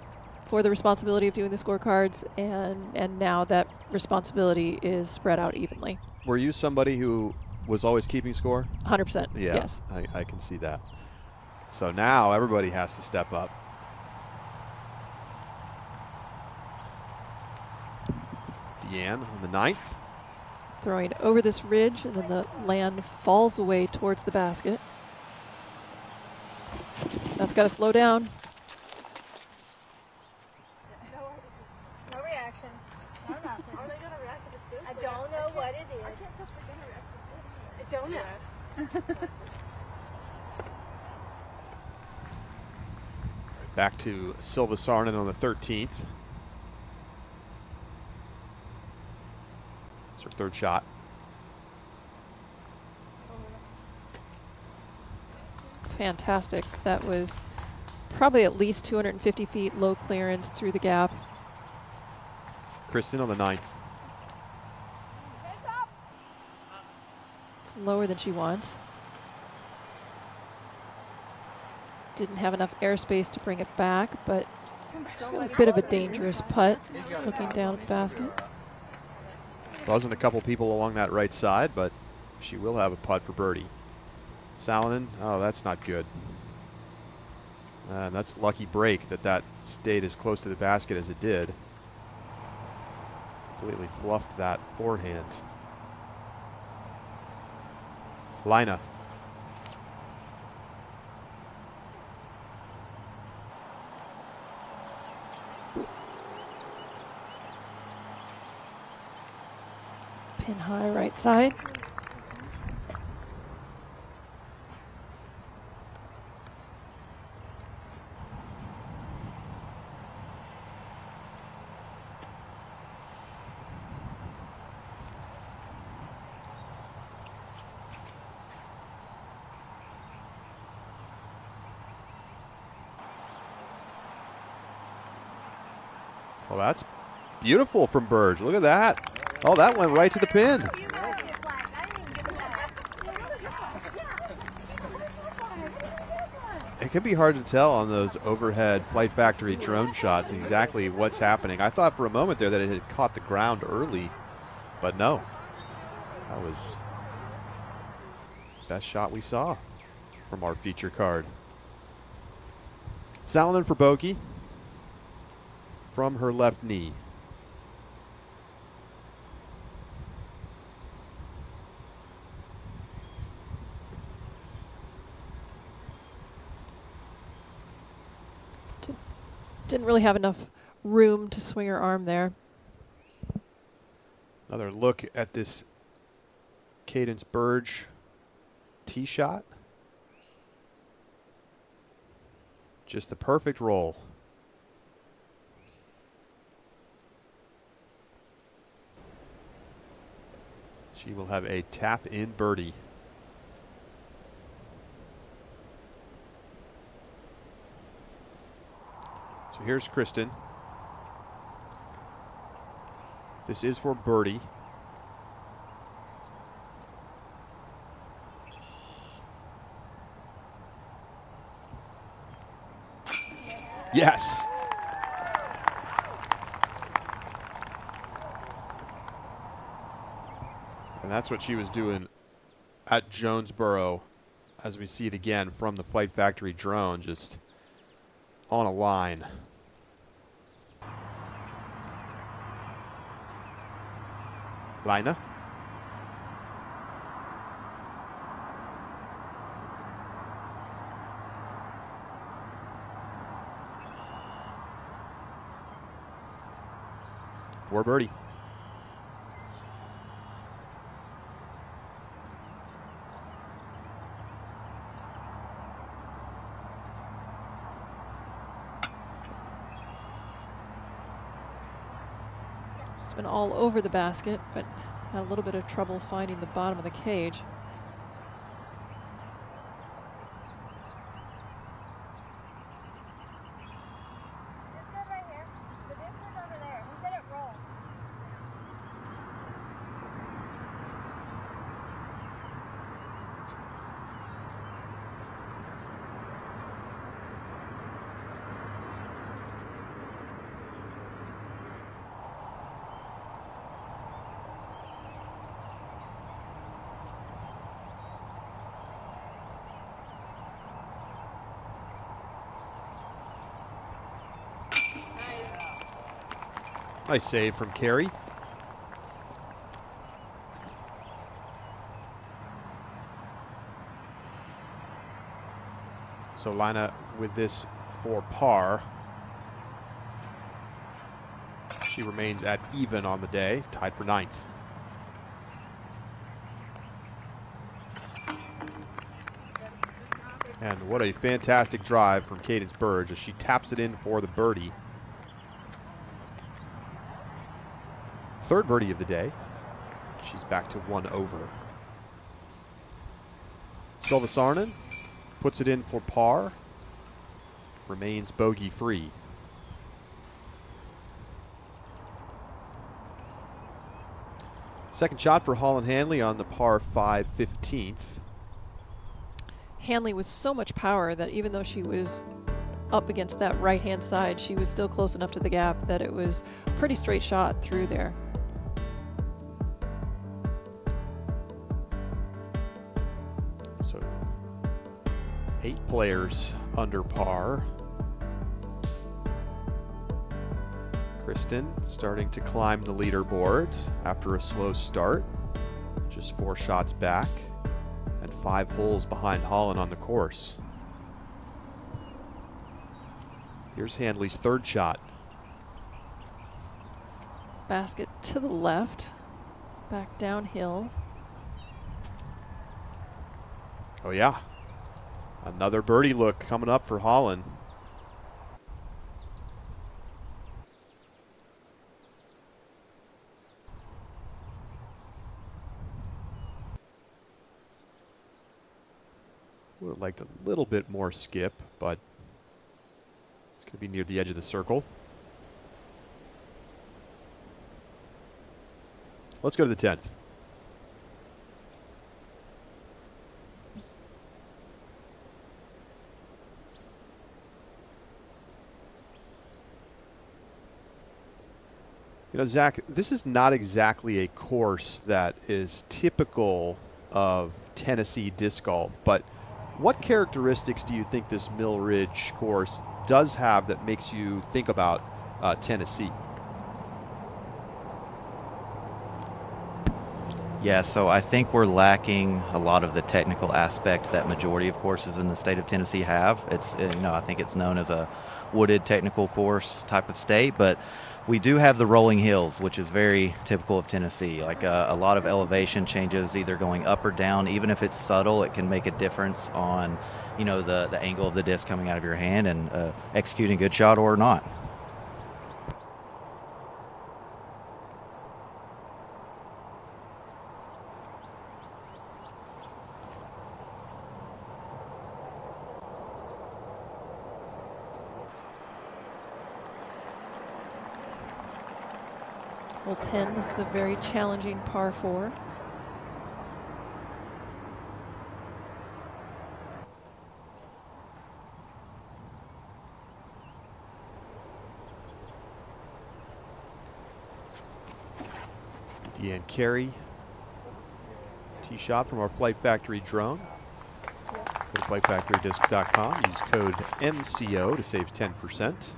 for the responsibility of doing the scorecards, and now that responsibility is spread out evenly. Were you somebody who was always keeping score? 100%. Yeah, Yes. I can see that. So now everybody has to step up. Deanne on the 9th. Throwing over this ridge, and then the land falls away towards the basket. That's got to slow down. No reaction. No nothing. How are they going to react if it's good? I don't know what it is. I can't touch the donut. A donut. Back to Silva Sarnen on the 13th. It's her third shot. Fantastic. That was probably at least 250 feet low clearance through the gap. Kristen on the 9th. It's lower than she wants. Didn't have enough airspace to bring it back, but just a bit of a dangerous putt looking down at the basket. Buzzing a couple people along that right side, but she will have a putt for birdie. Salonen, oh, that's not good. And that's lucky break that stayed as close to the basket as it did. Completely fluffed that forehand. Lina. Pin high right side. Well, that's beautiful from Burge. Look at that. Oh, that went right to the pin. It can be hard to tell on those overhead Flight Factory drone shots exactly what's happening. I thought for a moment there that it had caught the ground early, but no. That was the best shot we saw from our feature card. Salonen for bogey from her left knee. Didn't really have enough room to swing her arm there. Another look at this Cadence Burge tee shot. Just the perfect roll. She will have a tap in birdie. So here's Kristen. This is for birdie. Yes. And that's what she was doing at Jonesboro, as we see it again from the Flight Factory drone, just on a line. Lina. For birdie. It's been all over the basket, but had a little bit of trouble finding the bottom of the cage. This one right here. The disc is over there. Nice save from Carey. So Lina with this for par. She remains at even on the day, tied for 9th. And what a fantastic drive from Cadence Burge as she taps it in for the birdie. 3rd birdie of the day. She's back to 1 over. Silva Sarnen puts it in for par. Remains bogey free. Second shot for Holland Hanley on the par 5 15th. Hanley was so much power that even though she was up against that right-hand side, she was still close enough to the gap that it was a pretty straight shot through there. So 8 players under par. Kristen starting to climb the leaderboard after a slow start. Just 4 shots back and 5 holes behind Holland on the course. Here's Handley's 3rd shot. Basket to the left, back downhill. Oh yeah, another birdie look coming up for Holland. Would have liked a little bit more skip, but it's going to be near the edge of the circle. Let's go to the 10th. You know, Zach, this is not exactly a course that is typical of Tennessee disc golf, but what characteristics do you think this Mill Ridge course does have that makes you think about Tennessee? Yeah, so I think we're lacking a lot of the technical aspect that majority of courses in the state of Tennessee have. It's, I think it's known as a wooded technical course type of state, but we do have the rolling hills, which is very typical of Tennessee. Like a lot of elevation changes, either going up or down. Even if it's subtle, it can make a difference on, the angle of the disc coming out of your hand and executing a good shot or not. Hole 10, this is a very challenging par 4. Deanne Carey, tee shot from our Flight Factory drone. Go to flightfactorydiscs.com, use code MCO to save 10%.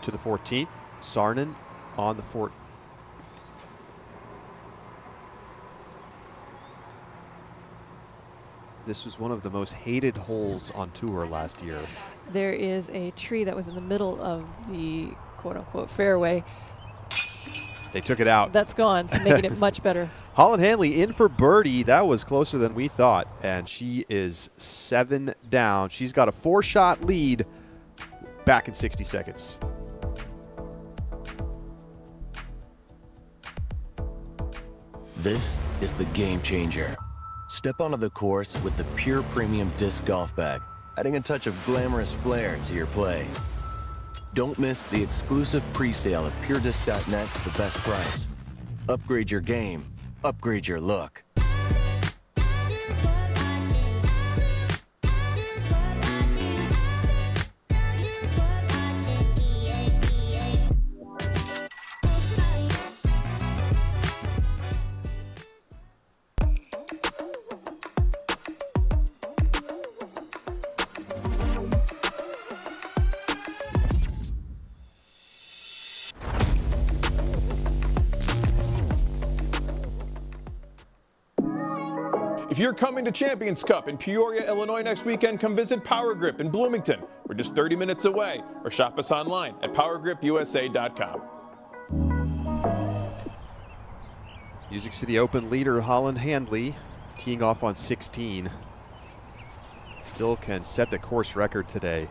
To the 14th, Sarnen on the 4th. This was one of the most hated holes on tour last year. There is a tree that was in the middle of the quote-unquote fairway. They took it out. That's gone, so making it much better. Holland Hanley in for birdie. That was closer than we thought, and she is 7 down. She's got a 4-shot lead back in 60 seconds. This is the game changer. Step onto the course with the Pure Premium Disc Golf Bag, adding a touch of glamorous flair to your play. Don't miss the exclusive pre-sale at puredisc.net for the best price. Upgrade your game. Upgrade your look. If you're coming to Champions Cup in Peoria, Illinois next weekend, come visit Power Grip in Bloomington. We're just 30 minutes away, or shop us online at powergripusa.com. Music City Open leader Holland Handley teeing off on 16. Still can set the course record today.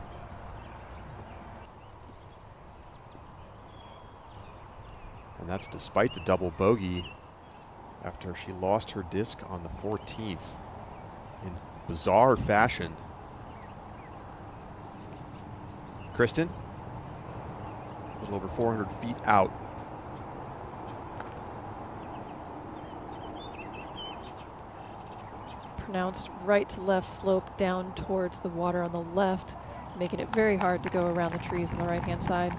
And that's despite the double bogey after she lost her disc on the 14th in bizarre fashion. Kristen, a little over 400 feet out. Pronounced right to left slope down towards the water on the left, making it very hard to go around the trees on the right-hand side.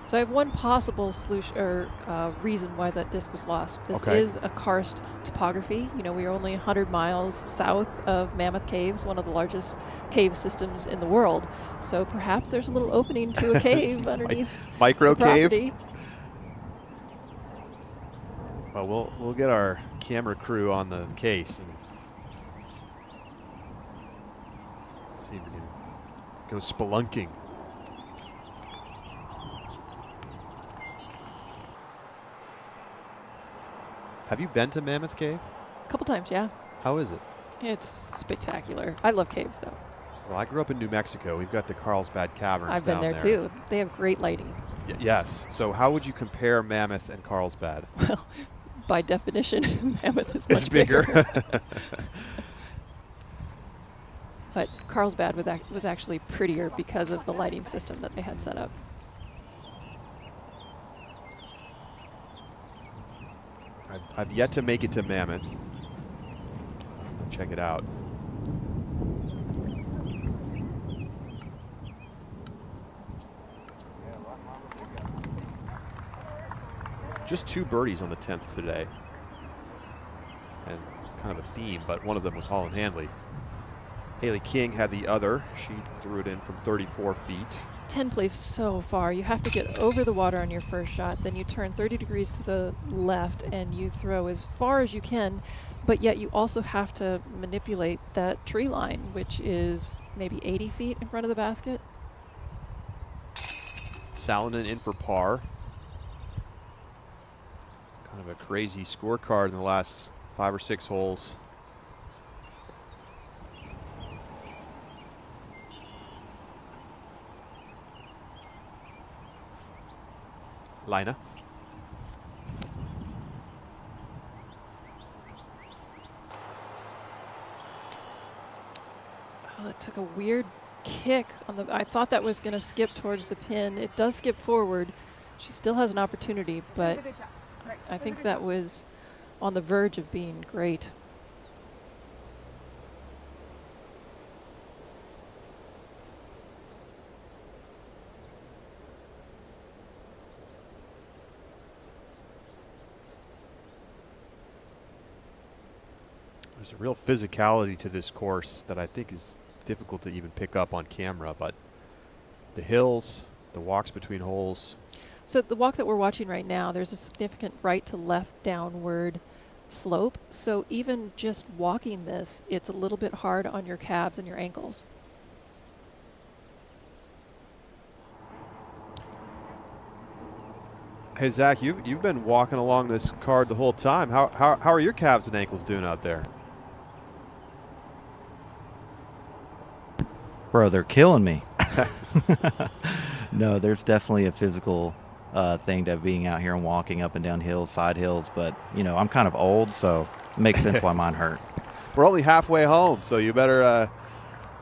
So I have one possible solution or reason why that disc was lost. This is a karst topography. You know, we are only 100 miles south of Mammoth Caves, one of the largest cave systems in the world. So perhaps there's a little opening to a cave underneath micro the property. cave. Well, we'll get our camera crew on the case and see if we can go spelunking. Have you been to Mammoth Cave? A couple times, yeah. How is it? It's spectacular. I love caves, though. Well, I grew up in New Mexico. We've got the Carlsbad Caverns I've been down there, too. They have great lighting. Yes. So how would you compare Mammoth and Carlsbad? Well, by definition, Mammoth is much It's bigger. But Carlsbad was actually prettier because of the lighting system that they had set up. I've yet to make it to Mammoth. Check it out. Just 2 birdies on the 10th today. And kind of a theme, but one of them was Holland Handley. Haley King had the other. She threw it in from 34 feet. 10 plays so far. You have to get over the water on your first shot, then you turn 30 degrees to the left and you throw as far as you can, but yet you also have to manipulate that tree line, which is maybe 80 feet in front of the basket. Salonen in for par. Kind of a crazy scorecard in the last 5 or 6 holes. Lina. Oh, that took a weird kick on the. I thought that was going to skip towards the pin. It does skip forward. She still has an opportunity, but I think that was on the verge of being great. There's a real physicality to this course that I think is difficult to even pick up on camera, but the hills, the walks between holes. So the walk that we're watching right now, there's a significant right to left downward slope. So even just walking this, it's a little bit hard on your calves and your ankles. Hey Zach, you've been walking along this card the whole time. How are your calves and ankles doing out there? Bro, they're killing me. No, there's definitely a physical thing to being out here and walking up and down hills, side hills. But, you know, I'm kind of old, so it makes sense why mine hurt. We're only halfway home, so you better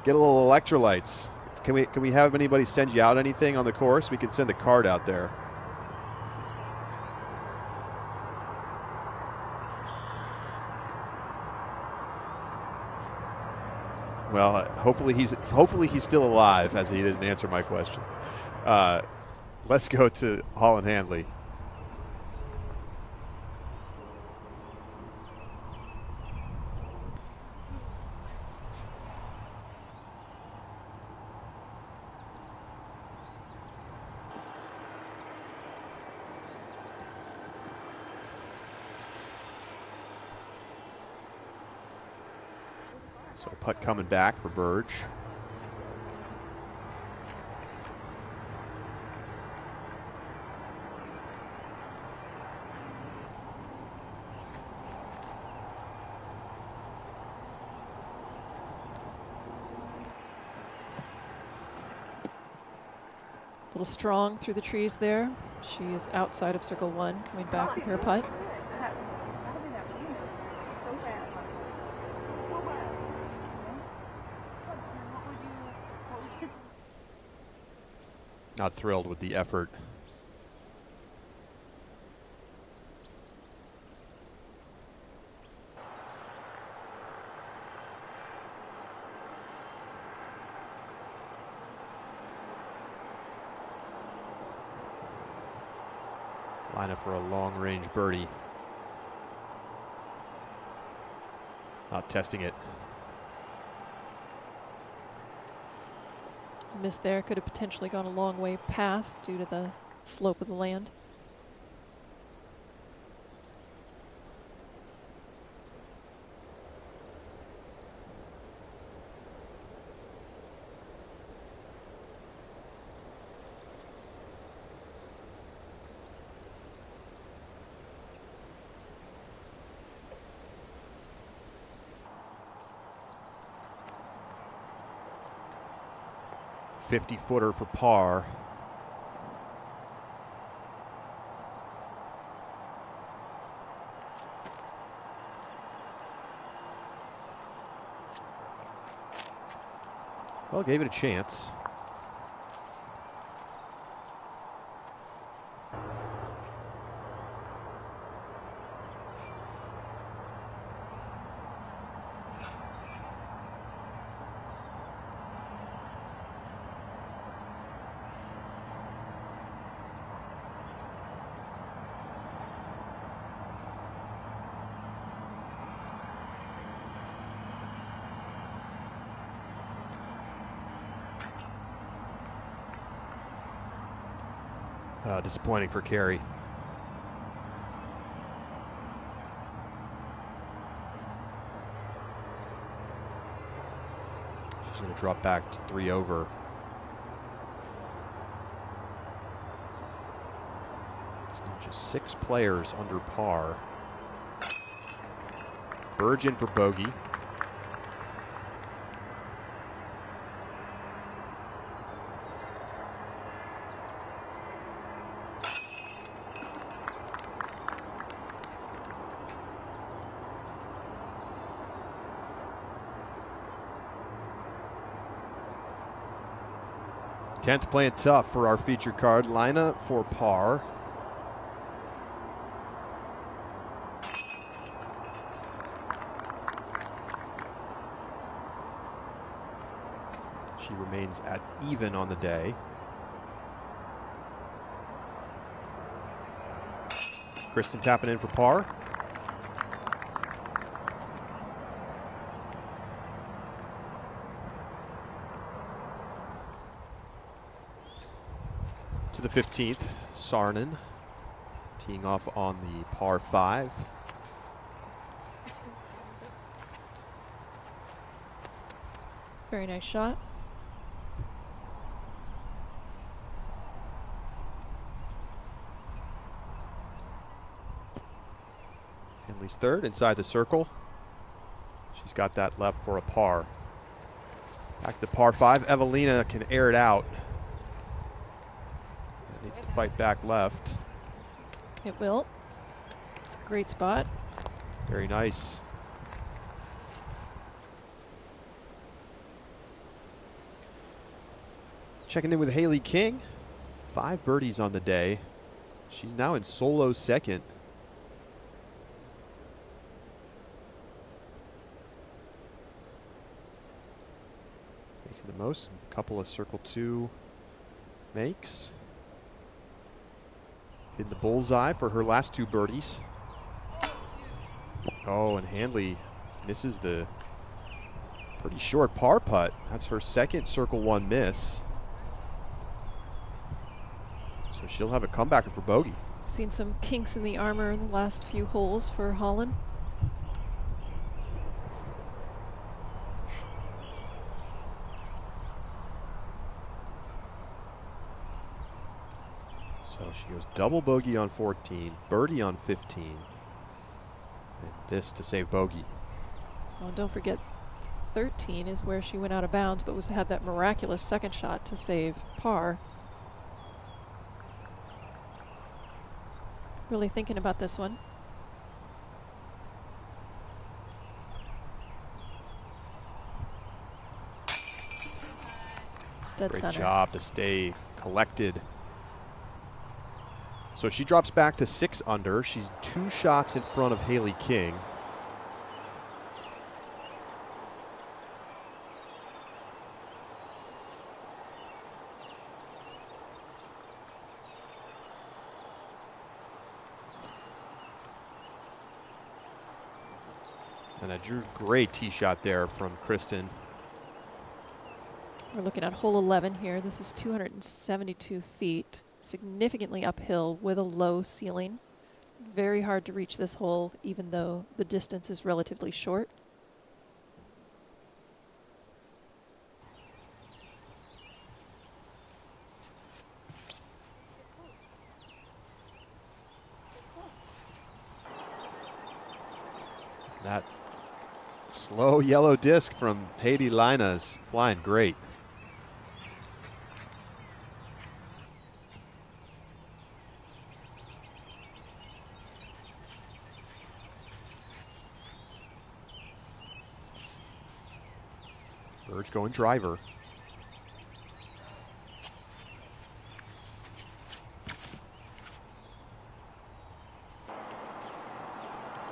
get a little electrolytes. Can we have anybody send you out anything on the course? We can send a card out there. Well, hopefully he's still alive, as he didn't answer my question. Let's go to Holland Handley. So putt coming back for Burge. A little strong through the trees there. She is outside of circle 1, coming back with her putt. Not thrilled with the effort. Line up for a long-range birdie. Not testing it. Miss there, could have potentially gone a long way past due to the slope of the land. .50-footer for par. Well, gave it a chance. Disappointing for Carey. She's going to drop back to 3 over. It's now just 6 players under par. Burge in for bogey. Tenth playing tough for our featured card. Lina for par. She remains at even on the day. Kristen tapping in for par. To the 15th, Sarnen teeing off on the par 5. Very nice shot. Henley's third inside the circle. She's got that left for a par. Back to par 5. Evelina can air it out. Needs to fight back left. It will. It's a great spot. Very nice. Checking in with Haley King. 5 birdies on the day. She's now in solo second. Making the most. A couple of circle 2 makes. Hit the bullseye for her last 2 birdies. Oh, and Handley misses the pretty short par putt. That's her second circle 1 miss. So she'll have a comebacker for bogey. Seen some kinks in the armor in the last few holes for Holland. So she goes double bogey on 14, birdie on 15, and this to save bogey. Oh, don't forget 13 is where she went out of bounds, but had that miraculous second shot to save par. Really thinking about this one. Dead Great center. job to stay collected. So she drops back to 6 under. She's 2 shots in front of Haley King. And a great tee shot there from Kristen. We're looking at hole 11 here. This is 272 feet, significantly uphill with a low ceiling. Very hard to reach this hole, even though the distance is relatively short. That slow yellow disc from Haiti Lina is flying great. Burge going driver.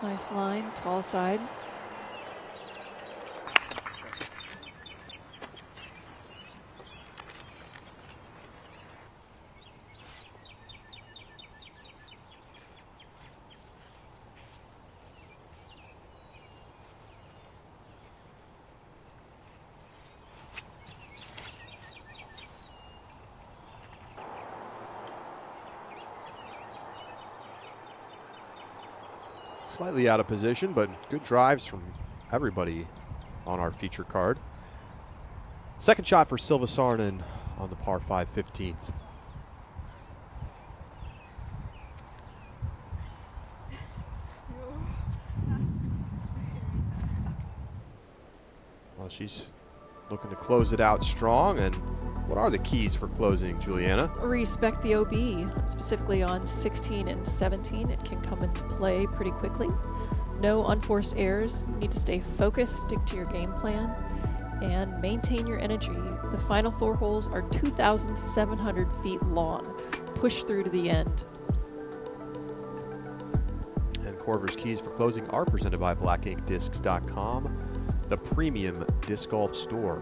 Nice line, tall side. Slightly out of position, but good drives from everybody on our feature card. Second shot for Silva Saarinen on the par 5 15th. Well, she's looking to close it out strong. And what are the keys for closing, Juliana? Respect the OB, specifically on 16 and 17. It can come into play pretty quickly. No unforced errors. You need to stay focused, stick to your game plan, and maintain your energy. The final 4 holes are 2,700 feet long. Push through to the end. And Korver's keys for closing are presented by blackinkdiscs.com, the premium disc golf store.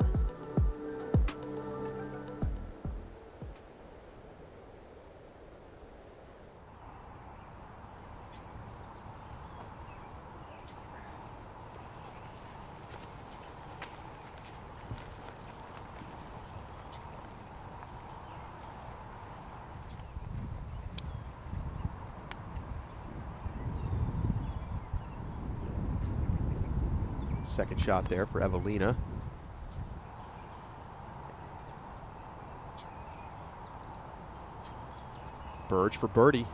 Second shot there for Evelina. Burge for birdie.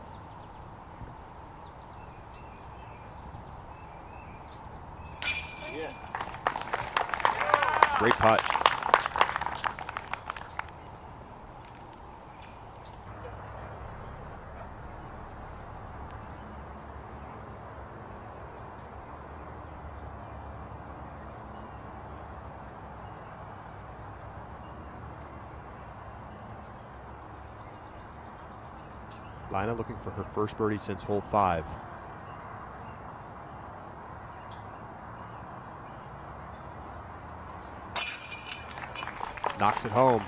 Great putt. Lina looking for her first birdie since hole 5. Knocks it home.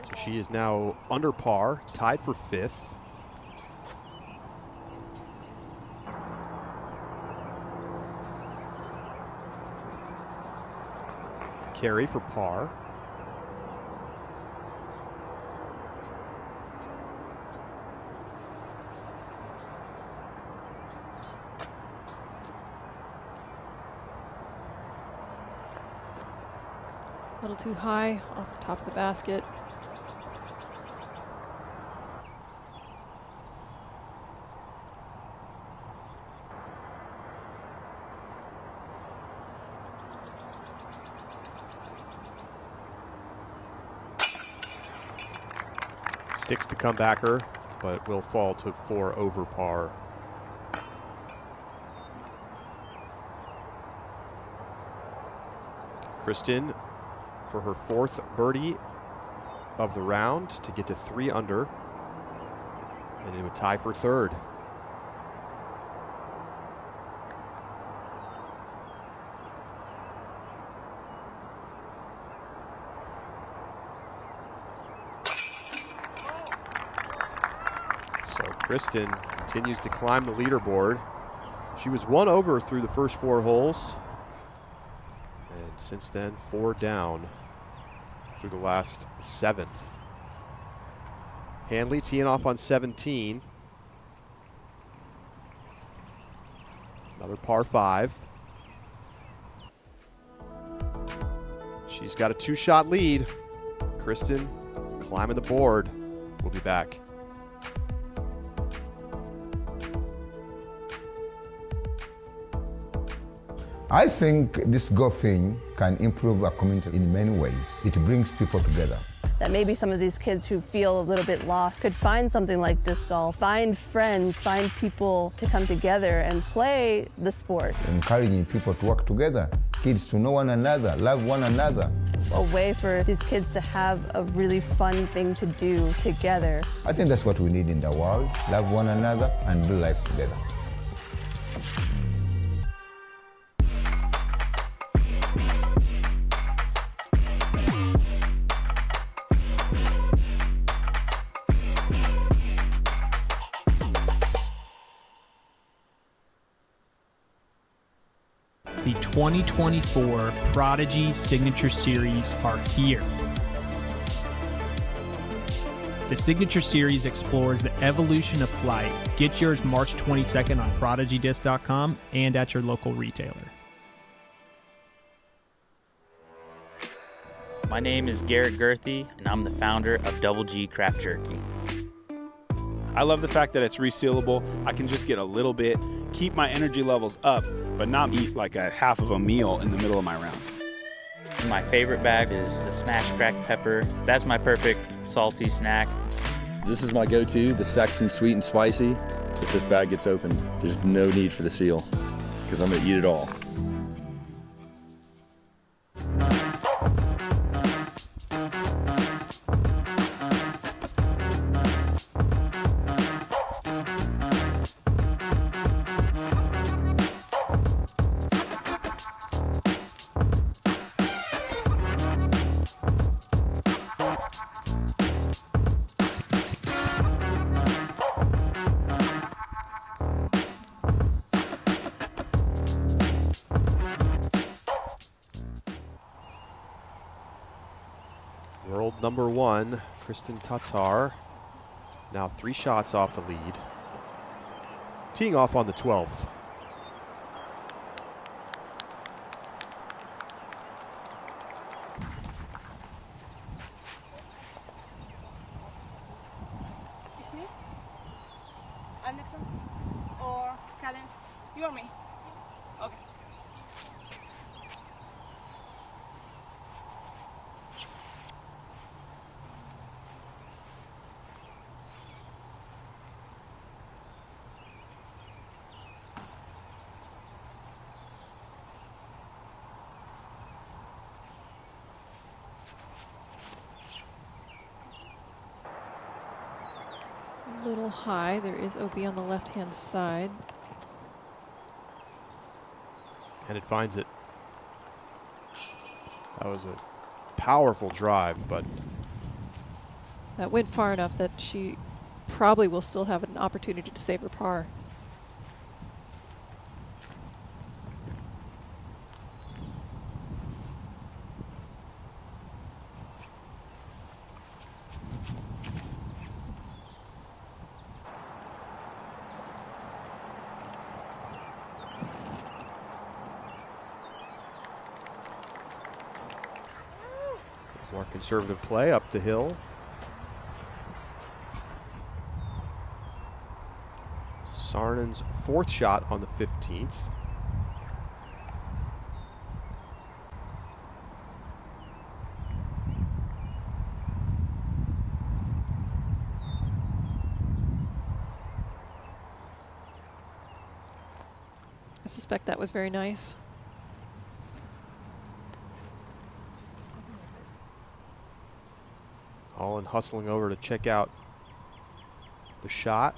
So she is now under par, tied for 5th. Carry for par. A little too high off the top of the basket. Sticks the comebacker, but will fall to 4 over par. Kristen for her 4th birdie of the round to get to 3 under, and it would tie for 3rd. So Kristen continues to climb the leaderboard. She was 1 over through the first 4 holes. And since then, 4 down through the last 7. Hanley teeing off on 17. Another par 5. She's got a 2-shot lead. Kristen climbing the board. We'll be back. I think this golfing can improve our community in many ways. It brings people together. That maybe some of these kids who feel a little bit lost could find something like disc golf, find friends, find people to come together and play the sport. Encouraging people to work together, kids to know one another, love one another. A way for these kids to have a really fun thing to do together. I think that's what we need in the world, love one another and do life together. The 2024 Prodigy Signature Series are here. The Signature Series explores the evolution of flight. Get yours March 22nd on ProdigyDisc.com and at your local retailer. My name is Garrett Gerthy, and I'm the founder of Double G Craft Jerky. I love the fact that it's resealable. I can just get a little bit, keep my energy levels up, but not eat like a half of a meal in the middle of my round. My favorite bag is the smashed cracked pepper. That's my perfect salty snack. This is my go-to, the Sexton Sweet and Spicy. If this bag gets open, there's no need for the seal, because I'm gonna eat it all. World number 1, Kristen Tatar, now 3 shots off the lead. Teeing off on the 12th. I'm next one? Or Cadence? You or me? Okay. little high. There is OB on the left-hand side. And it finds it. That was a powerful drive, but That went far enough that she probably will still have an opportunity to save her par. more conservative play up the hill. Saarinen's fourth shot on the 15th. I suspect that was very nice. Holland hustling over to check out the shot.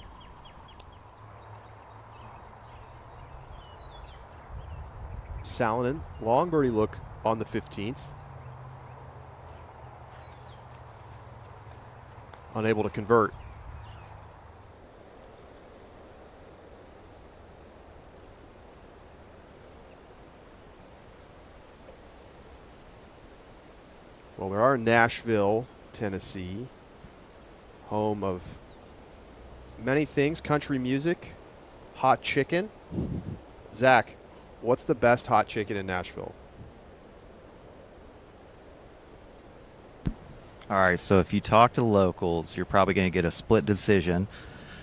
Salonen, long birdie look on the 15th. Unable to convert. Well, we are in Nashville, Tennessee, home of many things, country music, hot chicken. Zach, what's the best hot chicken in Nashville? All right, so if you talk to locals, you're probably going to get a split decision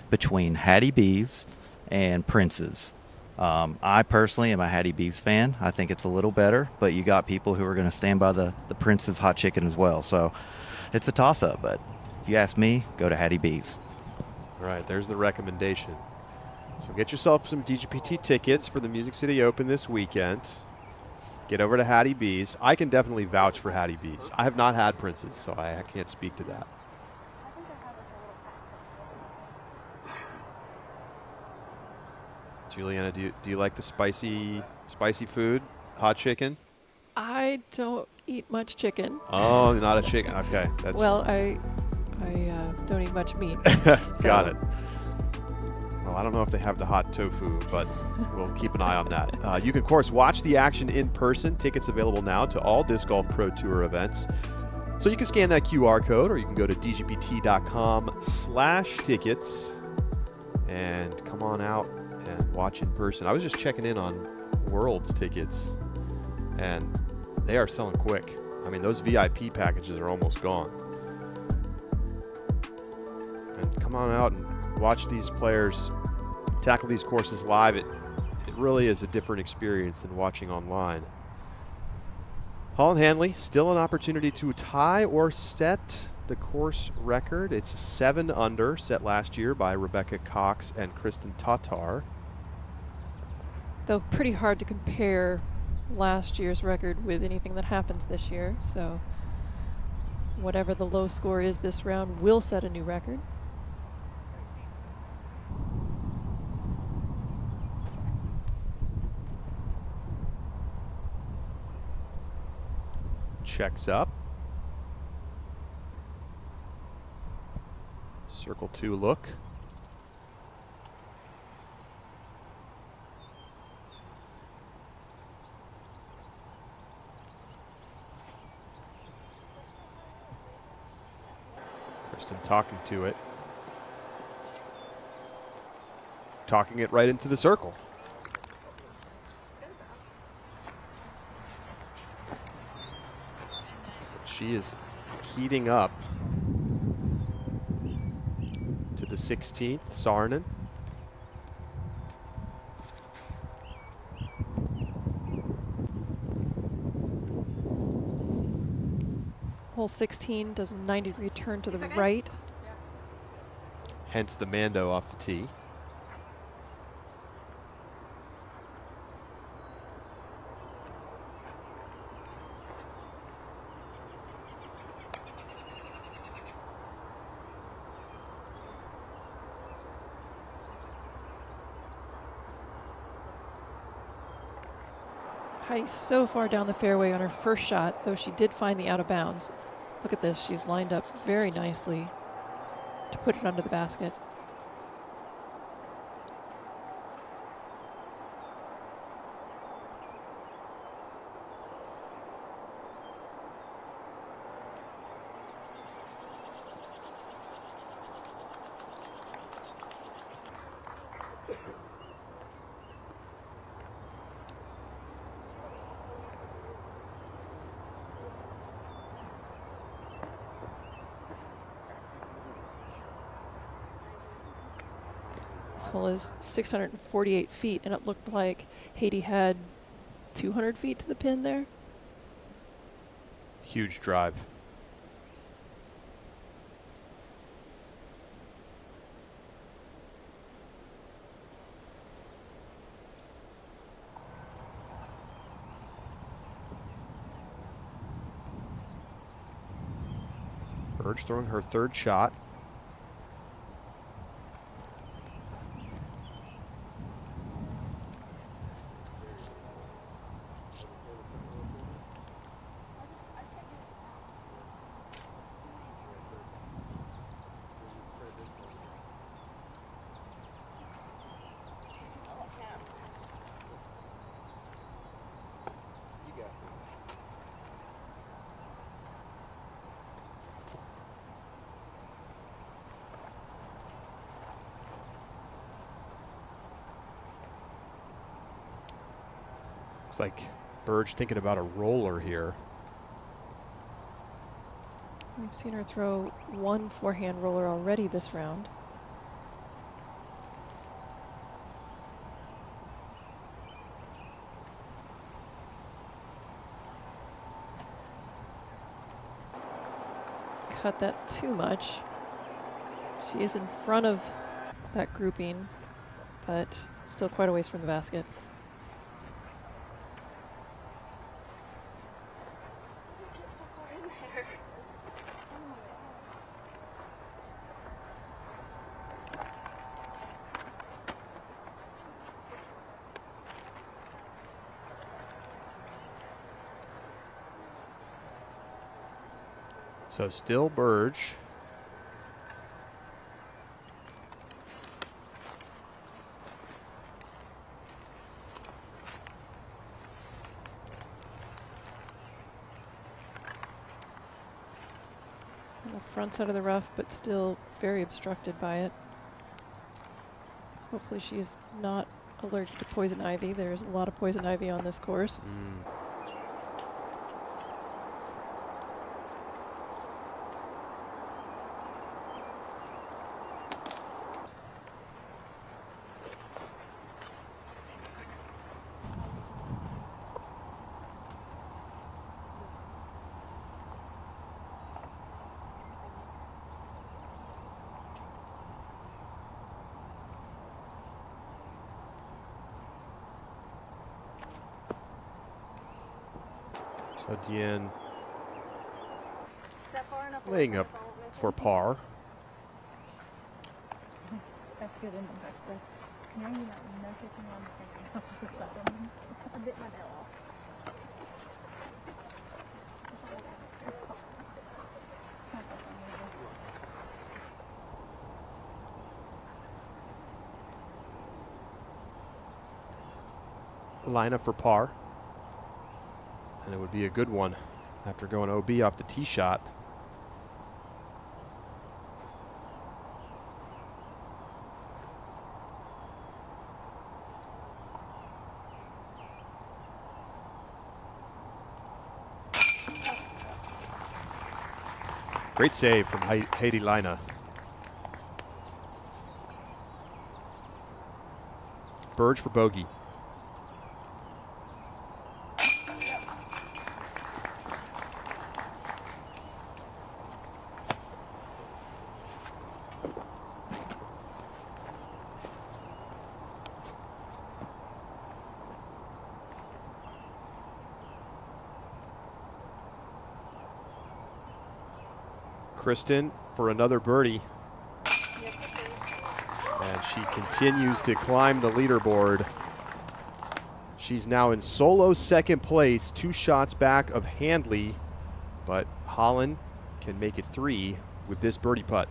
between Hattie B's and Prince's. I personally am a Hattie B's fan. I think it's a little better, but you got people who are going to stand by the Prince's hot chicken as well. So it's a toss-up, but if you ask me, go to Hattie B's. All right, there's the recommendation. So get yourself some DGPT tickets for the Music City Open this weekend. Get over to Hattie B's. I can definitely vouch for Hattie B's. I have not had Prince's, so I can't speak to that. Juliana, do you like the spicy food, hot chicken? I don't eat much chicken. Oh, not a chicken. Okay, that's well, I don't eat much meat. Got it. Well, I don't know if they have the hot tofu, but we'll keep an eye on that. You can, of course, watch the action in person. Tickets available now to all Disc Golf Pro Tour events. So you can scan that QR code, or you can go to dgpt.com/tickets and come on out and watch in person. I was just checking in on Worlds tickets, and they are selling quick. I mean, those VIP packages are almost gone. And come on out and watch these players tackle these courses live. It really is a different experience than watching online. Holland Hanley, still an opportunity to tie or set the course record. It's 7 under, set last year by Rebecca Cox and Kristen Tatar. Though pretty hard to compare last year's record with anything that happens this year. So whatever the low score is this round will set a new record. Checks up. Circle 2 look. Kristen talking to it. Talking it right into the circle. She is heating up to the 16th, Saarinen. Hole 16 does a 90-degree turn to the right. Hence the Mando off the tee. Heidi's so far down the fairway on her first shot, though she did find the out of bounds. Look at this. She's lined up very nicely to put it under the basket. This hole is 648 feet, and it looked like Haiti had 200 feet to the pin there. Huge drive. Burge throwing her third shot. Looks like Burge thinking about a roller here. We've seen her throw one forehand roller already this round. Cut that too much. She is in front of that grouping, but still quite a ways from the basket. So still Burge. On the front side of the rough, but still very obstructed by it. Hopefully she's not allergic to poison ivy. There's a lot of poison ivy on this course. So Deanne laying up for par. That's good in the back there. Now you got no catching on the thing. I bit my nail off. Line up for par. And it would be a good one after going OB off the tee shot. Great save from Haiti Lina. Burge for bogey. Kristen for another birdie. And she continues to climb the leaderboard. She's now in solo second place, 2 shots back of Handley, but Holland can make it 3 with this birdie putt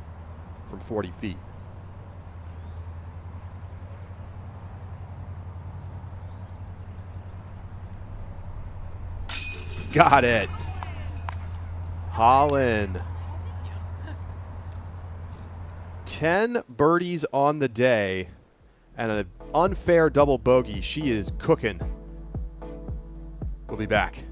from 40 feet. Got it. Holland. 10 birdies on the day and an unfair double bogey. She is cooking. We'll be back.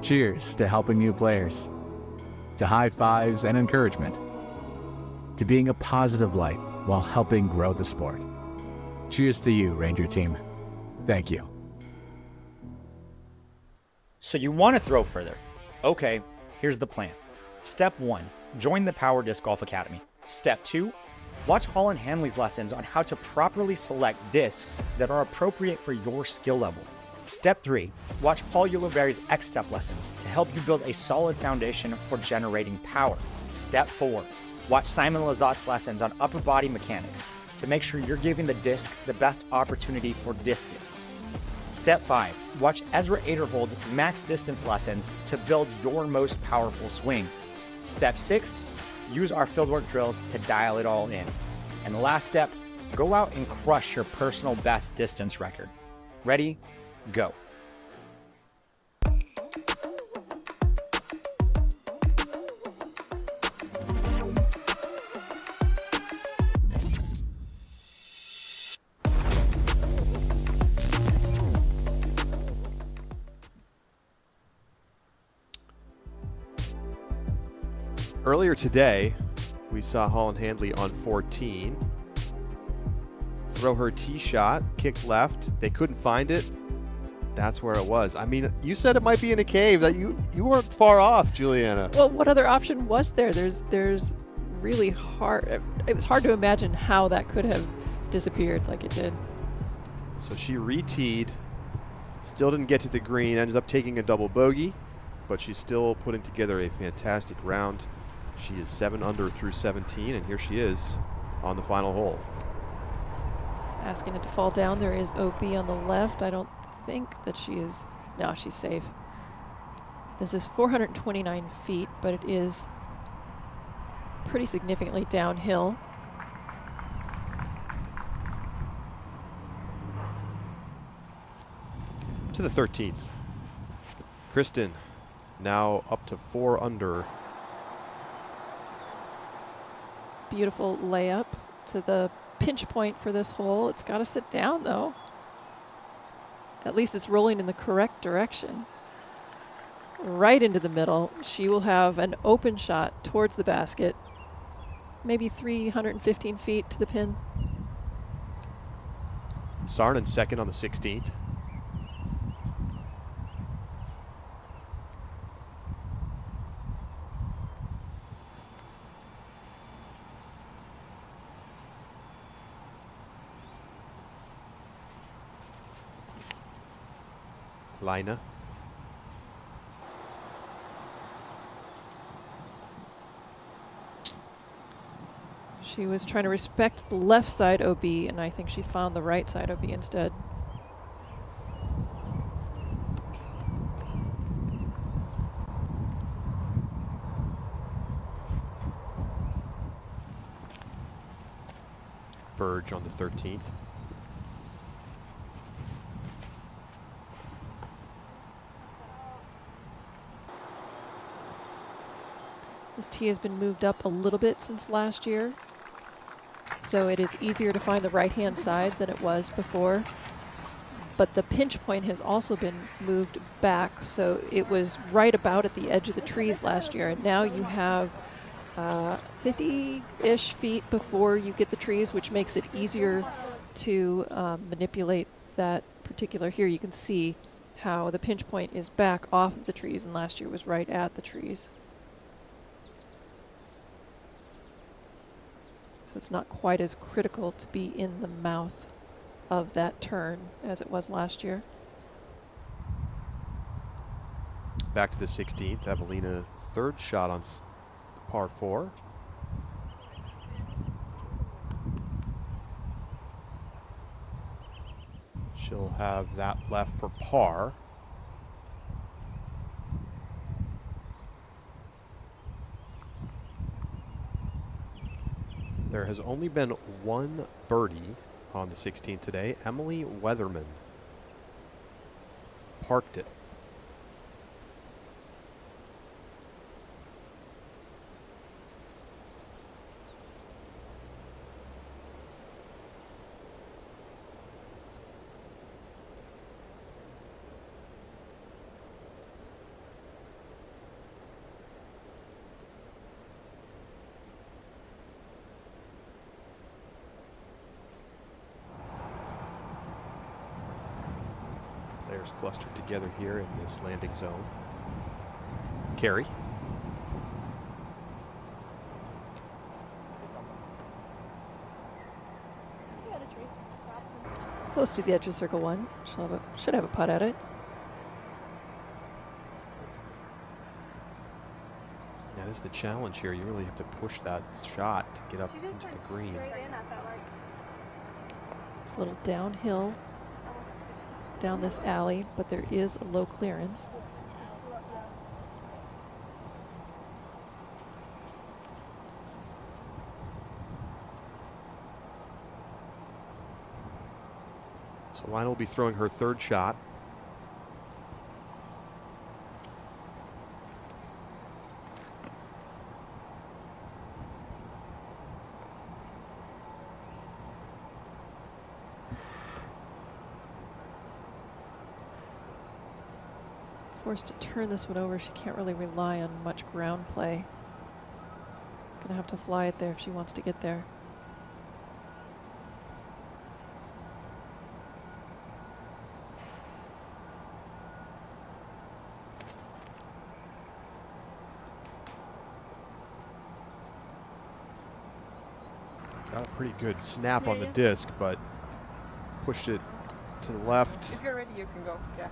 Cheers to helping new players, to high fives and encouragement, to being a positive light while helping grow the sport. Cheers to you, Ranger Team. Thank you. So you want to throw further. Okay, here's the plan. Step 1, join the Power Disc Golf Academy. Step 2, watch Holland Hanley's lessons on how to properly select discs that are appropriate for your skill level. Step 3, watch Paul Ulibarri's X-Step lessons to help you build a solid foundation for generating power. Step 4, watch Simon Lazat's lessons on upper body mechanics to make sure you're giving the disc the best opportunity for distance. Step 5, watch Ezra Aderhold's max distance lessons to build your most powerful swing. Step 6, use our fieldwork drills to dial it all in. And the last step, go out and crush your personal best distance record. Ready? Go. Earlier today, we saw Holland Handley on 14 throw her tee shot, kick left. They couldn't find it. That's where it was. I mean, you said it might be in a cave. That you weren't far off, Juliana. Well, what other option was there? There's really hard. It was hard to imagine how that could have disappeared like it did. So she re-teed, still didn't get to the green, ended up taking a double bogey, but she's still putting together a fantastic round. She is 7 under through 17, and here she is on the final hole. Asking it to fall down. There is OB on the left. I don't think that she is. No, she's safe. This is 429 feet, but it is pretty significantly downhill. To the 13th. Kristen now up to 4 under. Beautiful layup to the pinch point for this hole. It's got to sit down though. At least it's rolling in the correct direction. Right into the middle. She will have an open shot towards the basket. Maybe 315 feet to the pin. Sarnen second on the 16th. Lina. She was trying to respect the left side OB, and I think she found the right side OB instead. Burge on the 13th. This tee has been moved up a little bit since last year, so it is easier to find the right-hand side than it was before. But the pinch point has also been moved back, so it was right about at the edge of the trees last year, and now you have 50-ish feet before you get the trees, which makes it easier to manipulate that particular. Here you can see how the pinch point is back off of the trees, and last year was right at the trees. So it's not quite as critical to be in the mouth of that turn as it was last year. Back to the 16th. Evelina, third shot on par 4. She'll have that left for par. There has only been one birdie on the 16th today. Emily Weatherman parked it. Players clustered together here in this landing zone. Carey. Close to the edge of circle 1. Should have a putt at it. Yeah, that's the challenge here. You really have to push that shot to get up into the green. It's a little downhill down this alley, but there is a low clearance. So Lionel will be throwing her third shot. Forced to turn this one over. She can't really rely on much ground play. She's going to have to fly it there if she wants to get there. Got a pretty good snap on the disc, but pushed it to the left. If you're ready, you can go. Yeah.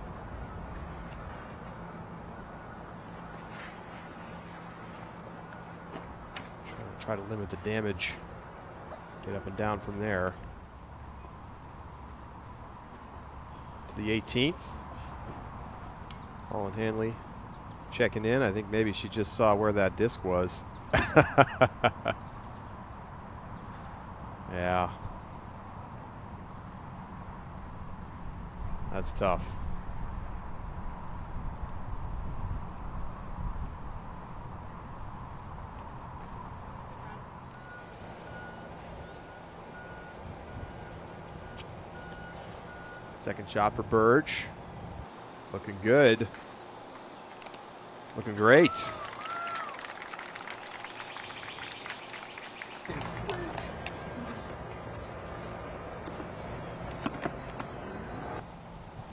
Try to limit the damage. Get up and down from there. To the 18th. Colin Hanley checking in. I think maybe she just saw where that disc was. Yeah. That's tough. Second shot for Burge. Looking good. Looking great.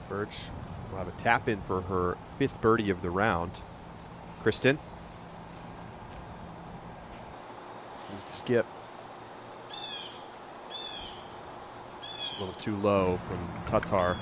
Burge will have a tap in for her 5th birdie of the round. Kristen. This needs to skip. Just a little too low from Tatar.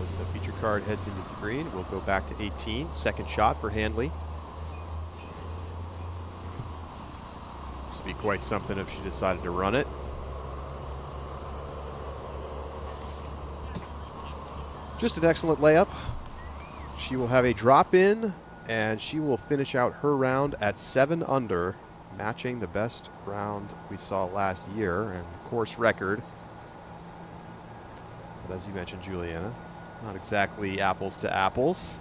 As the feature card heads into the green, we'll go back to 18. Second shot for Handley. This would be quite something if she decided to run it. Just an excellent layup. She will have a drop in, and she will finish out her round at 7 under, matching the best round we saw last year and course record. But as you mentioned, Juliana, not exactly apples to apples.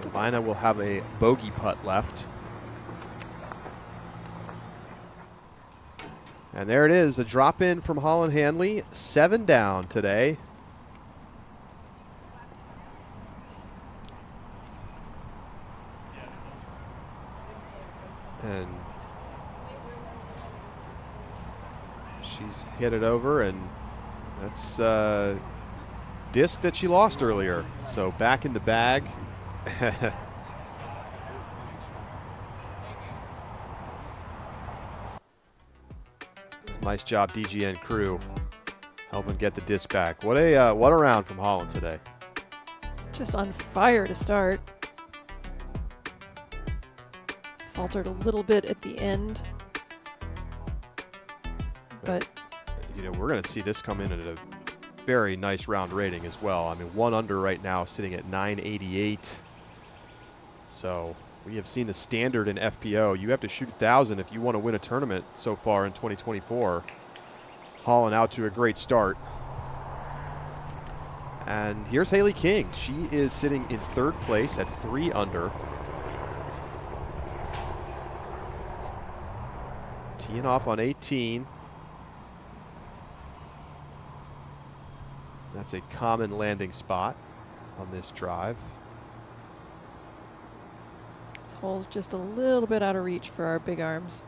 So Lina will have a bogey putt left. And there it is, the drop in from Holland Hanley, 7 down today. And she's hit it over, and that's disc that she lost earlier. So back in the bag. Nice job, DGN crew, helping get the disc back. What a round from Holland today. Just on fire to start. Faltered a little bit at the end, but you know, we're going to see this come in at a very nice round rating as well. I mean, 1 under right now, sitting at 988. So we have seen the standard in FPO. You have to shoot 1,000 if you want to win a tournament so far in 2024. Holland out to a great start. And here's Haley King. She is sitting in 3rd place at 3 under. Teeing off on 18. That's a common landing spot on this drive. this hole's just a little bit out of reach for our big arms.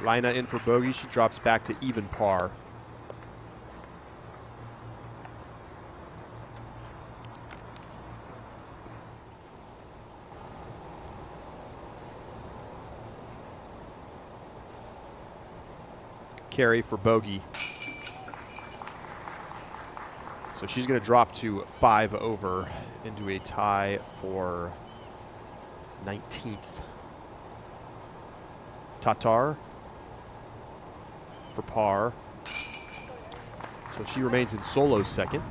Lina in for bogey. She drops back to even par. Carry for bogey. So she's going to drop to 5 over into a tie for 19th. Tatar for par. So she remains in solo second.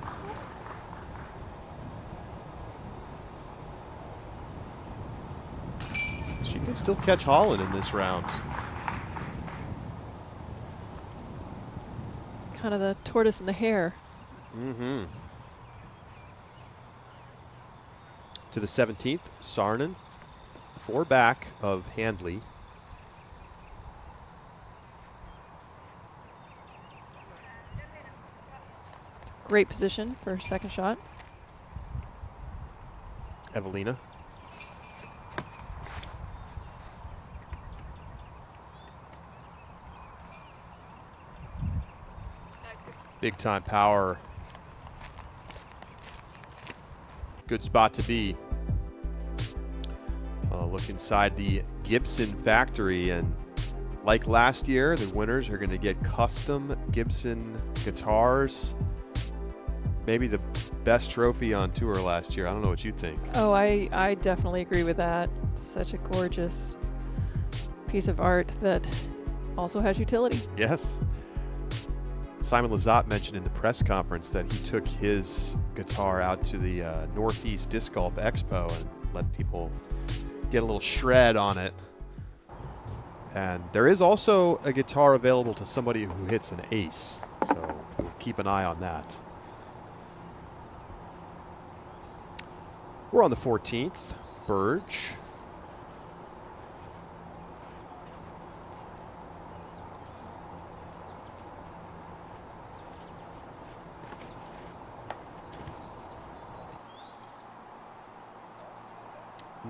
She can still catch Holland in this round. Kind of the tortoise and the hare. Mm-hmm. To the 17th, Sarnen, 4 back of Handley. Great position for second shot. Evelina. Big time power. Good spot to be. Look inside the Gibson factory, and like last year, the winners are going to get custom Gibson guitars. Maybe the best trophy on tour last year. I don't know what you think. Oh, I definitely agree with that. Such a gorgeous piece of art that also has utility. Yes. Simon Lizotte mentioned in the press conference that he took his guitar out to the Northeast Disc Golf Expo and let people get a little shred on it. And there is also a guitar available to somebody who hits an ace, so we'll keep an eye on that. We're on the 14th, Burge.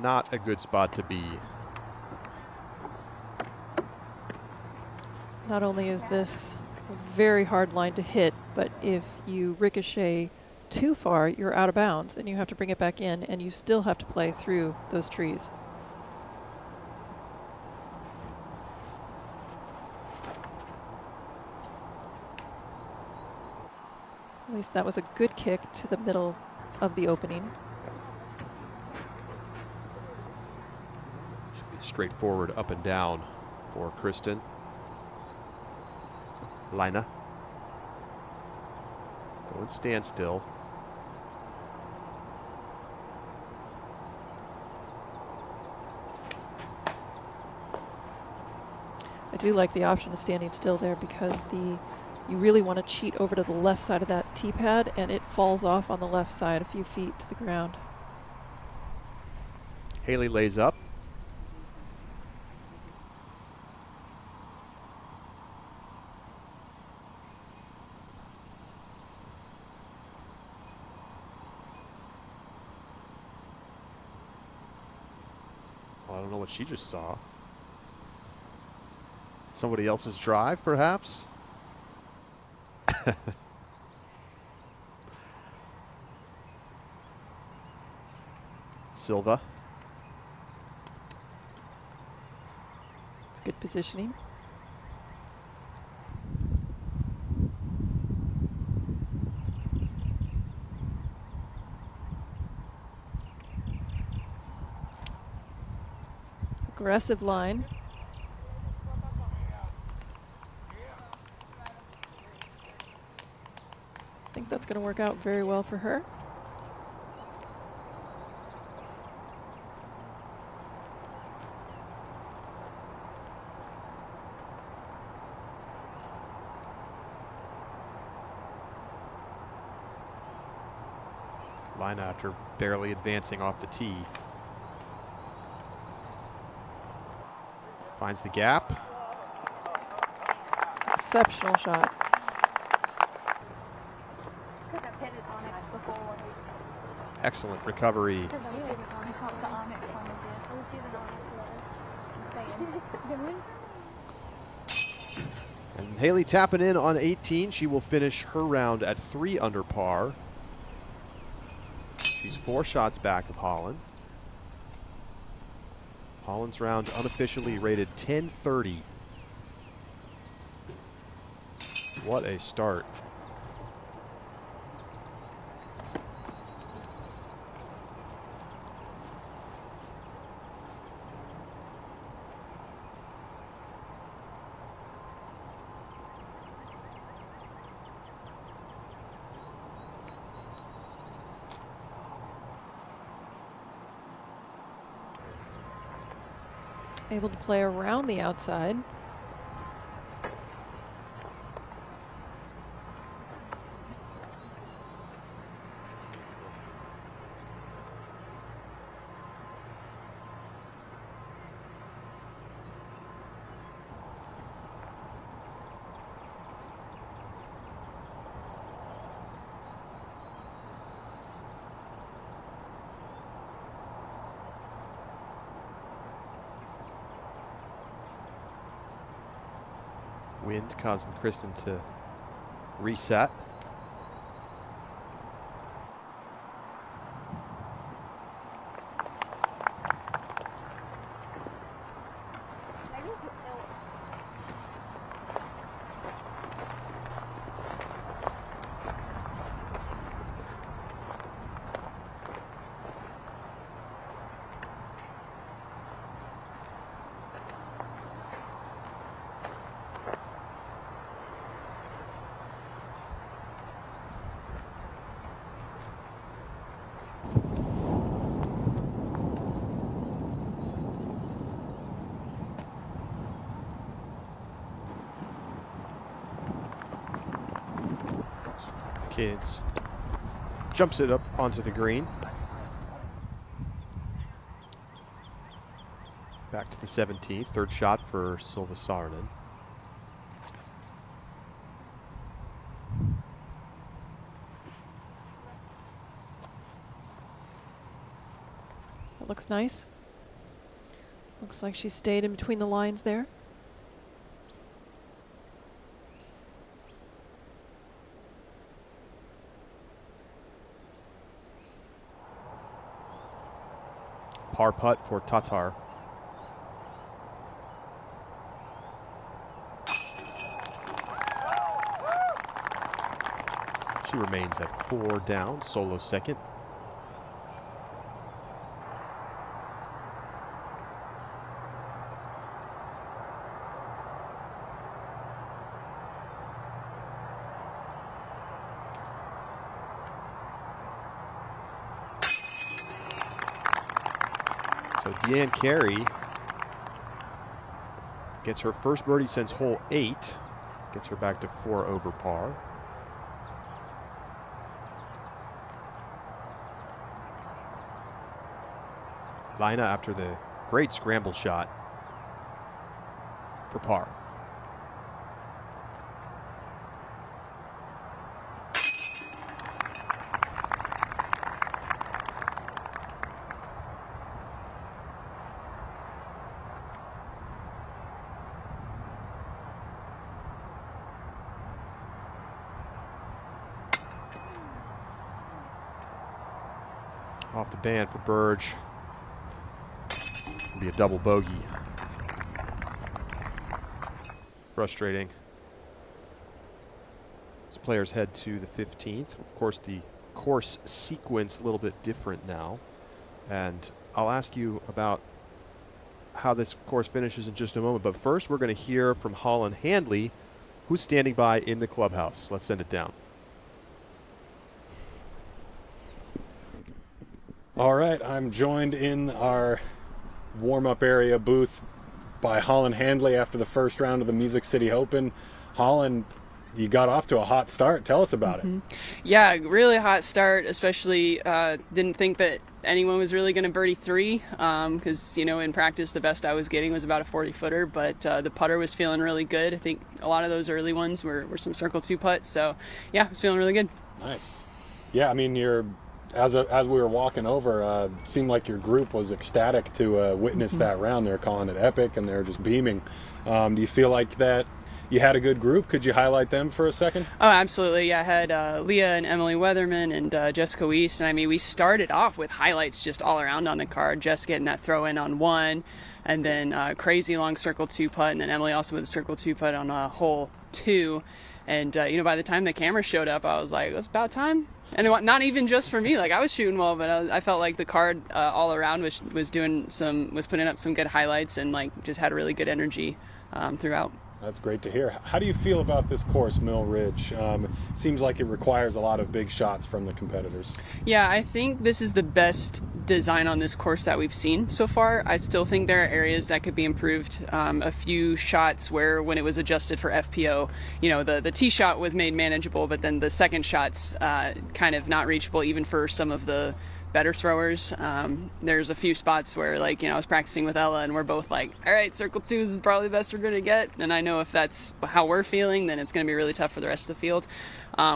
Not a good spot to be. Not only is this a very hard line to hit, but if you ricochet too far, you're out of bounds and you have to bring it back in, and you still have to play through those trees. At least that was a good kick to the middle of the opening. Should be straightforward up and down for Kristen. Lina. Going standstill. I do like the option of standing still there because you really want to cheat over to the left side of that tee pad, and it falls off on the left side a few feet to the ground. Haley lays up. Well, I don't know what she just saw. Somebody else's drive, perhaps? Silva. It's good positioning. Aggressive line. I think that's going to work out very well for her. Lina after barely advancing off the tee. Finds the gap. Exceptional shot. Excellent recovery. And Haley tapping in on 18. She will finish her round at 3 under par. She's 4 shots back of Holland. Holland's round unofficially rated 1030. What a start. Able to play around the outside. Wind causing Kristen to reset. Cadence jumps it up onto the green. Back to the 17th, third shot for Silva Saarinen. That looks nice. Looks like she stayed in between the lines there. Par putt for Tatar. She remains at 4 down, solo second. So Deanne Carey gets her first birdie since hole 8. Gets her back to 4 over par. Lina after the great scramble shot for par. Off the band for Burge. It'll be a double bogey. Frustrating. As players head to the 15th. Of course, the course sequence a little bit different now. And I'll ask you about how this course finishes in just a moment. But first, we're going to hear from Holland Handley, who's standing by in the clubhouse. Let's send it down. All right, I'm joined in our warm-up area booth by Holland Handley after the first round of the Music City Open. Holland, you got off to a hot start. Tell us about it. Yeah, really hot start, especially didn't think that anyone was really going to birdie 3 because, you know, in practice the best I was getting was about a 40-footer, but the putter was feeling really good. I think a lot of those early ones were some circle 2 putts, so yeah, it was feeling really good. Nice. Yeah, I mean, as we were walking over, seemed like your group was ecstatic to witness that round. They're calling it epic, and they're just beaming. Do you feel like that you had a good group? Could you highlight them for a second? Oh, absolutely. Yeah, I had Leah and Emily Weatherman and Jessica Weiss, and I mean, we started off with highlights just all around on the card. Jess getting that throw in on 1, and then crazy long circle 2 putt, and then Emily also with a circle 2 putt on hole 2. And, you know, by the time the camera showed up, I was like, it's about time. And not even just for me, like I was shooting well, but I felt like the card all around was putting up some good highlights and like just had a really good energy throughout. That's great to hear. How do you feel about this course, Mill Ridge? Seems like it requires a lot of big shots from the competitors. Yeah, I think this is the best design on this course that we've seen so far. I still think there are areas that could be improved. A few shots where when it was adjusted for FPO, you know, the tee shot was made manageable, but then the second shot's kind of not reachable even for some of the better throwers. There's a few spots where, like, you know, I was practicing with Ella and we're both like, all right, circle 2 is probably the best we're going to get. And I know if that's how we're feeling, then it's going to be really tough for the rest of the field,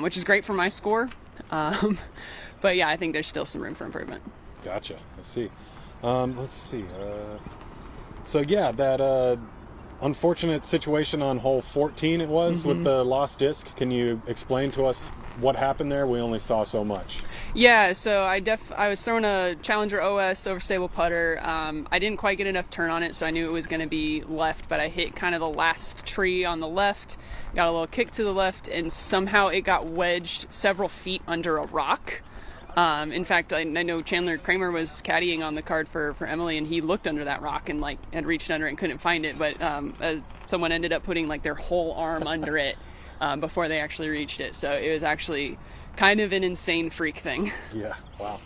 which is great for my score. But yeah, I think there's still some room for improvement. Gotcha. I see. Let's see. So yeah, that unfortunate situation on hole 14 it was with the lost disc. Can you explain to us what happened there? We only saw so much. Yeah, so I was throwing a Challenger OS overstable putter. I didn't quite get enough turn on it, so I knew it was going to be left, but I hit kind of the last tree on the left, got a little kick to the left, and somehow it got wedged several feet under a rock. In fact, I know Chandler Kramer was caddying on the card for Emily, and he looked under that rock and like had reached under it and couldn't find it, but someone ended up putting like their whole arm under it before they actually reached it. So it was actually kind of an insane freak thing. Yeah, wow.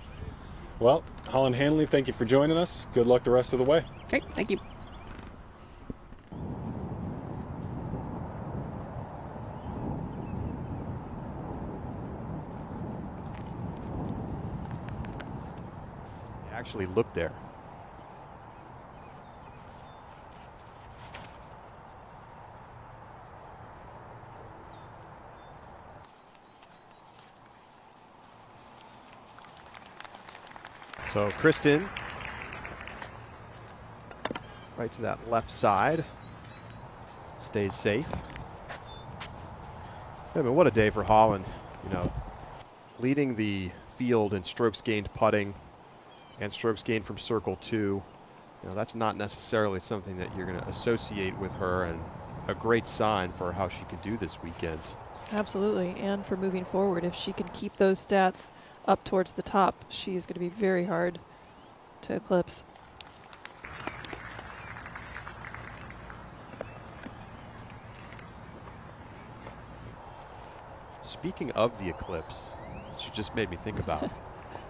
Well, Holland Handley, thank you for joining us. Good luck the rest of the way. Great, thank you. Actually look there. So Kristen, right to that left side, stays safe. I mean, what a day for Holland, you know, leading the field in strokes gained putting and strokes gained from circle 2. You know, that's not necessarily something that you're going to associate with her, and a great sign for how she could do this weekend. Absolutely, and for moving forward, if she can keep those stats up towards the top, she's going to be very hard to eclipse. Speaking of the eclipse, which you just made me think about,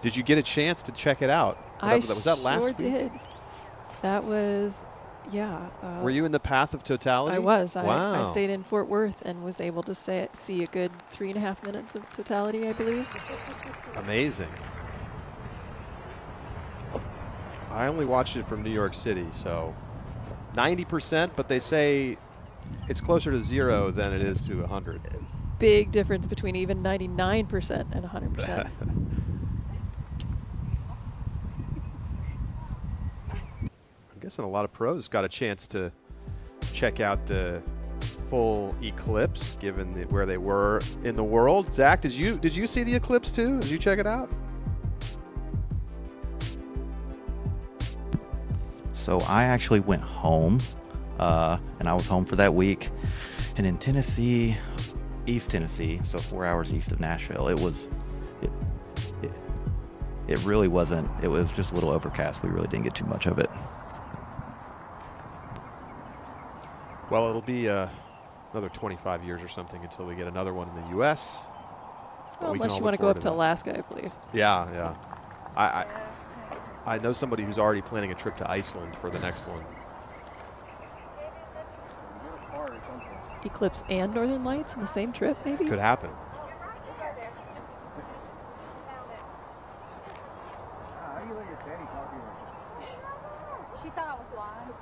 did you get a chance to check it out? Was that last week? Did. That was, yeah. Were you in the path of totality? I was. Wow. I stayed in Fort Worth and was able to see a good 3.5 minutes of totality, I believe. Amazing. I only watched it from New York City, so 90%, but they say it's closer to 0 than it is to 100. Big difference between even 99% and 100%. I'm guessing a lot of pros got a chance to check out the full eclipse, given where they were in the world. Zach, did you see the eclipse too? Did you check it out? So I actually went home, and I was home for that week. And in Tennessee, East Tennessee, so 4 hours east of Nashville, it really wasn't. It was just a little overcast. We really didn't get too much of it. Well, it'll be another 25 years or something until we get another one in the U.S. Well, unless you want to go up to Alaska, I believe. Yeah, yeah. I know somebody who's already planning a trip to Iceland for the next one. Eclipse and Northern Lights in the same trip, maybe? Could happen. She thought I was blind.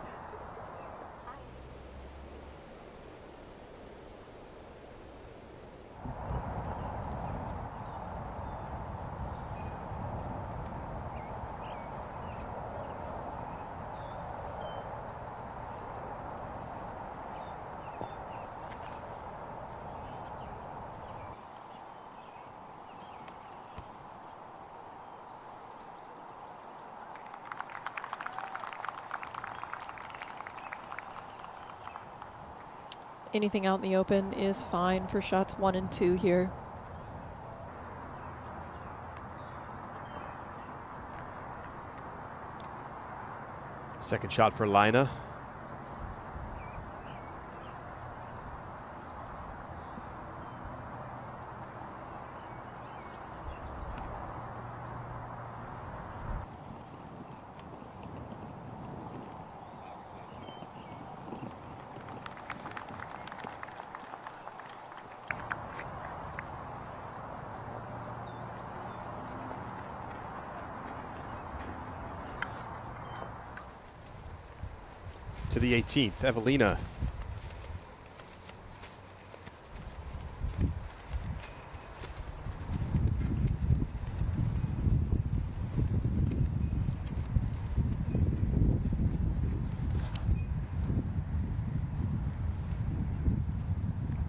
Anything out in the open is fine for shots 1 and 2 here. Second shot for Lina. To the 18th, Evelina.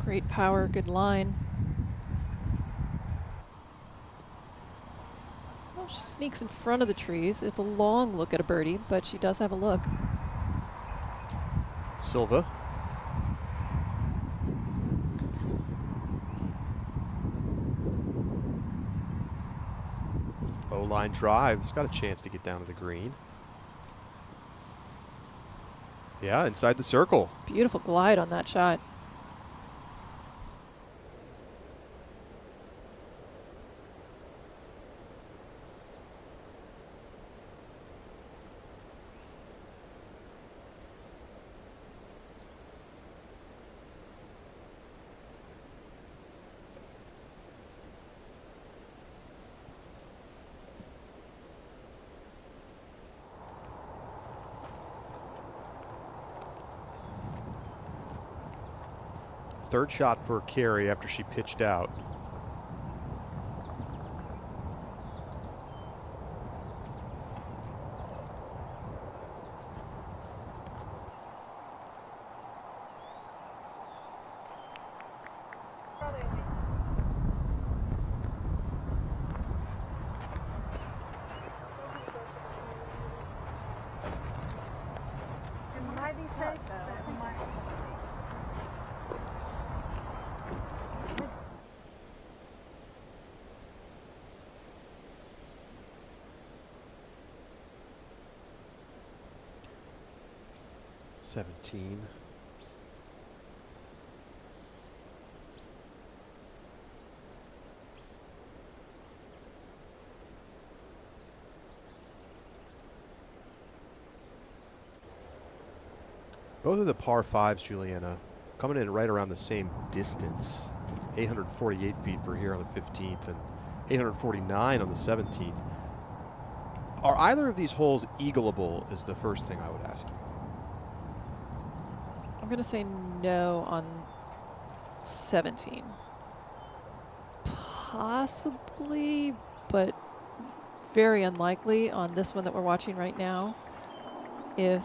Great power, good line. Well, she sneaks in front of the trees. It's a long look at a birdie, but she does have a look. Silva. Low line drive. It's got a chance to get down to the green. Yeah, inside the circle. Beautiful glide on that shot. Third shot for Carey after she pitched out. 17. Both of the par 5s, Juliana, coming in right around the same distance. 848 feet for here on the 15th and 849 on the 17th. Are either of these holes eagleable is the first thing I would ask you. I'm going to say no on 17. Possibly, but very unlikely on this one that we're watching right now. If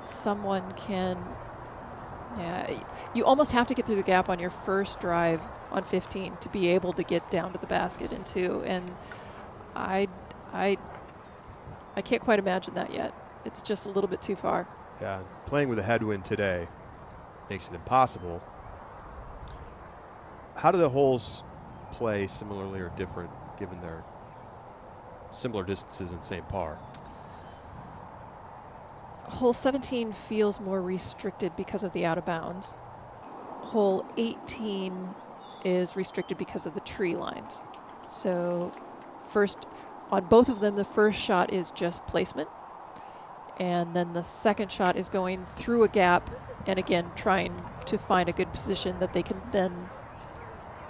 someone can, yeah, you almost have to get through the gap on your first drive on 15 to be able to get down to the basket in 2. And I can't quite imagine that yet. It's just a little bit too far. Yeah, playing with a headwind today makes it impossible. How do the holes play similarly or different given their similar distances and same par? Hole 17 feels more restricted because of the out of bounds. Hole 18 is restricted because of the tree lines. So first, on both of them, the first shot is just placement. And then the second shot is going through a gap and again trying to find a good position that they can then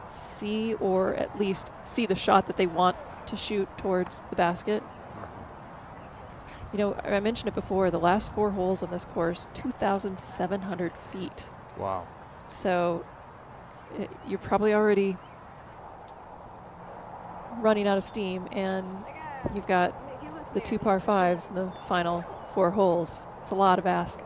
see, or at least see the shot that they want to shoot towards the basket. You know, I mentioned it before, the last 4 holes on this course, 2,700 feet. Wow. So you're probably already running out of steam, and you've got the 2 par 5s in the final 4 holes. It's a lot of ask.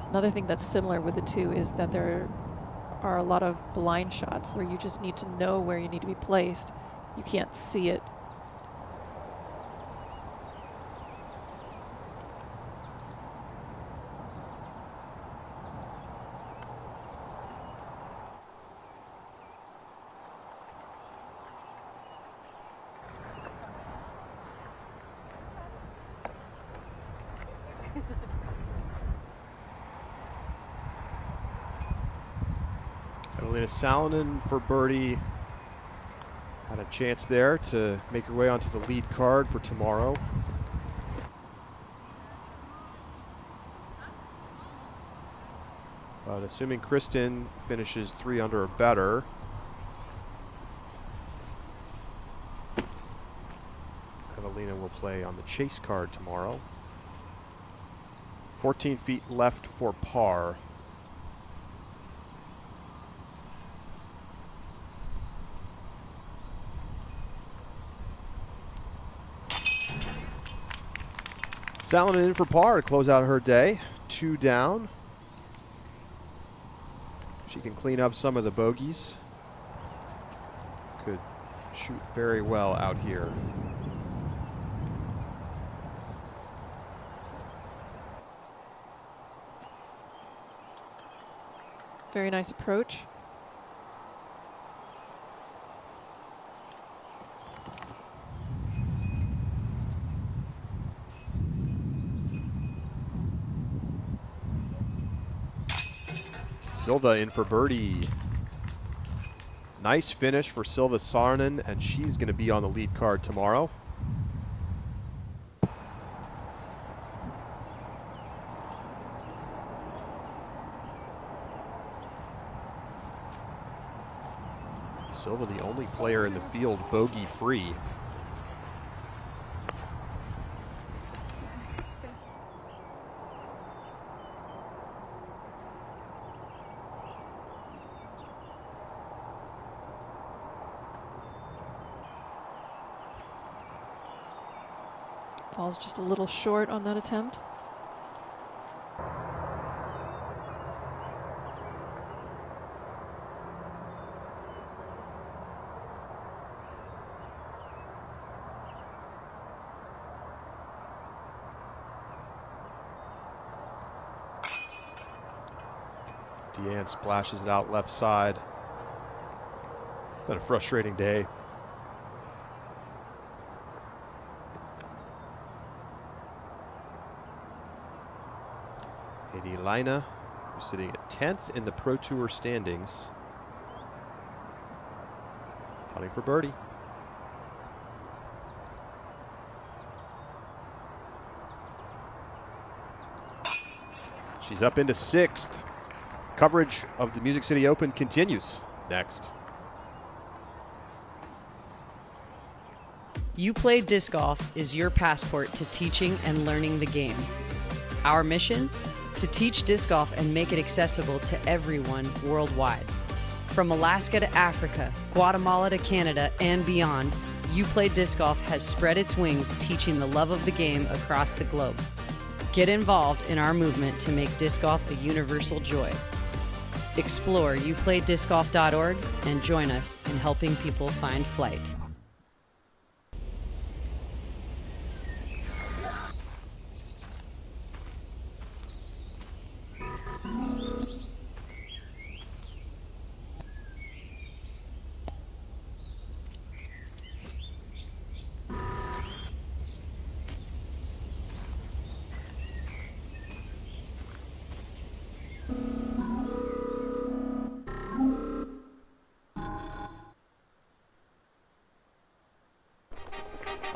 Another thing that's similar with the 2 is that there are a lot of blind shots where you just need to know where you need to be placed. You can't see it. Evelina Salonen for birdie. Had a chance there to make her way onto the lead card for tomorrow. But assuming Kristen finishes 3 under or better, Evelina will play on the chase card tomorrow. 14 feet left for par. Salonen in for par to close out her day. 2 down. She can clean up some of the bogeys. Could shoot very well out here. Very nice approach. Silva in for birdie. Nice finish for Silva Saarinen, and she's going to be on the lead card tomorrow. Silva, the only player in the field bogey-free. Ball's just a little short on that attempt. Deanne splashes it out left side Been a frustrating day. Katie Laine, who's sitting at 10th in the Pro Tour standings. Putting for birdie. She's up into 6th. Coverage of the Music City Open continues next. UPlay Disc Golf is your passport to teaching and learning the game. Our mission? To teach disc golf and make it accessible to everyone worldwide. From Alaska to Africa, Guatemala to Canada, and beyond, UPlay Disc Golf has spread its wings teaching the love of the game across the globe. Get involved in our movement to make disc golf a universal joy. Explore uplaydiscgolf.org and join us in helping people find flight.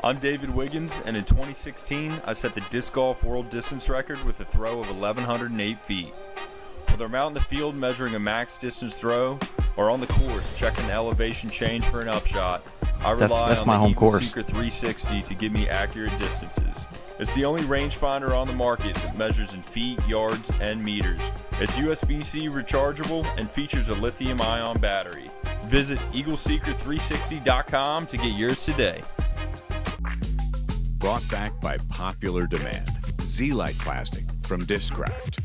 I'm David Wiggins, and in 2016, I set the disc golf world distance record with a throw of 1,108 feet. Whether I'm out in the field measuring a max distance throw, or on the course checking the elevation change for an upshot, I rely on the Eagle Secret 360 to give me accurate distances. It's the only rangefinder on the market that measures in feet, yards, and meters. It's USB-C rechargeable and features a lithium-ion battery. Visit EagleSecret360.com to get yours today. Brought back by popular demand. Z-Lite plastic from Discraft.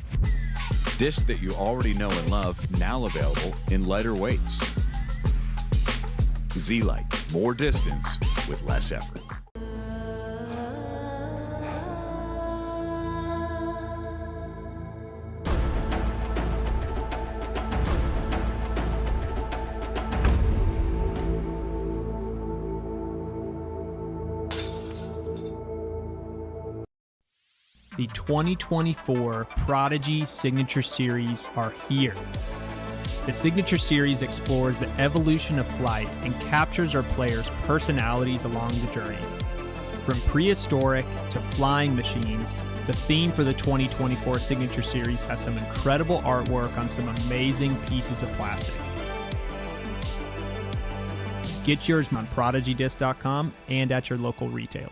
Disc that you already know and love, now available in lighter weights. Z-Lite, more distance with less effort. The 2024 Prodigy Signature Series are here. The Signature Series explores the evolution of flight and captures our players' personalities along the journey. From prehistoric to flying machines, the theme for the 2024 Signature Series has some incredible artwork on some amazing pieces of plastic. Get yours on ProdigyDisc.com and at your local retailer.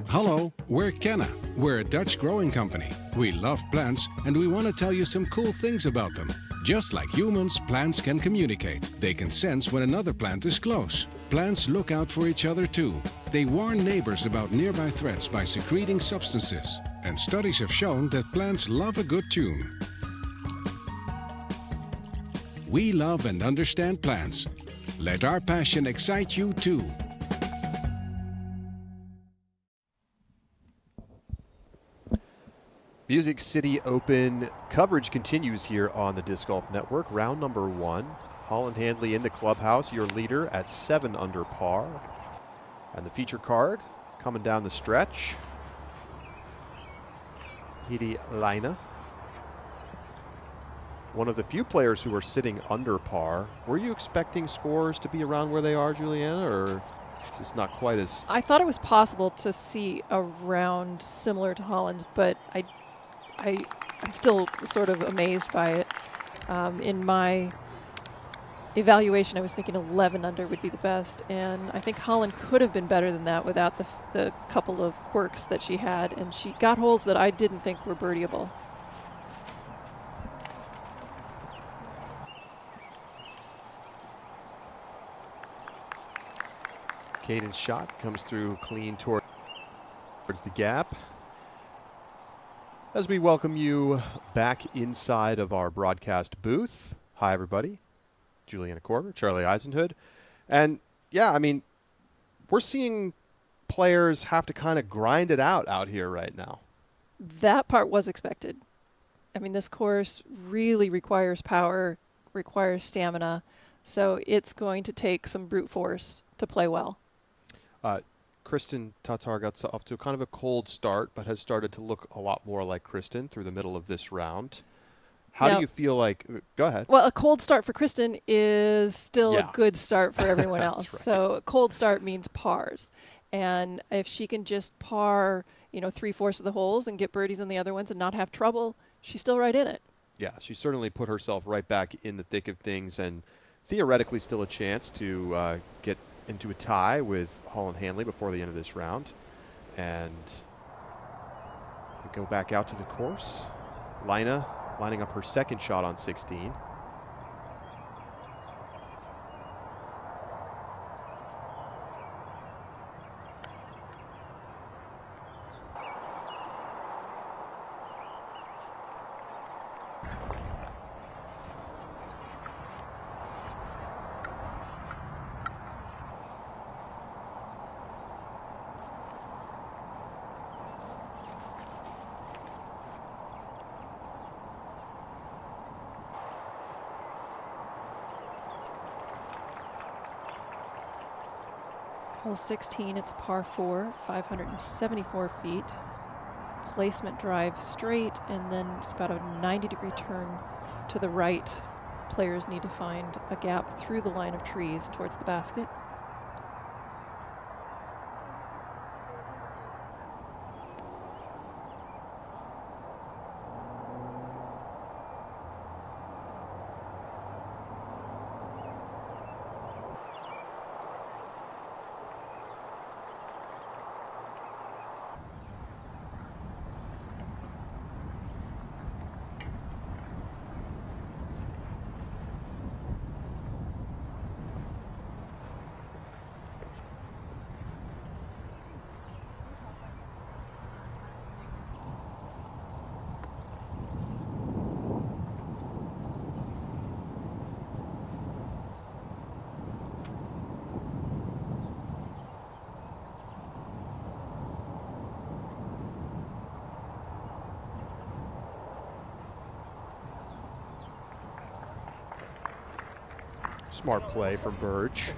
Hello, we're Kenna. We're a Dutch growing company. We love plants and we want to tell you some cool things about them. Just like humans, plants can communicate. They can sense when another plant is close. Plants look out for each other too. They warn neighbors about nearby threats by secreting substances. And studies have shown that plants love a good tune. We love and understand plants. Let our passion excite you too. Music City Open coverage continues here on the Disc Golf Network. Round number 1. Holland Handley in the clubhouse, your leader at 7 under par. And the feature card coming down the stretch. Katie Laine. One of the few players who are sitting under par. Were you expecting scores to be around where they are, Juliana, or is this not quite as... I thought it was possible to see a round similar to Holland, but I'm still sort of amazed by it. In my evaluation, I was thinking 11 under would be the best, and I think Holland could have been better than that without the couple of quirks that she had, and she got holes that I didn't think were birdieable. Caden's shot comes through clean towards the gap. As we welcome you back inside of our broadcast booth. Hi, everybody. Juliana Korver, Charlie Eisenhood. And, yeah, I mean, we're seeing players have to kind of grind it out here right now. That part was expected. I mean, this course really requires power, requires stamina. So it's going to take some brute force to play well. Kristen Tatar got off to kind of a cold start, but has started to look a lot more like Kristen through the middle of this round. How do you feel like, go ahead. Well, a cold start for Kristen is still a good start for everyone else. Right. So a cold start means pars. And if she can just par, 3/4 of the holes and get birdies on the other ones and not have trouble, she's still right in it. Yeah, she certainly put herself right back in the thick of things, and theoretically still a chance to get into a tie with Holland Hanley before the end of this round. And we go back out to the course. Lina lining up her second shot on 16. Hole 16, it's a par 4, 574 feet. Placement drive straight, and then it's about a 90-degree turn to the right. Players need to find a gap through the line of trees towards the basket. Smart play from Burge.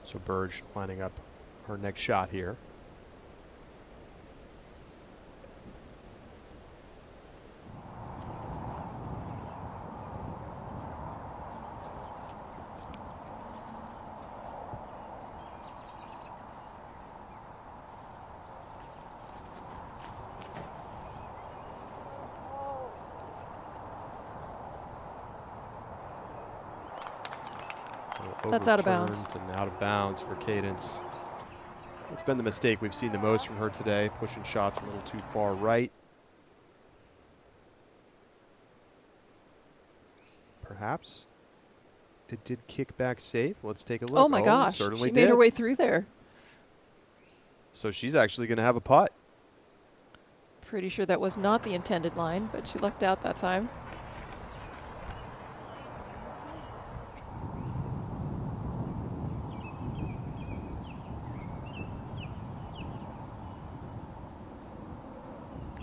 So Burge lining up her next shot here. That's out of bounds. And out of bounds for Cadence. It's been the mistake we've seen the most from her today, pushing shots a little too far right. Perhaps it did kick back safe. Let's take a look. Oh my gosh, certainly she made her way through there. So she's actually going to have a putt. Pretty sure that was not the intended line, but she lucked out that time.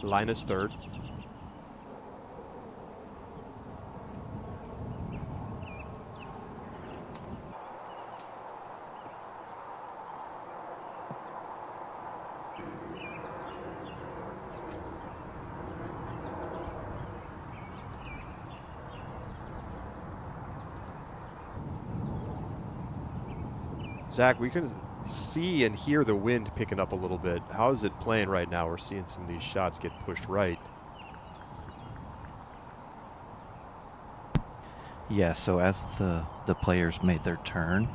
Lina's third. Zach, we can see and hear the wind picking up a little bit. How is it playing right now? We're seeing some of these shots get pushed right. Yeah, so as the players made their turn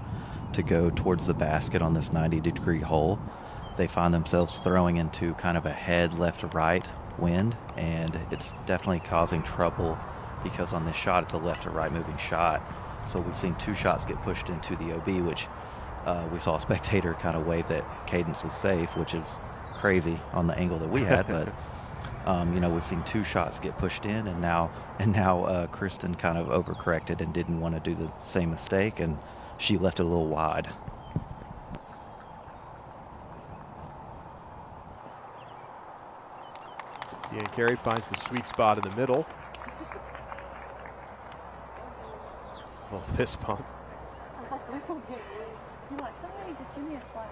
to go towards the basket on this 90-degree hole, they find themselves throwing into kind of a head left to right wind, and it's definitely causing trouble because on this shot it's a left to right moving shot. So we've seen 2 shots get pushed into the OB, which we saw a spectator kind of wave that Cadence was safe, which is crazy on the angle that we had. But we've seen 2 shots get pushed in, and now Kristen kind of overcorrected and didn't want to do the same mistake, and she left it a little wide. Deanna Carey finds the sweet spot in the middle. Little fist bump. I was like, listen, you're like, somebody just give me a flag.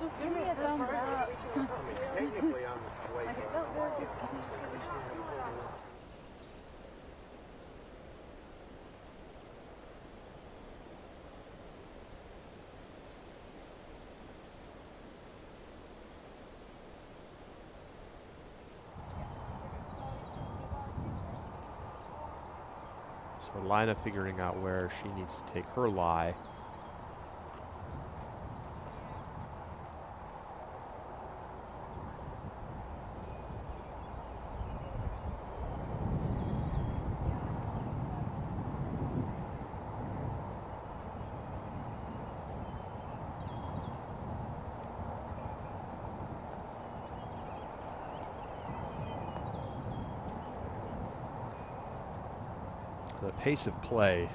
Just give me a thumbs up. Technically, I'm away So Lina figuring out where she needs to take her lie. The pace of play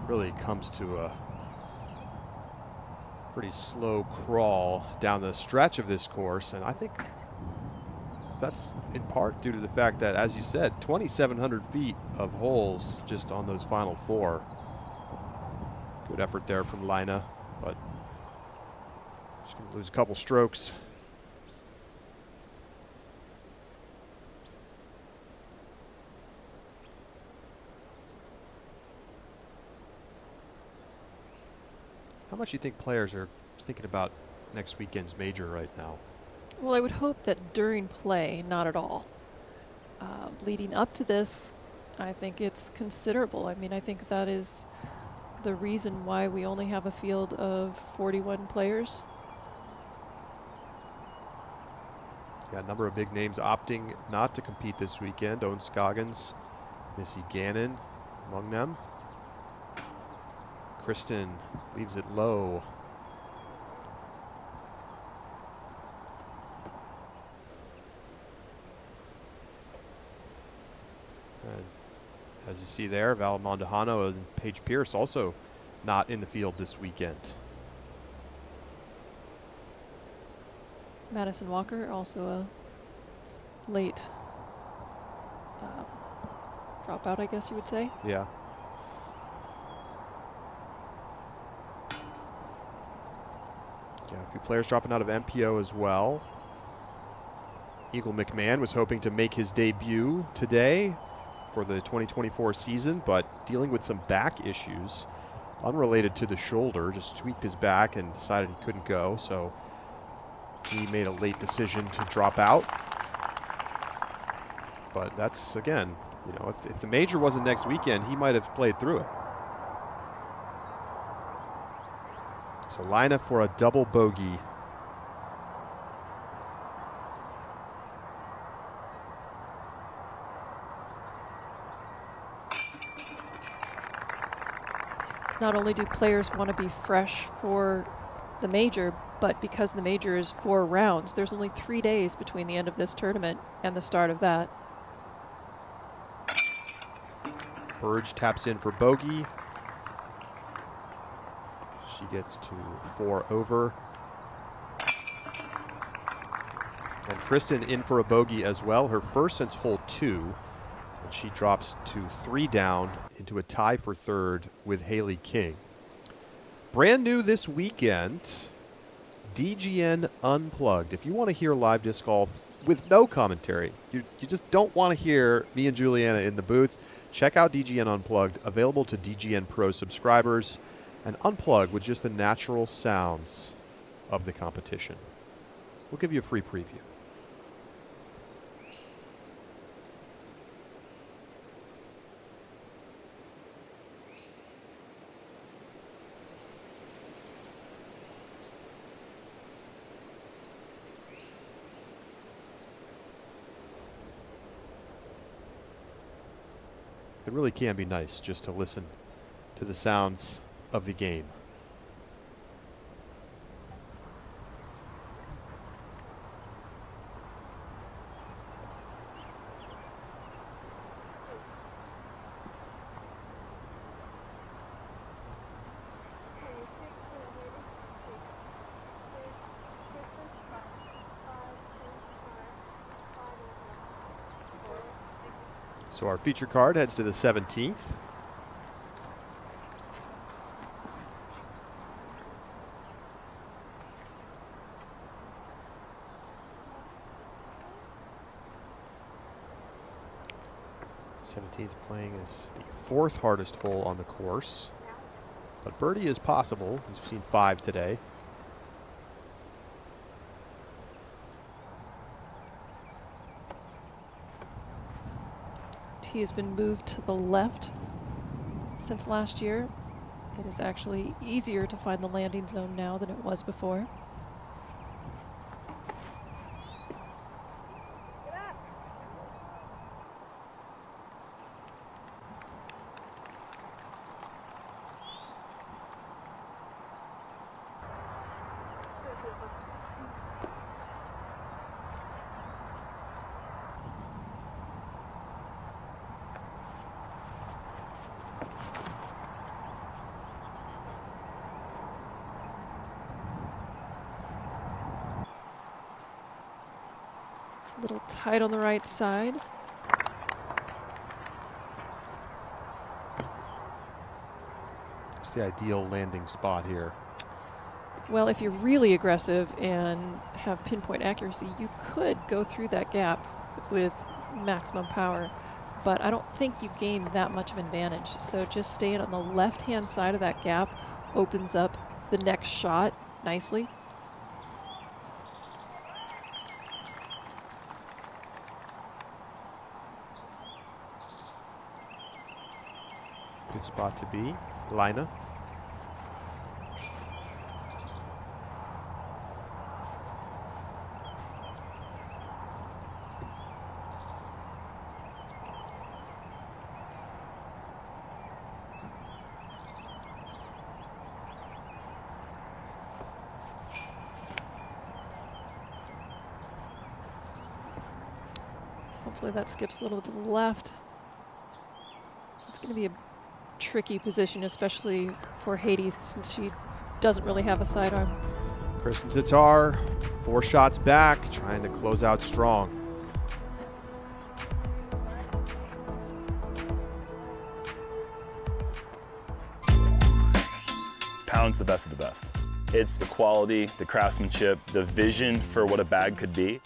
really comes to a pretty slow crawl down the stretch of this course, and I think that's in part due to the fact that, as you said, 2,700 feet of holes just on those final 4. Good effort there from Lina, but she's going to lose a couple strokes. How much do you think players are thinking about next weekend's major right now? Well, I would hope that during play, not at all. Leading up to this, I think it's considerable. I mean, I think that is the reason why we only have a field of 41 players. Yeah, a number of big names opting not to compete this weekend. Owen Scoggins, Missy Gannon among them. Kristen leaves it low. And as you see there, Val Mondahano and Paige Pierce also not in the field this weekend. Madison Walker, also a late dropout, I guess you would say. Yeah. Yeah, a few players dropping out of MPO as well. Eagle McMahon was hoping to make his debut today for the 2024 season, but dealing with some back issues unrelated to the shoulder, just tweaked his back and decided he couldn't go, so he made a late decision to drop out. But that's, again, you know, if the major wasn't next weekend, he might have played through it. So Lina for a double bogey. Not only do players want to be fresh for the major, but because the major is 4 rounds, there's only 3 days between the end of this tournament and the start of that. Burge taps in for bogey. She gets to 4 over. And Kristen in for a bogey as well, her first since hole 2. And she drops to 3 down into a tie for third with Haley King. Brand new this weekend, DGN Unplugged. If you want to hear live disc golf with no commentary, you just don't want to hear me and Juliana in the booth, check out DGN Unplugged, available to DGN Pro subscribers, and unplug with just the natural sounds of the competition. We'll give you a free preview. It really can be nice just to listen to the sounds of the game. So our feature card heads to the 17th. Playing is the fourth hardest hole on the course, but birdie is possible. We've seen 5 today. Tee has been moved to the left since last year. It is actually easier to find the landing zone now than it was before. A little tight on the right side. What's the ideal landing spot here? Well, if you're really aggressive and have pinpoint accuracy, you could go through that gap with maximum power, but I don't think you gain that much of an advantage. So just staying on the left-hand side of that gap opens up the next shot nicely. Good spot to be. Lina. Hopefully that skips a little to the left. It's going to be a tricky position, especially for Haiti, since she doesn't really have a sidearm. Kristen Tatar, 4 shots back, trying to close out strong. Pound's the best of the best. It's the quality, the craftsmanship, the vision for what a bag could be.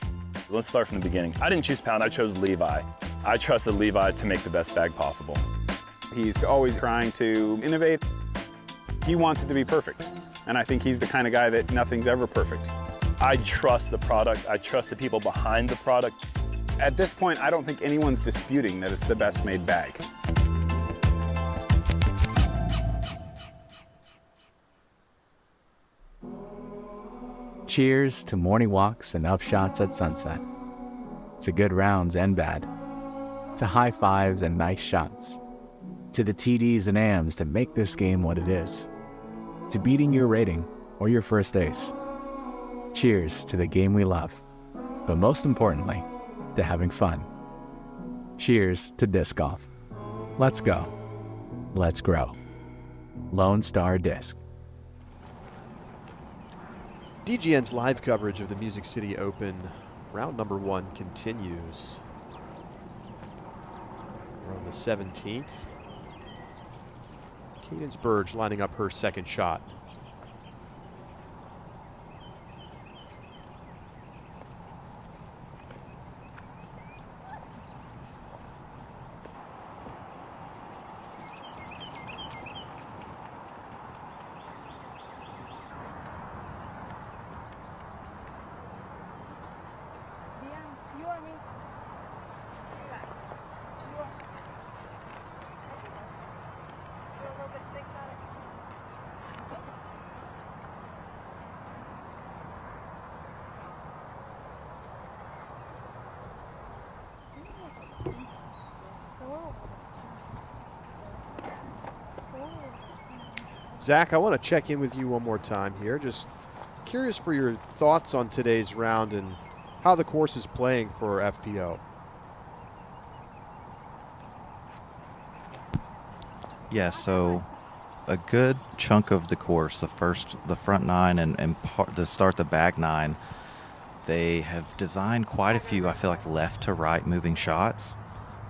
Let's start from the beginning. I didn't choose Pound, I chose Levi. I trusted Levi to make the best bag possible. He's always trying to innovate. He wants it to be perfect. And I think he's the kind of guy that nothing's ever perfect. I trust the product. I trust the people behind the product. At this point, I don't think anyone's disputing that it's the best made bag. Cheers to morning walks and upshots at sunset. To good rounds and bad. To high fives and nice shots. To the TDs and AMs that make this game what it is. To beating your rating or your first ace. Cheers to the game we love, but most importantly, to having fun. Cheers to disc golf. Let's go. Let's grow. Lone Star Disc. DGN's live coverage of the Music City Open round number 1 continues. We're on the 17th. Cadence Burge lining up her second shot. Zach, I want to check in with you one more time here. Just curious for your thoughts on today's round and how the course is playing for FPO. Yeah, so a good chunk of the course, the front nine and to start the back nine, they have designed quite a few, I feel like, left to right moving shots.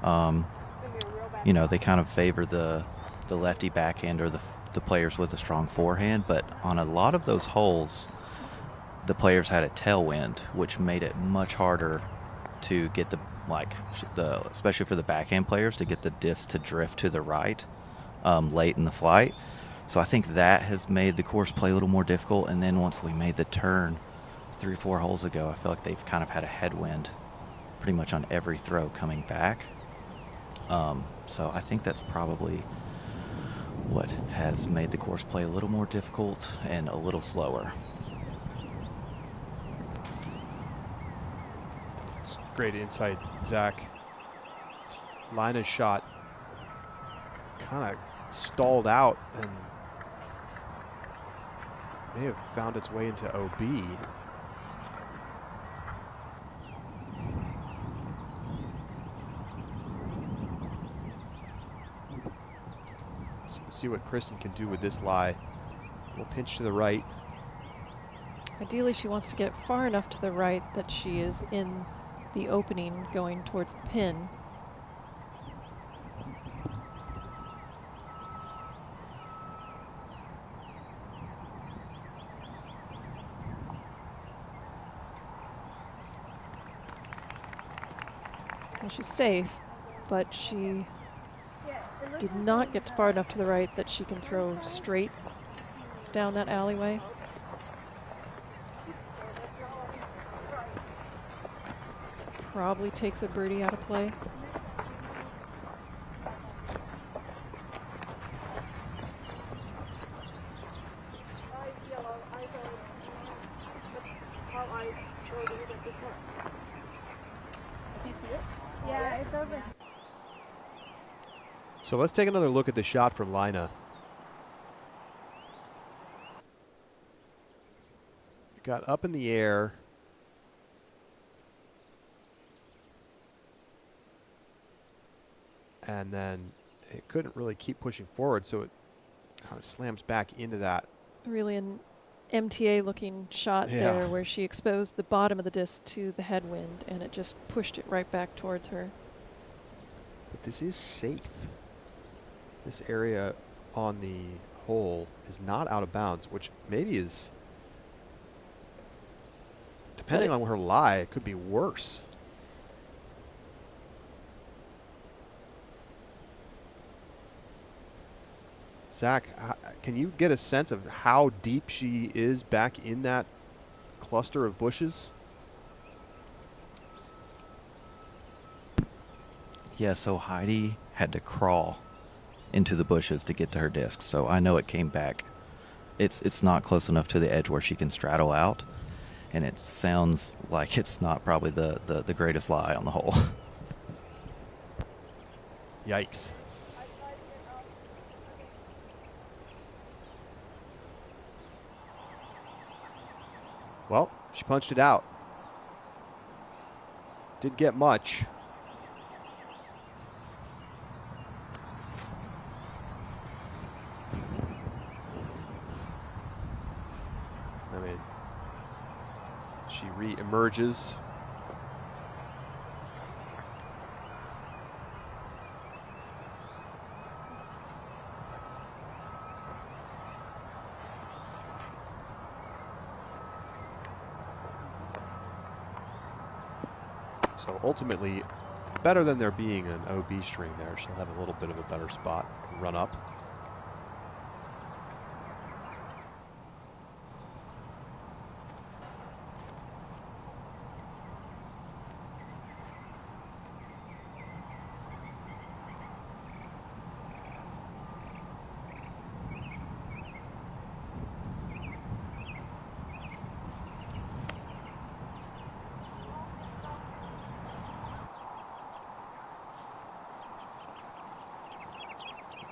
You know, they kind of favor the lefty backhand or the players with a strong forehand, but on a lot of those holes, the players had a tailwind, which made it much harder to get especially for the backhand players, to get the disc to drift to the right late in the flight. So I think that has made the course play a little more difficult. And then once we made the turn 3 or 4 holes ago, I feel like they've kind of had a headwind pretty much on every throw coming back. So I think that's probably what has made the course play a little more difficult and a little slower. It's great insight, Zach. Lina's shot kind of stalled out and may have found its way into OB. So we'll see what Kristen can do with this lie. We'll pinch to the right. Ideally, she wants to get it far enough to the right that she is in the opening going towards the pin. And she's safe, but she did not get far enough to the right that she can throw straight down that alleyway. Probably takes a birdie out of play. Yeah, it's over. So let's take another look at the shot from Lina. It got up in the air. And then it couldn't really keep pushing forward, so it kind of slams back into that. Really an MTA looking shot there where she exposed the bottom of the disc to the headwind and it just pushed it right back towards her. But this is safe. This area on the hole is not out of bounds, which maybe is, depending on her lie, it could be worse. Zach, can you get a sense of how deep she is back in that cluster of bushes? Yeah, so Heidi had to crawl into the bushes to get to her disc, so I know it came back. It's not close enough to the edge where she can straddle out, and it sounds like it's not probably the greatest lie on the hole. Yikes. Well, she punched it out. Didn't get much. I mean, she re-emerges. So ultimately, better than there being an OB string there. She'll have a little bit of a better spot to run up.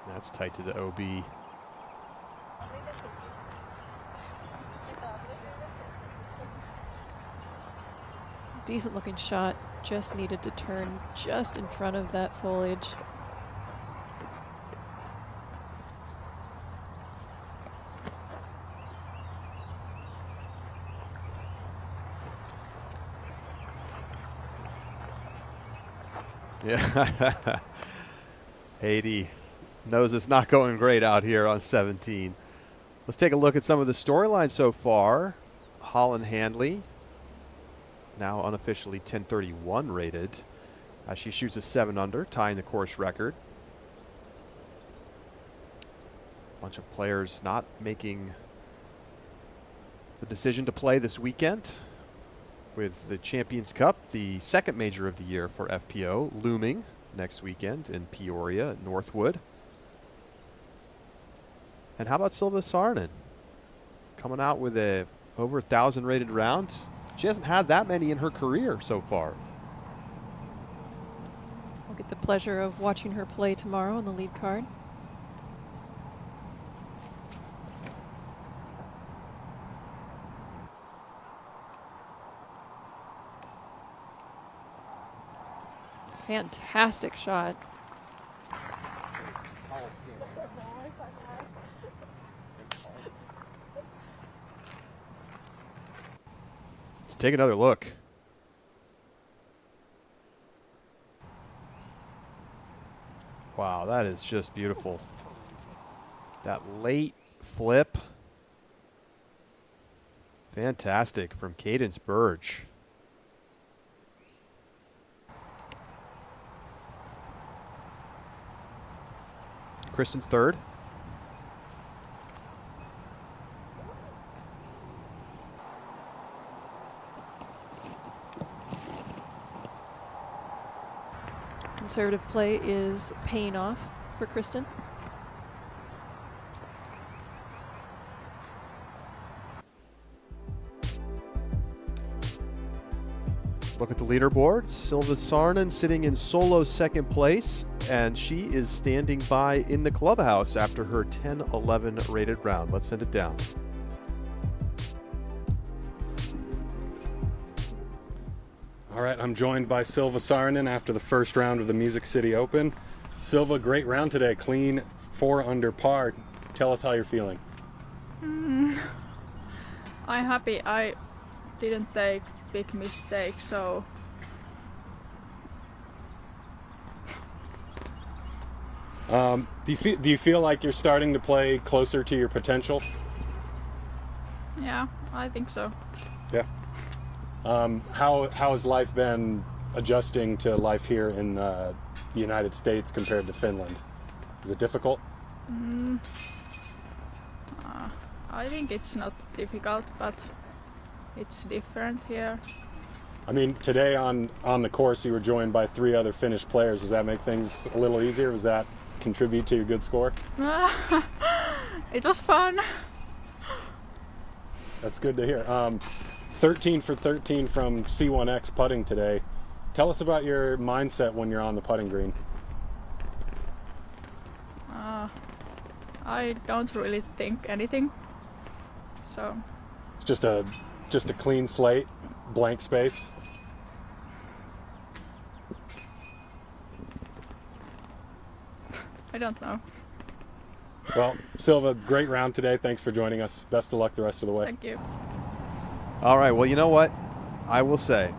That's tight to the OB. Decent looking shot. Just needed to turn just in front of that foliage. Yeah. Haiti knows it's not going great out here on 17. Let's take a look at some of the storylines so far. Holland Handley, now unofficially 1031 rated, as she shoots a 7 under, tying the course record. A bunch of players not making the decision to play this weekend, with the Champions Cup, the second major of the year for FPO, looming next weekend in Peoria, Northwood. And how about Silva Saarinen? Coming out with a over 1,000 rated rounds. She hasn't had that many in her career so far. We'll get the pleasure of watching her play tomorrow on the lead card. Fantastic shot. Let's take another look. Wow, that is just beautiful. That late flip. Fantastic from Cadence Burge. Kristen's third. Conservative play is paying off for Kristen. Look at the leaderboard. Silva Saarinen sitting in solo second place, and she is standing by in the clubhouse after her 10-11 rated round. Let's send it down. All right, I'm joined by Silva Saarinen after the first round of the Music City Open. Silva, great round today, clean 4 under par. Tell us how you're feeling. I'm happy I didn't take big mistake, so do you feel like you're starting to play closer to your potential? yeah, I think so. Yeah. How has life been adjusting to life here in the United States compared to Finland? Is it difficult? I think it's not difficult, but it's different here. I mean, today on the course you were joined by 3 other Finnish players. Does that make things a little easier? Does that contribute to your good score? It was fun. That's good to hear. 13 for 13 from C1X putting today. Tell us about your mindset when you're on the putting green. I don't really think anything, so It's just a clean slate, blank space. I don't know. Well, Silva, great round today. Thanks for joining us. Best of luck the rest of the way. Thank you. All right, well, you know what? I will say,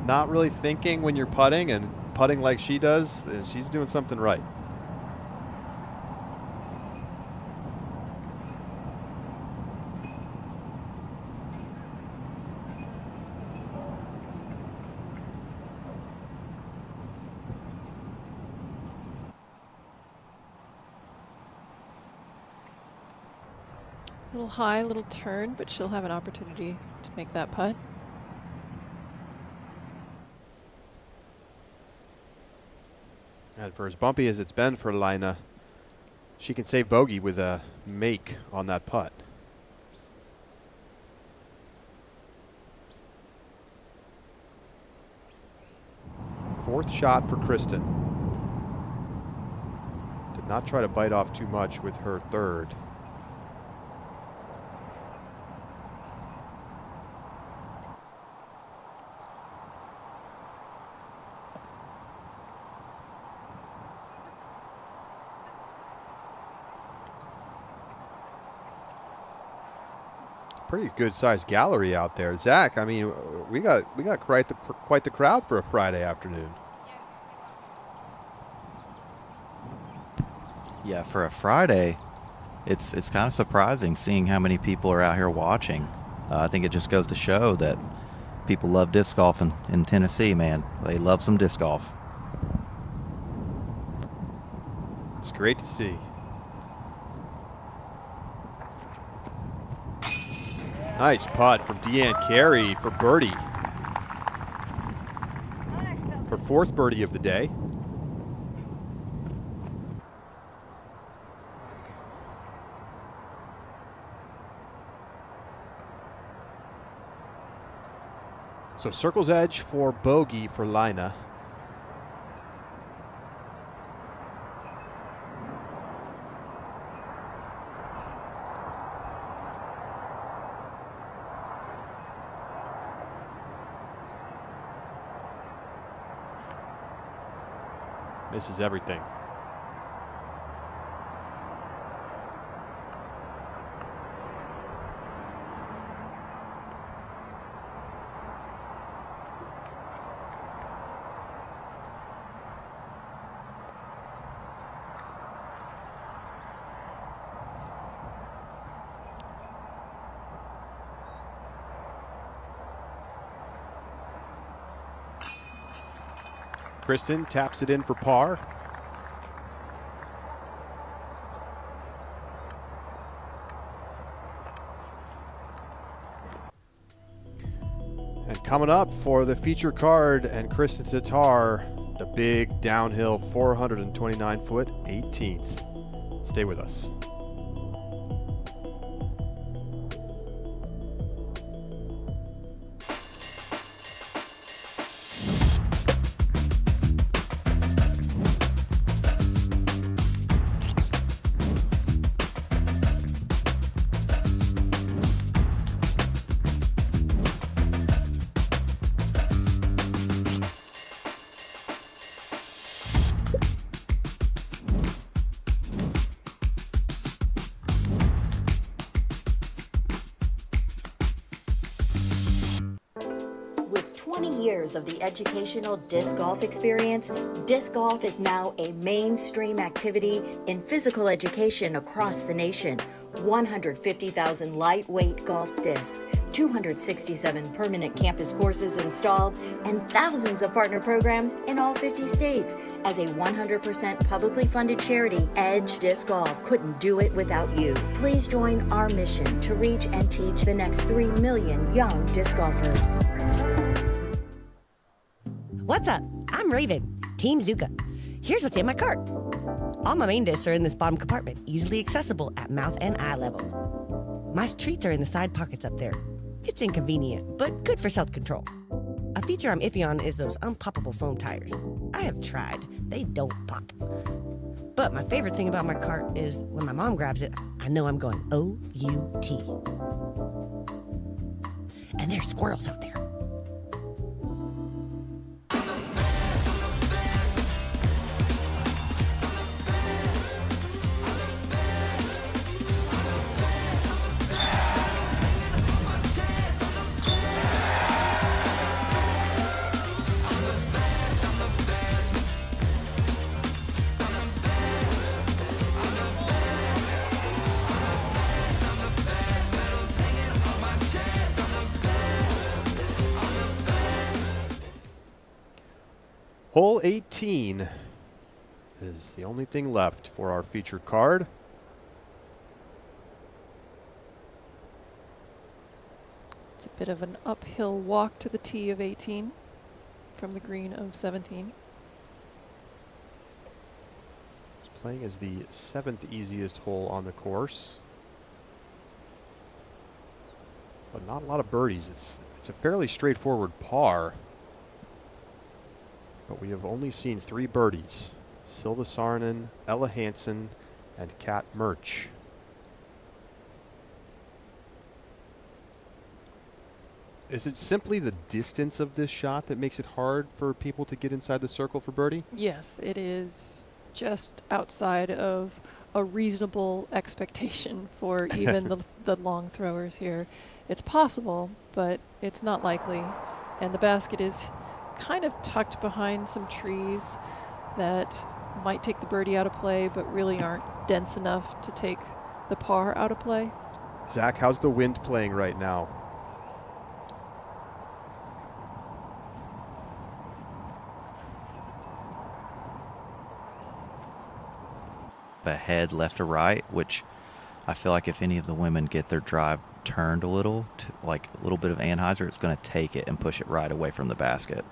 not really thinking when you're putting and putting like she does, she's doing something right. A little high, a little turn, but she'll have an opportunity to make that putt. And for as bumpy as it's been for Lina, she can save bogey with a make on that putt. Fourth shot for Kristen. Did not try to bite off too much with her third. pretty good sized gallery out there. Zach, I mean, we got quite the crowd for a Friday afternoon. Yeah, for a Friday, it's kind of surprising seeing how many people are out here watching. I think it just goes to show that people love disc golf in Tennessee, man. They love some disc golf. It's great to see. Nice putt from Deanne Carey for birdie. Her 4th birdie of the day. So circle's edge for bogey for Lina. Misses everything. Kristen taps it in for par. And coming up for the feature card and Kristen Tatar, the big downhill 429-foot 18th. Stay with us. With 20 years of the educational disc golf experience, disc golf is now a mainstream activity in physical education across the nation. 150,000 lightweight golf discs, 267 permanent campus courses installed, and thousands of partner programs in all 50 states. As a 100% publicly funded charity, Edge Disc Golf couldn't do it without you. Please join our mission to reach and teach the next 3 million young disc golfers. What's up? I'm Raven, Team Zuka. Here's what's in my cart. All my main discs are in this bottom compartment, easily accessible at mouth and eye level. My treats are in the side pockets up there. It's inconvenient, but good for self-control. A feature I'm iffy on is those unpoppable foam tires. I have tried. They don't pop. But my favorite thing about my cart is when my mom grabs it, I know I'm going O-U-T. And there's squirrels out there. Hole 18 is the only thing left for our featured card. It's a bit of an uphill walk to the tee of 18 from the green of 17. It's playing as the 7th easiest hole on the course. But not a lot of birdies. It's a fairly straightforward par. But we have only seen 3 birdies. Silva Saarinen, Ella Hansen, and Kat Murch. Is it simply the distance of this shot that makes it hard for people to get inside the circle for birdie? Yes, it is just outside of a reasonable expectation for even the long throwers here. It's possible, but it's not likely. And the basket is kind of tucked behind some trees that might take the birdie out of play, but really aren't dense enough to take the par out of play. Zach, how's the wind playing right now? Ahead, left or right, which I feel like if any of the women get their drive turned a little, to like a little bit of Anheuser, it's going to take it and push it right away from the basket.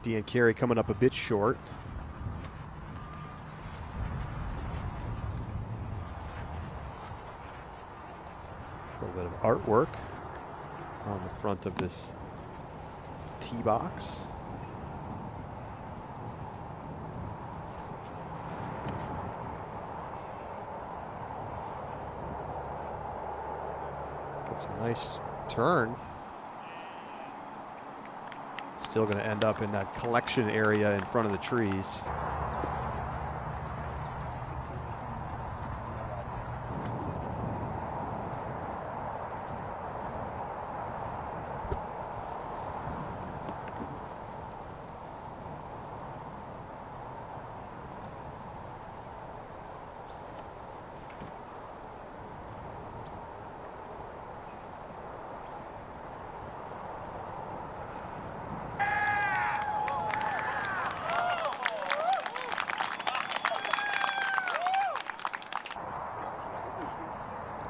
Dean Carey coming up a bit short. A little bit of artwork on the front of this tee box. Gets a nice turn. Still going to end up in that collection area in front of the trees.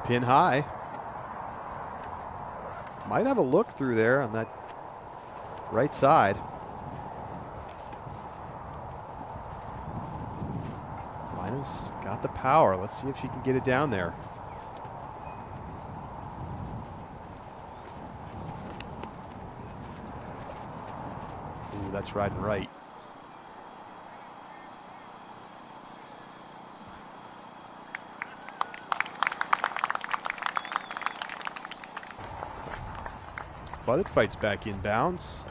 Pin high. Might have a look through there on that right side. Lina's got the power. Let's see if she can get it down there. Ooh, that's riding right. But it fights back inbounds.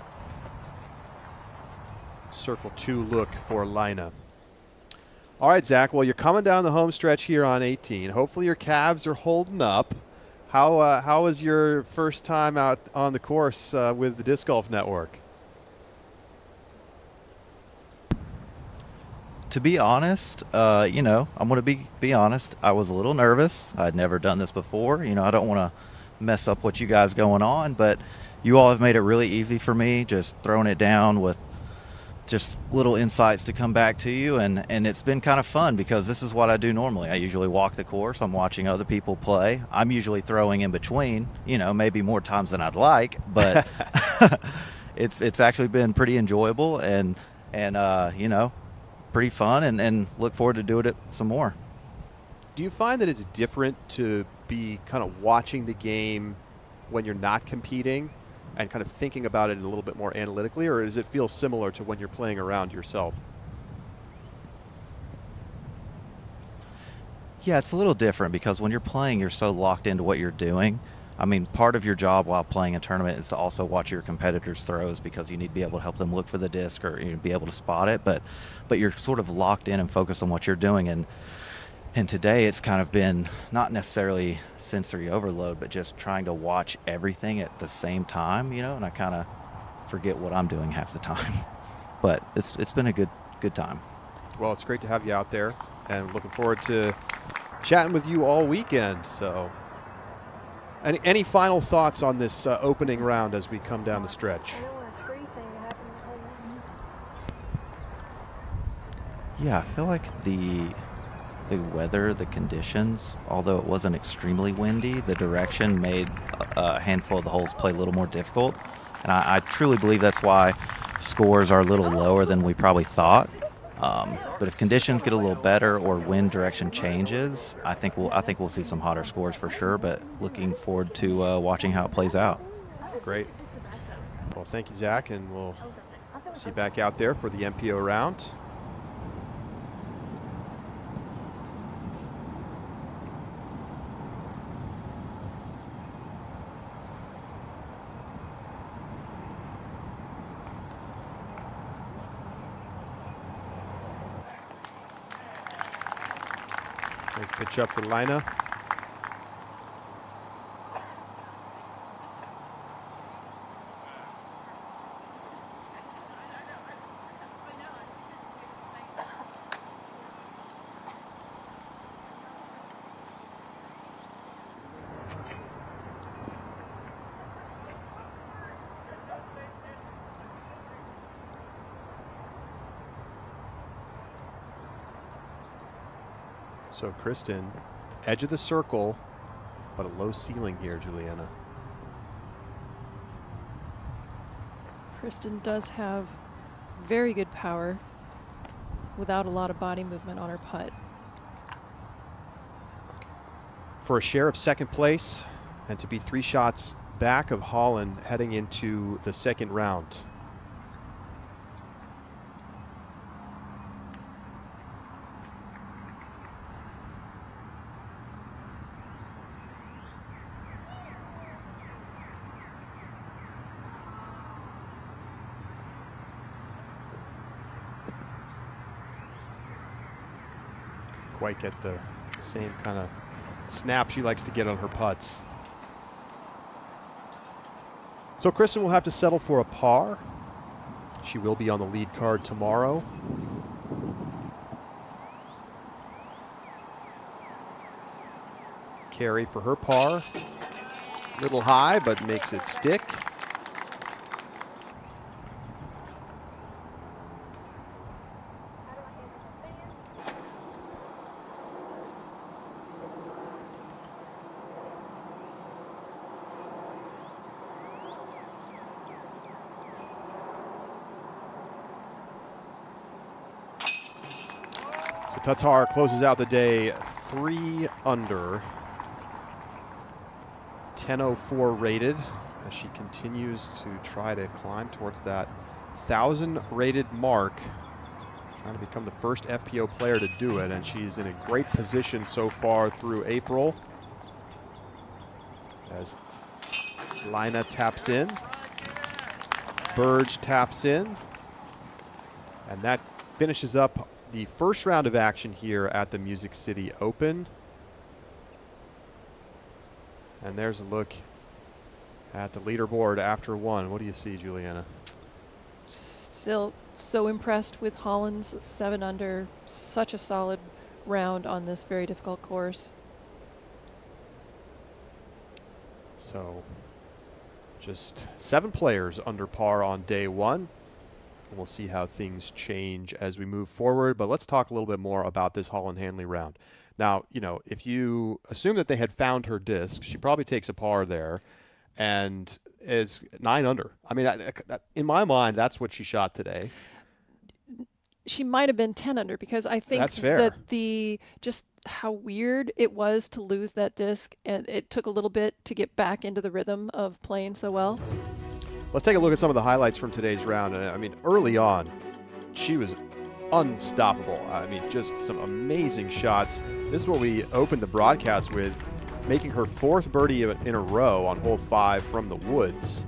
Circle 2 look for Lina. All right, Zach, well, you're coming down the home stretch here on 18. Hopefully your calves are holding up. How was your first time out on the course with the Disc Golf Network? To be honest, I'm going to be honest. I was a little nervous. I'd never done this before. I don't want to mess up what you guys going on, but you all have made it really easy for me, just throwing it down with just little insights to come back to you, and it's been kind of fun because this is what I do normally. I usually walk the course. I'm watching other people play. I'm usually throwing in between, maybe more times than I'd like, but it's actually been pretty enjoyable and pretty fun, and look forward to doing it some more. Do you find that it's different to be kind of watching the game when you're not competing and kind of thinking about it a little bit more analytically, or does it feel similar to when you're playing around yourself? Yeah, it's a little different because when you're playing, you're so locked into what you're doing. I mean, part of your job while playing a tournament is to also watch your competitors' throws because you need to be able to help them look for the disc or be able to spot it. But you're sort of locked in and focused on what you're doing. And today it's kind of been not necessarily sensory overload, but just trying to watch everything at the same time, and I kind of forget what I'm doing half the time. But it's been a good time. Well, it's great to have you out there, and looking forward to chatting with you all weekend. So any final thoughts on this opening round as we come down the stretch? Yeah, I feel like the weather, the conditions, although it wasn't extremely windy, the direction made a handful of the holes play a little more difficult. And I truly believe that's why scores are a little lower than we probably thought. But if conditions get a little better or wind direction changes, I think we'll see some hotter scores for sure. But looking forward to watching how it plays out. Great. Well, thank you, Zach, and we'll see you back out there for the MPO round. Nice pitch up for Lina. So Kristen, edge of the circle, but a low ceiling here, Juliana. Kristen does have very good power without a lot of body movement on her putt. For a share of second place and to be 3 shots back of Holland heading into the second round. Quite get the same kind of snap she likes to get on her putts. So Kristen will have to settle for a par. She will be on the lead card tomorrow. Carry for her par. Little high, but makes it stick. Tatar closes out the day 3 under, 1004 rated, as she continues to try to climb towards that 1,000 rated mark, trying to become the first FPO player to do it, and she's in a great position so far through April. As Lina taps in, Burge taps in, and that finishes up the first round of action here at the Music City Open. And there's a look at the leaderboard after 1. What do you see, Juliana? Still so impressed with Holland's 7 under. Such a solid round on this very difficult course. So just 7 players under par on day 1. We'll see how things change as we move forward, but let's talk a little bit more about this Holland Hanley round. Now, you know, if you assume that they had found her disc, she probably takes a par there and is 9 under. I mean, in my mind, that's what she shot today. She might have been 10 under because I think That's fair. that just how weird it was to lose that disc, and it took a little bit to get back into the rhythm of playing so well. Let's take a look at some of the highlights from today's round. I mean, early on, she was unstoppable. I mean, just some amazing shots. This is what we opened the broadcast with, making her 4th birdie in a row on hole 5 from the woods.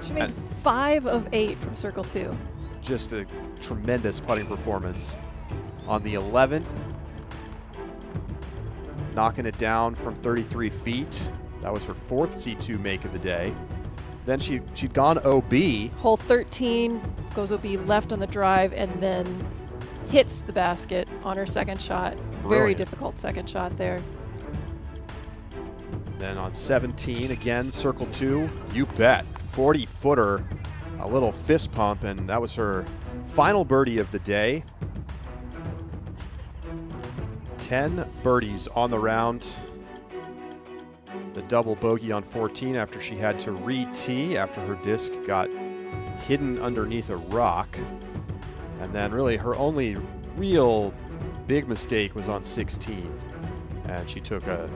She made 5 of 8 from circle 2. Just a tremendous putting performance. On the 11th, knocking it down from 33 feet. That was her 4th C2 make of the day. Then she'd gone OB. Hole 13 goes OB left on the drive and then hits the basket on her second shot. Very Brilliant. difficult second shot there. Then on 17, again, circle 2, you bet. 40-footer, a little fist pump, and that was her final birdie of the day. 10 birdies on the round. The double bogey on 14 after she had to re-tee after her disc got hidden underneath a rock. And then really her only real big mistake was on 16. And she took a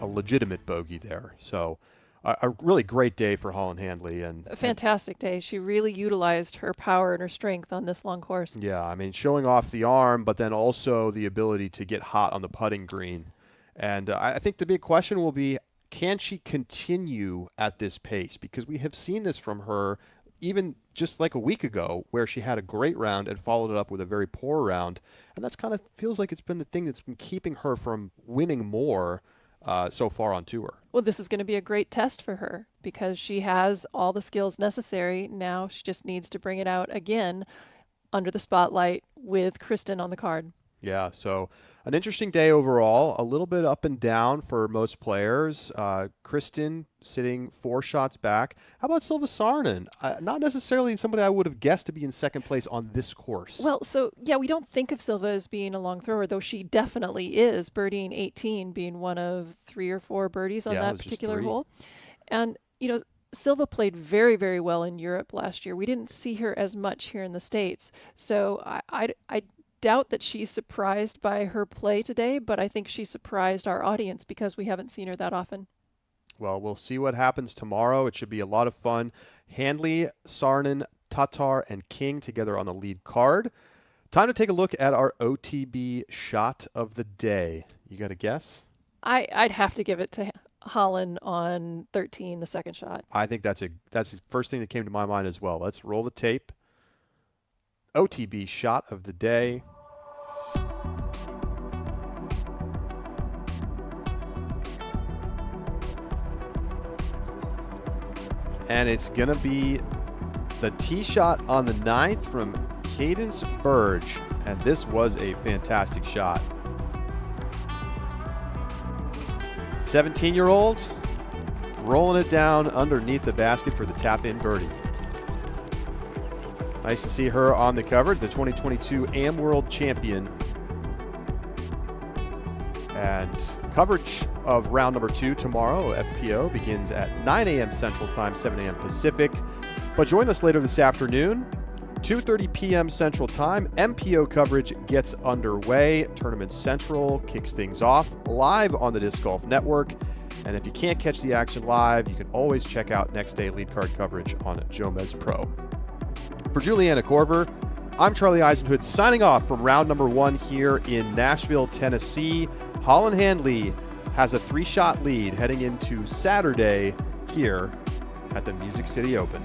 legitimate bogey there. So a really great day for Holland Handley. And A fantastic day. She really utilized her power and her strength on this long course. yeah, I mean, showing off the arm, but then also the ability to get hot on the putting green. And I think the big question will be, can she continue at this pace? Because we have seen this from her even just like a week ago, where she had a great round and followed it up with a very poor round. And that's kind of feels like it's been the thing that's been keeping her from winning more so far on tour. Well, this is going to be a great test for her because she has all the skills necessary. Now she just needs to bring it out again under the spotlight with Kristen on the card. Yeah, so an interesting day overall, a little bit up and down for most players. Kristen sitting 4 shots back. How about Silva Saarinen? Not necessarily somebody I would have guessed to be in second place on this course. Well, so yeah, we don't think of Silva as being a long thrower, though she definitely is, birdieing 18, being one of 3 or 4 birdies on that particular hole. And, you know, Silva played very, very well in Europe last year. We didn't see her as much here in the States. So I doubt that she's surprised by her play today, but I think she surprised our audience because we haven't seen her that often. Well, we'll see what happens tomorrow. It should be a lot of fun. Handley, Saarinen, Tatar, and King together on the lead card. Time to take a look at our OTB shot of the day. You got a guess? I'd have to give it to Holland on 13, the second shot. I think that's the first thing that came to my mind as well. Let's roll the tape. OTB shot of the day. And it's going to be the tee shot on the 9th from Cadence Burge. And this was a fantastic shot. 17-year-old rolling it down underneath the basket for the tap-in birdie. Nice to see her on the coverage, the 2022 AM World Champion. And coverage of round number 2 tomorrow, FPO, begins at 9 a.m. Central Time, 7 a.m. Pacific. But join us later this afternoon, 2:30 p.m. Central Time. MPO coverage gets underway. Tournament Central kicks things off live on the Disc Golf Network. And if you can't catch the action live, you can always check out next day lead card coverage on Jomez Pro. For Juliana Korver, I'm Charlie Eisenhood signing off from round number 1 here in Nashville, Tennessee. Holland Handley has a 3-shot lead heading into Saturday here at the Music City Open.